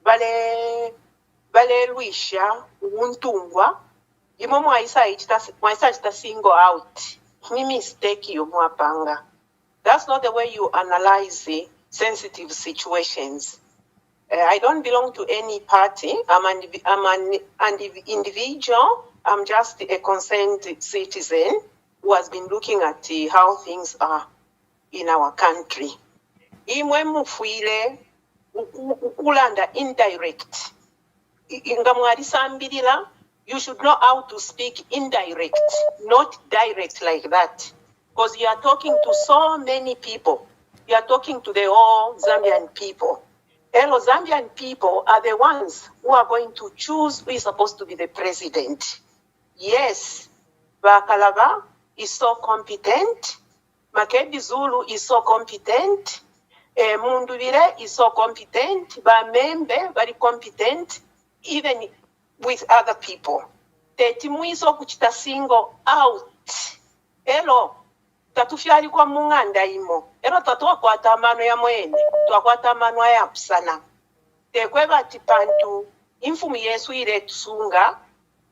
vale luisha, untungwa, imo mwaisa ichita single out. Ni mistake you mwapanga. That's not the way you analyze sensitive situations. I don't belong to any party. I'm an individual. I'm just a concerned citizen who has been looking at how things are in our country. Imwe mufuile ukulanda indirect. Ingamwari sambirila, you should know how to speak indirect, not direct like that. Because you are talking to so many people. You are talking to the whole Zambian people. Hello, Zambian people are the ones who are going to choose who is supposed to be the president. Yes, Bakalaba is so competent. Makebi Zulu is so competent. Munduvire is so competent. Bamembe, very competent, even with other people. Tetimuiso kuchita single out. Hello, tatufyali kwa munganda imo. Ero tatuwa kwa tamano ya mwene, tuwa kwa tamano ya psana. Tekweba tipantu, infumu yesu ile tusunga,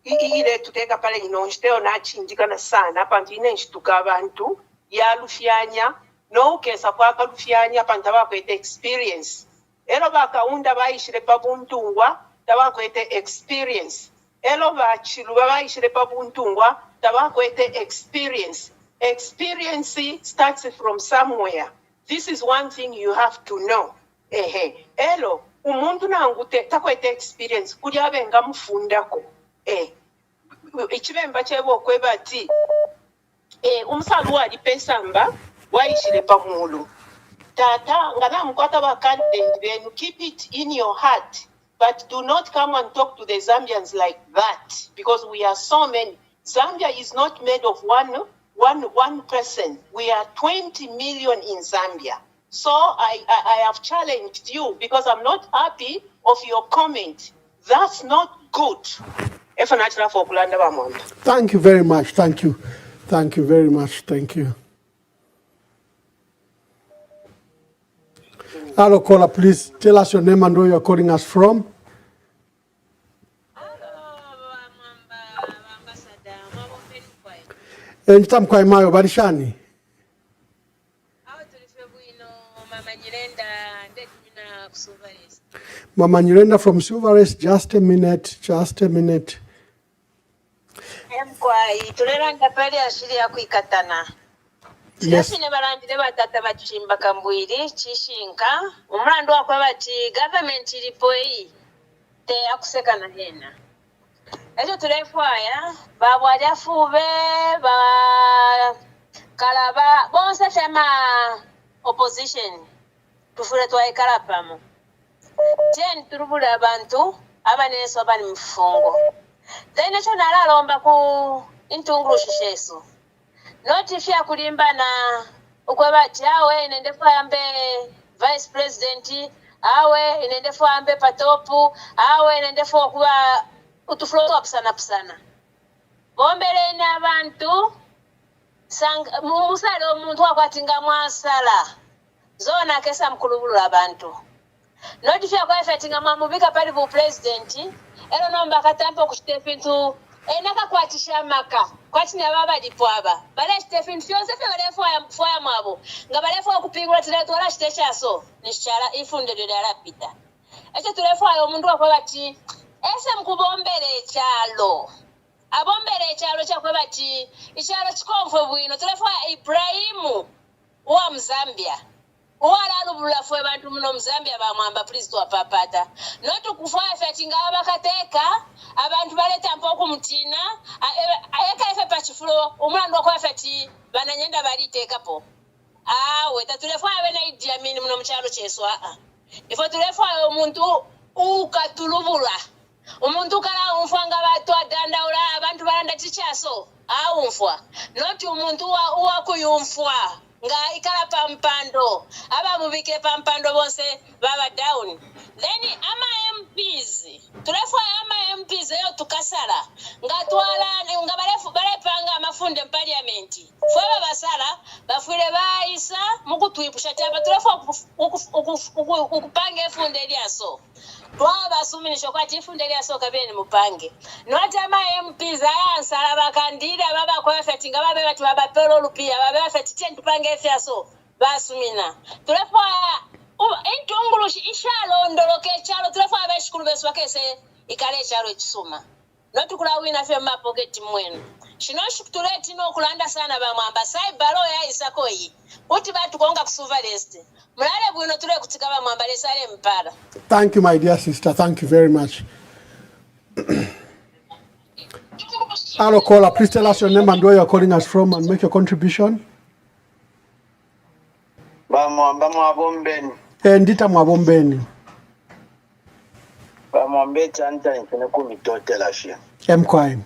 ile tuteka pale inonjiteo na chinjika na sana, pantu ine nshituka abantu, ya lufyanya, no kesa kwa kalufyanya pantaba kwete experience elo bakaunda bayishire pabuntungwa taba kwete experience elo bachilu bayishire pabuntungwa taba kwete experience. Experience starts from somewhere. This is one thing you have to know. Elo umuntu nangute takwete experience kuli abenga mufundako ikibemba chebo kwebati umsalu ali pesamba waishire pamulu tata ngana mkwata ba candidate benu keep it in your heart but do not come and talk to the Zambians like that because we are so many. Zambia is not made of one person. We are 20 million in Zambia. So I have challenged you because I'm not happy of your comment. That's not good. Thank you very much. Thank you. Thank you very much. Thank you. Hello, caller. Please tell us your name and where you're calling us from. Ntam kwa imayo barishani. Mama Nyirenda from Silverest, just a minute. Yes. Barandire batata bachimba kambwiri chishinka umrando wakwa bati government ilipoyi te akusekana hena ejo tulefwaya babwaja fube ba kalaba bonse fema opposition tufure twaikala pamo jen turubula abantu abaneso abali mfungo tene cho nalalomba ku intungulu shisheso notifia kulimbana ukwebati awe inendefu ambe vice president awe inendefu ambe patopu awe inendefu kuba utufloto pusana bombeleni abantu sang musale omuntu wakwatinga mwasala zona kesa mkulubulu abantu notifia kwa fetinga mamubika pali bu president ero nomba katampo kushitefintu enaka kwatisha maka kwati na baba dipwaba bale Stephen Fiose fe bale foya mwabo nga bale foya kupingula tile twala shitesha so nishara ifunde de rapita echo tulefu ayo mundu akwa bati ese mkubombere chalo abombere chalo chakwe bati ichalo chikomfwe bwino tulefu Ibrahimu wa Mzambia wala lubula fwe bantu muno Mzambia bamwamba please to papata notu kufaya fetinga abakateka abantu baleta mpoko mutina ayeka efe pachifulo umulando kwa feti bananyenda baliteka po weta tulefwa bena Idi Amin muno mchalo cheswa ifo tulefwa omuntu ukatulubula umuntu kala umfanga batu adandaula abantu balanda chichaso umfwa noti umuntu wa kuyumfwa nga ikala pampando aba mubike pampando bonse baba down then ama MPs tulefwa ama MPs yo tukasala nga twala nga balepanga mafunde parliament fwa basala bafule baisa mukutwipusha taba tulefwa ukupanga funde lyaso twaba suminisho kwati funde lyaso kabene mupange noti ama MPs ayansala bakandida baba kwa fetinga babe bati baba pelo lupia baba fetitien tupange fiaso basumina tulefwa intungulu ishalo ndoloke chalo tulefwa abeshikulu besu bakese ikale chalo echisuma notukula wina fe mapoketi mwenu shinoshukutuleti no kulanda sana bamwamba sai balo ya isakoyi uti batu konga kusuvalest mulale bwino tule kutika bamwamba lesale mpara. Thank you my dear sister, thank you very much. Hello caller, please tell us your name and where you're calling us from and make your contribution. Mwabombeni. Ndita Mwabombeni. Bamwambe chanta nkene kumitote lafia. Mkwai.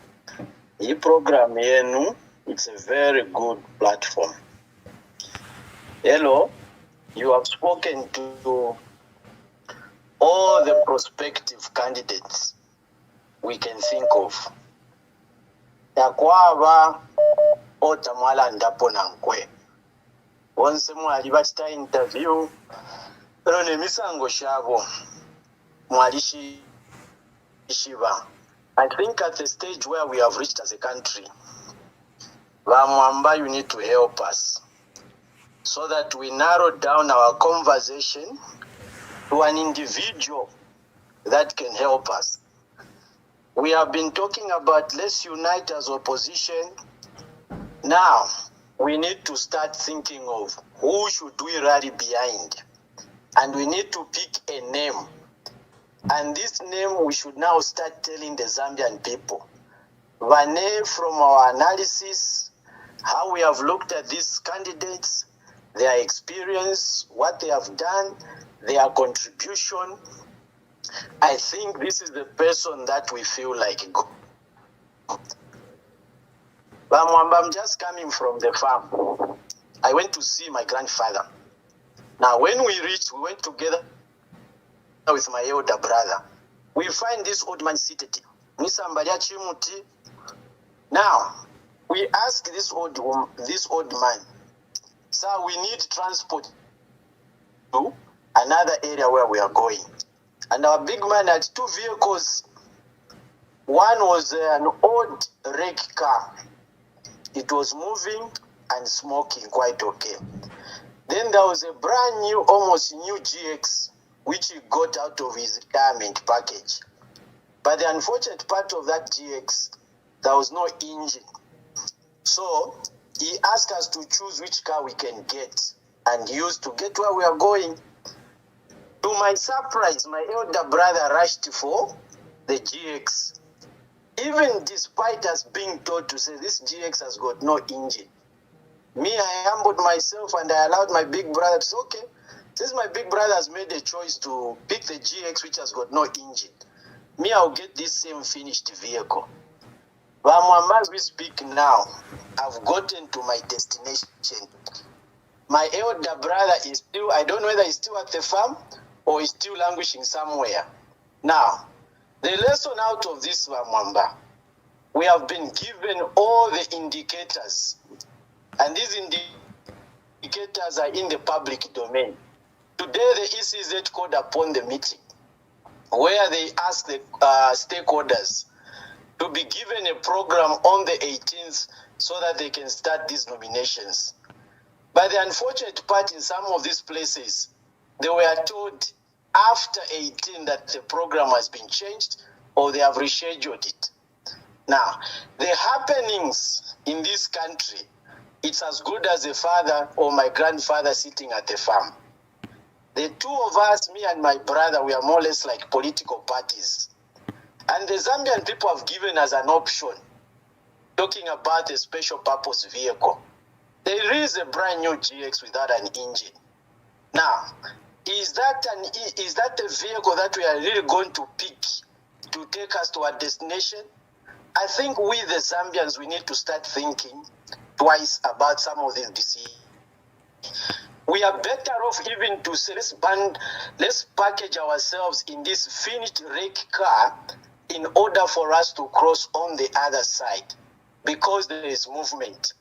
Hii program yenu, it's a very good platform. Hello, you have spoken to all the prospective candidates we can think of. Yakwaba otamwala ndapo na nkwe. Once mwali batita interview rone misango shabo mwalishi shiba. I think at the stage where we have reached as a country, Bamwamba, you need to help us so that we narrow down our conversation to an individual that can help us. We have been talking about let's unite as opposition. Now, we need to start thinking of who should we rally behind. And we need to pick a name. And this name we should now start telling the Zambian people. Vane, from our analysis, how we have looked at these candidates, their experience, what they have done, their contribution, I think this is the person that we feel like go. I'm just coming from the farm. I went to see my grandfather. Now, when we reached, we went together with my elder brother. We find this old man seated. Now, we ask this old man, sir, we need transport to another area where we are going. And our big man had 2 vehicles. One was an old wreck car. It was moving and smoking quite okay. Then there was a brand new, almost new GX, which he got out of his retirement package. But the unfortunate part of that GX, there was no engine. So he asked us to choose which car we can get and use to get where we are going. To my surprise, my elder brother rushed for the GX. Even despite us being told to say this GX has got no engine. Me, I humbled myself and I allowed my big brother to say, okay, since my big brother has made a choice to pick the GX which has got no engine, me, I'll get this same finished vehicle. But as we speak now, I've gotten to my destination. My elder brother is still, I don't know whether he's still at the farm or he's still languishing somewhere. Now, the lesson out of this, Mwamba, we have been given all the indicators. And these indicators are in the public domain. Today, the ECZ called upon the meeting where they asked the stakeholders to be given a program on the 18th so that they can start these nominations. But the unfortunate part in some of these places, they were told after 18 that the program has been changed or they have rescheduled it. Now, the happenings in this country, it's as good as a father or my grandfather sitting at the farm. The two of us, me and my brother, we are more or less like political parties. And the Zambian people have given us an option, talking about a special purpose vehicle. There is a brand new GX without an engine. Now, is that a vehicle that we are really going to pick to take us to our destination? I think we, the Zambians, we need to start thinking twice about some of these decisions. We are better off even to say, let's package ourselves in this finished wreck car in order for us to cross on the other side, because there is movement.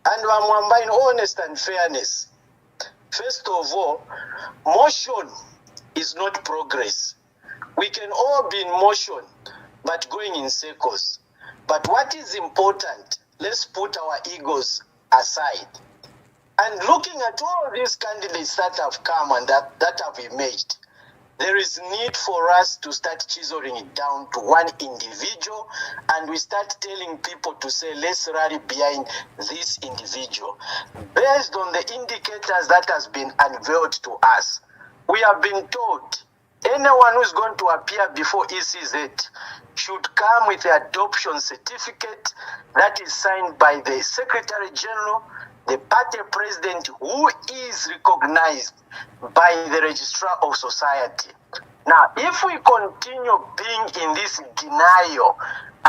And in honesty and fairness, first of all, motion is not progress. We can all be in motion, but going in circles. But what is important, let's put our egos aside. And looking at all these candidates that have come and that have emerged, there is need for us to start chiseling it down to one individual, and we start telling people to say, let's rally behind this individual. Based on the indicators that has been unveiled to us, we have been told anyone who's going to appear before ECZ should come with the adoption certificate that is signed by the Secretary General, the party president, who is recognized by the Registrar of Society. Now, if we continue being in this denial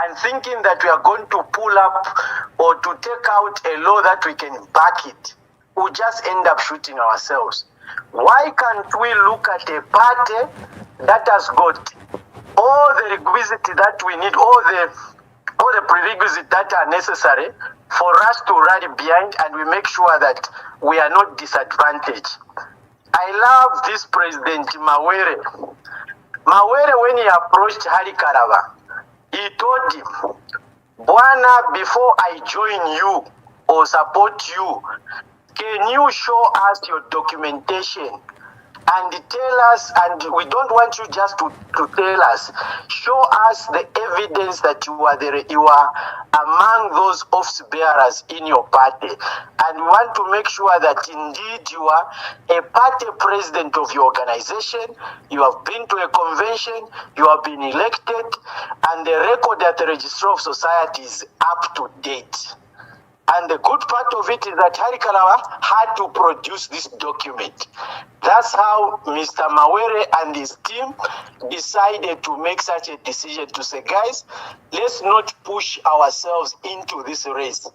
and thinking that we are going to pull up or to take out a law that we can back it, we'll just end up shooting ourselves. Why can't we look at a party that has got all the requisites that we need, all the prerequisites that are necessary for us to rally behind, and we make sure that we are not disadvantaged? I love this President Mawere. Mawere, when he approached Hari Karava, he told him, Bwana, before I join you or support you, can you show us your documentation and tell us, and we don't want you just to tell us, show us the evidence that you are among those office bearers in your party, and we want to make sure that indeed you are a party president of your organization, you have been to a convention, you have been elected, and the record at the Registrar of Society is up to date. And the good part of it is that Hari Kalawa had to produce this document. That's how Mr. Mawere and his team decided to make such a decision to say, guys, let's not push ourselves into this race.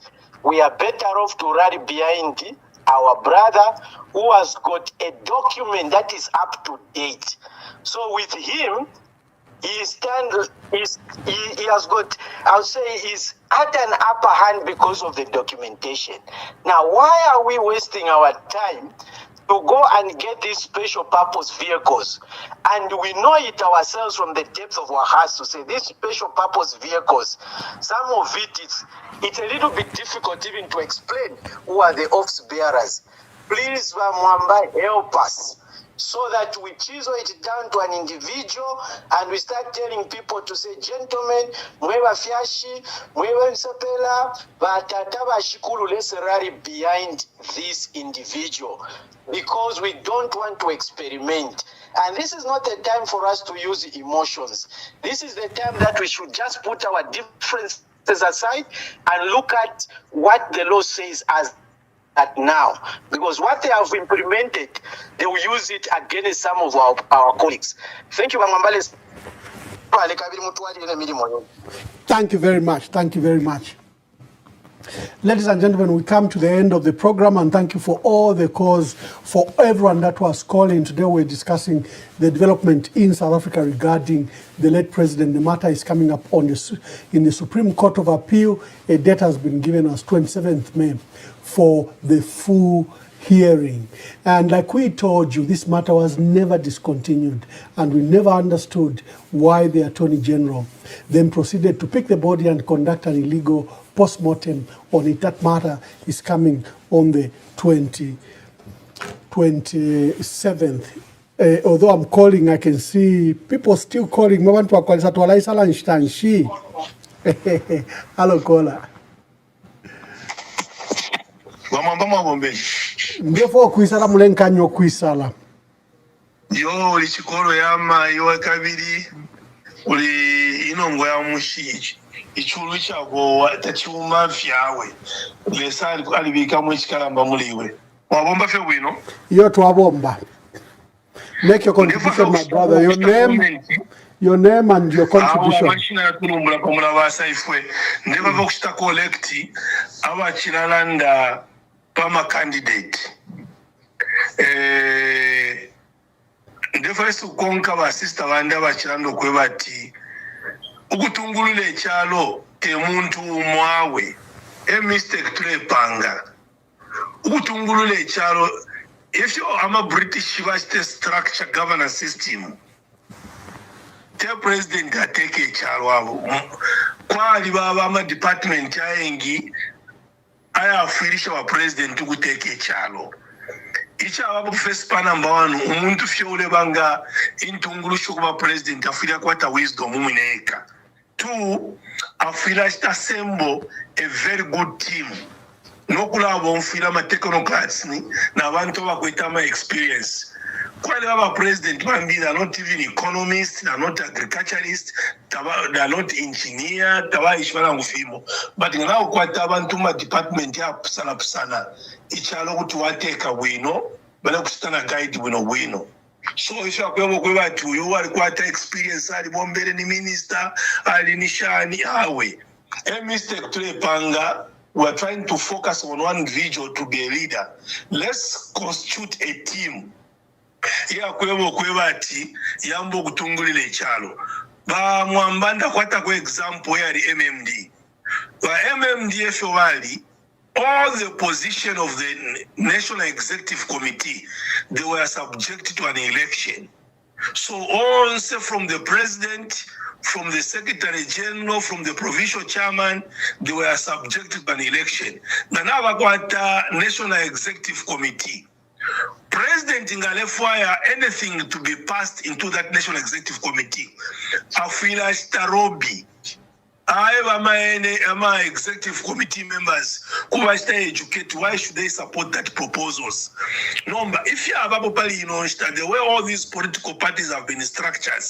We are better off to rally behind our brother who has got a document that is up to date. So with him, he has got, I'll say, he's at an upper hand because of the documentation. Now, why are we wasting our time to go and get these special purpose vehicles? And we know it ourselves from the depth of our hearts to say these special purpose vehicles, some of it's a little bit difficult even to explain who are the office bearers. Please, Mwamba, help us, so that we chisel it down to an individual and we start telling people to say, gentlemen, mweba fiashi, mweba nsapela, batataba shikulu, let's rally behind this individual, because we don't want to experiment. And this is not the time for us to use emotions. This is the time that we should just put our differences aside and look at what the law says as at now, because what they have implemented, they will use it against some of our colleagues. Thank you, Bamambale. Thank you very much. Thank you very much. Ladies and gentlemen, we come to the end of the program, and thank you for all the calls, for everyone that was calling. Today we're discussing the development in South Africa regarding the late president. The matter is coming up in the Supreme Court of Appeal. A date has been given us 27th May for the full hearing. And like we told you, this matter was never discontinued, and we never understood why the Attorney General then proceeded to pick the body and conduct an illegal post-mortem on it. That matter is coming on the 27th. Although I'm calling, I can see people still calling. Hello, caller. Ndefo kuisala mulenkanyo kuisala. Yo uli chikolo yama iwa kabiri uli inongo ya mushiji ichulu chako tachiuma fyawe lesali alibika mwichikalamba muliwe wabomba fe wino yo twabomba. Make your contribution, my brother. Your name and your contribution. Machina yakunumbula pamula basa ifwe ndeva vokushita kolekti awa chinalanda pama candidate ndeva esu konka basista banda bachilando kwebati ukutungulule chalo temuntu mwawe mistake tulepanga ukutungulule chalo. If you are a British structure governance system, the president can take a child. Kwali baba department yaengi aya afirisha wa president to take a child. Icha baba first pa number one umuntu fyole banga intungulusho kuba president afira kwata wisdom umuneka. Two, afira assemble a very good team. No kulabo mfila ma technocrats ni na bantu bakwita ma experience. Kwali baba president bambi are not even economists, they are not agriculturists, they are not engineer, taba ishwana ngufimo. But now kwata abantu ma department ya pusana ichalo kuti wateka wino bala kusitana guide wino. So if you are kweba to you are kwata experience ali bombere ni minister ali nishani awe. A mistake to panga. We are trying to focus on one individual to be a leader. Let's constitute a team. Ya kwebati yambo kutungulile chalo. Ba mwambanda kwata kwa example ya MMD. Ba MMD wali, all the position of the National Executive Committee, they were subjected to an election. So all say from the president, from the Secretary General, from the provincial chairman, they were subjected to an election. Now we got National Executive Committee. President Ngalefwaya, anything to be passed into that National Executive Committee. Afila Starobi. My executive committee members who are educated, why should they support that proposals? No, but if you have the way all these political parties have been structured,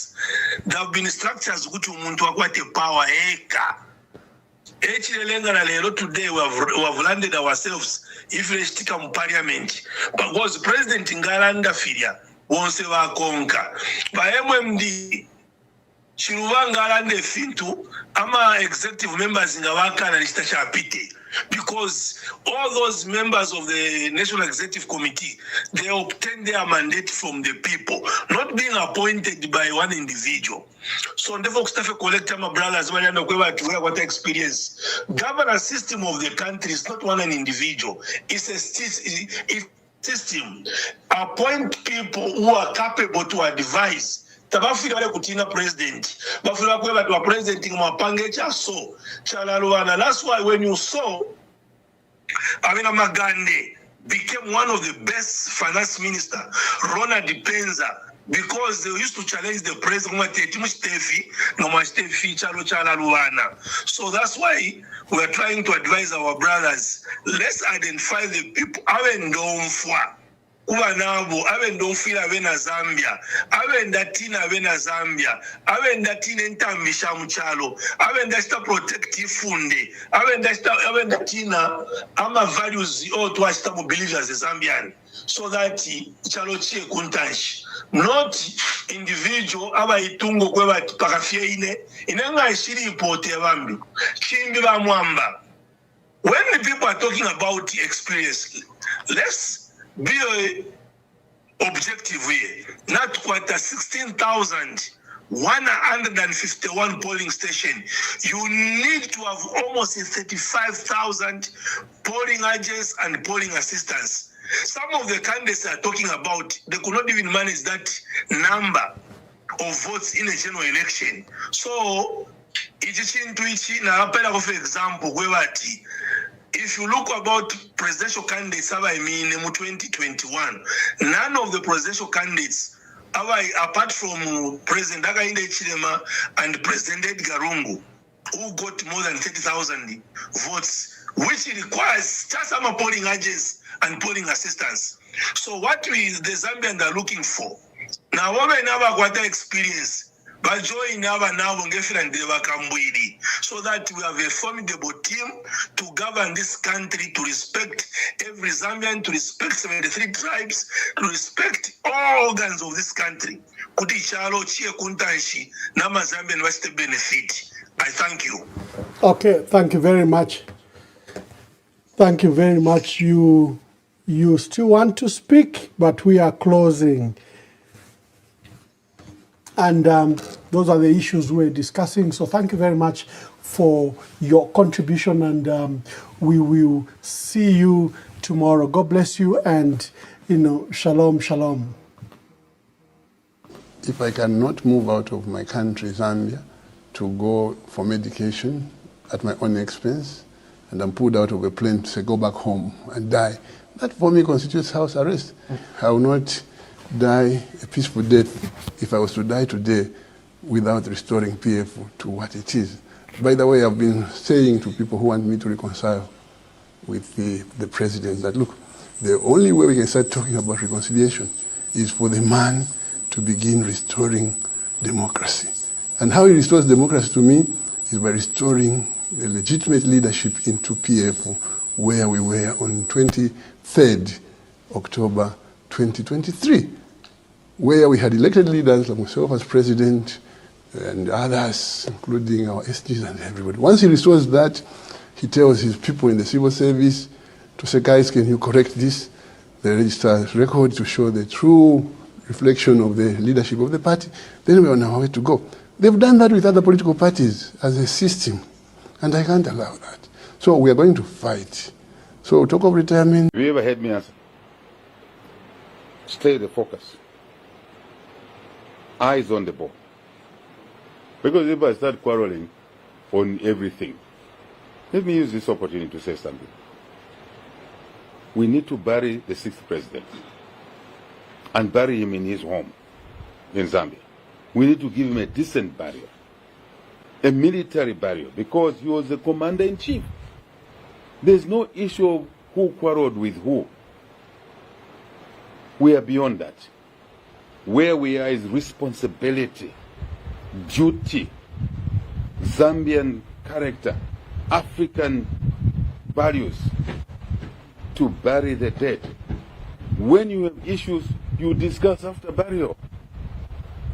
there have been structures which will power. Today we have landed ourselves if we stick in parliament. But was President Ngalanda Filia won't say Konka. By MMD Chiruvanga and Fintu, ama executive members in Awaka and Istachapite. Because all those members of the National Executive Committee, they obtain their mandate from the people, not being appointed by one individual. So therefore, collector my brothers, what experience. Governance system of the country is not one an individual. It's a system. Appoint people who are capable to advise. Tabafira wale kutina president. Bafira kwe watu wa president mwapange cha so. Chalaluana. That's why when you saw Amina Magande became one of the best finance minister, Ronald Penza, because they used to challenge the president. So that's why we are trying to advise our brothers. Let's identify the people. Kubanabo abendofila abena Zambia abenda tina abena Zambia abenda tina entambisha mchalo abenda sta protective funde abenda tina ama values all to sta believe as a Zambian so that chalo chie kuntashi not individual aba itungo kweba pakafia inanga ishiri ipote bambi chimbi ba mwamba. When the people are talking about experience, let's be objective here. Not quite 16,151 polling station. You need to have almost 35,000 polling agents and polling assistants. Some of the candidates are talking about, they could not even manage that number of votes in a general election. So, for example, if you look about presidential candidates, in 2021, none of the presidential candidates, apart from President Hakainde Hichilema and President Edgar Lungu, who got more than 30,000 votes, which requires just some polling agents and polling assistants. So what the Zambians are looking for, now what we never got that experience, but join now so that we have a formidable team to govern this country, to respect every Zambian, to respect 73 tribes, to respect all organs of this country. I thank you. Okay, thank you very much. Thank you very much. You still want to speak, but we are closing. And those are the issues we're discussing. So thank you very much for your contribution, and we will see you tomorrow. God bless you, and shalom, shalom. If I cannot move out of my country, Zambia, to go for medication at my own expense, and I'm pulled out of a plane to say, go back home and die, that for me constitutes house arrest. I will not die a peaceful death if I was to die today without restoring PF to what it is. By the way, I've been saying to people who want me to reconcile with the president that, look, the only way we can start talking about reconciliation is for the man to begin restoring democracy. And how he restores democracy to me is by restoring the legitimate leadership into PF where we were on 23rd October 2023, where we had elected leaders like myself as president and others, including our SGs and everybody. Once he restores that, he tells his people in the civil service to say, guys, can you correct this? The register's record to show the true reflection of the leadership of the party. Then we're on our way to go. They've done that with other political parties as a system, and I can't allow that. So we are going to fight. So talk of retirement. Have you ever heard me answer? Stay the focus. Eyes on the ball. Because if I start quarreling on everything, let me use this opportunity to say something. We need to bury the 6th president and bury him in his home in Zambia. We need to give him a decent burial, a military burial, because he was the commander-in-chief. There's no issue of who quarreled with who. We are beyond that. Where we are is responsibility, duty, Zambian character, African values, to bury the dead. When you have issues, you discuss after burial.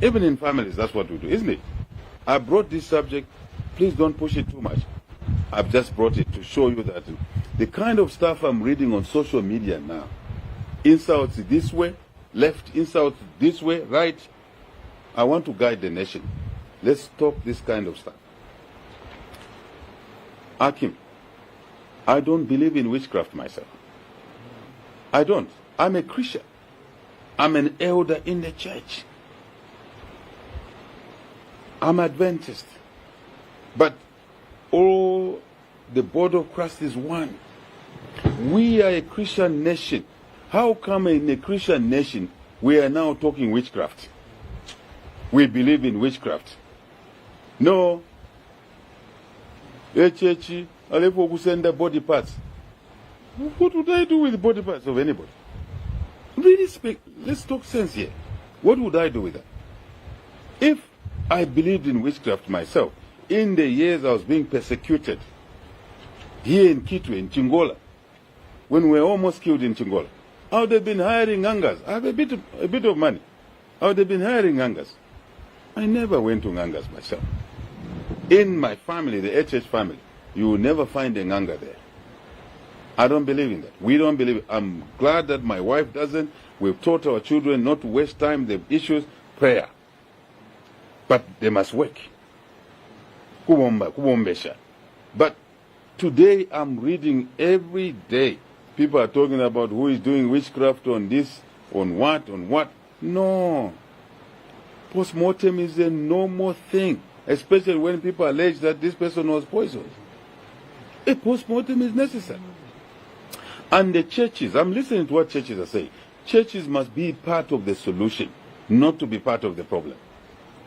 Even in families, that's what we do, isn't it? I brought this subject, please don't push it too much. I've just brought it to show you that the kind of stuff I'm reading on social media now, insults this way, left, insults this way, right. I want to guide the nation. Let's stop this kind of stuff. Akim, I don't believe in witchcraft myself. I don't. I'm a Christian. I'm an elder in the church. I'm Adventist. But all the body of Christ is one. We are a Christian nation. How come in a Christian nation we are now talking witchcraft? We believe in witchcraft. No. Echechi, Alepo who send the body parts. What would I do with the body parts of anybody? Really speak, let's talk sense here. What would I do with that? If I believed in witchcraft myself, in the years I was being persecuted, here in Kitwe, in Chingola, when we were almost killed in Chingola, I would have been hiring Ngangas. I have a bit of money. I would have been hiring Ngangas. I never went to Ngangas myself. In my family, the HH family, you will never find a Nganga there. I don't believe in that. We don't believe it. I'm glad that my wife doesn't. We've taught our children not to waste time. The issues, prayer. But they must work. Kubombesha. But today I'm reading every day. People are talking about who is doing witchcraft on this, on what. No. Post-mortem is a normal thing, especially when people allege that this person was poisoned. A post-mortem is necessary. And the churches, I'm listening to what churches are saying. Churches must be part of the solution, not to be part of the problem.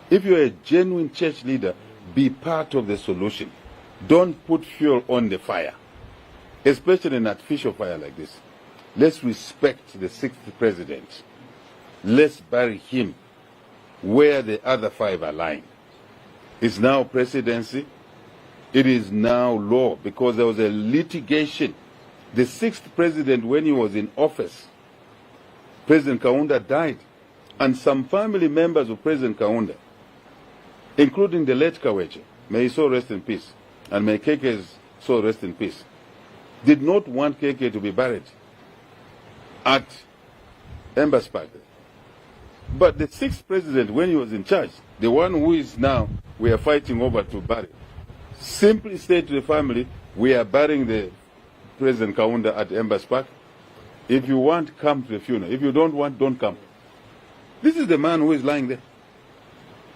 If you're a genuine church leader, be part of the solution. Don't put fuel on the fire, especially an artificial fire like this. Let's respect the 6th president. Let's bury him where the other 5 are lying. It's now presidency. It is now law, because there was a litigation. The 6th president, when he was in office, President Kaunda died. And some family members of President Kaunda, including the late Kaweche, may his soul rest in peace, and may Keke's soul rest in peace, did not want Keke to be buried at Embassy Park. But the 6th president, when he was in charge, the one who is now, we are fighting over to bury, simply said to the family, we are burying the President Kaunda at Embassy Park. If you want, come to the funeral. If you don't want, don't come. This is the man who is lying there.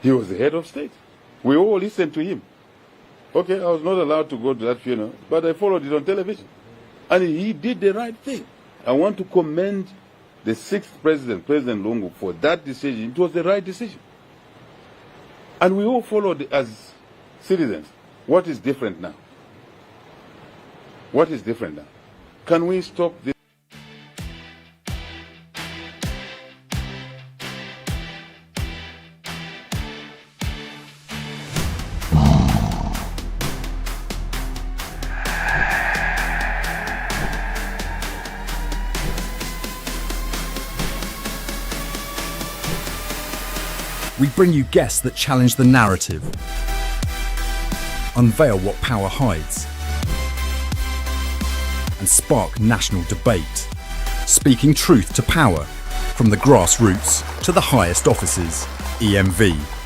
He was the head of state. We all listened to him. Okay, I was not allowed to go to that funeral, but I followed it on television. And he did the right thing. I want to commend the 6th president, President Lungu, for that decision. It was the right decision. And we all followed as citizens. What is different now? What is different now? Can we stop this? We bring you guests that challenge the narrative, unveil what power hides, and spark national debate, speaking truth to power, from the grassroots to the highest offices. EMV.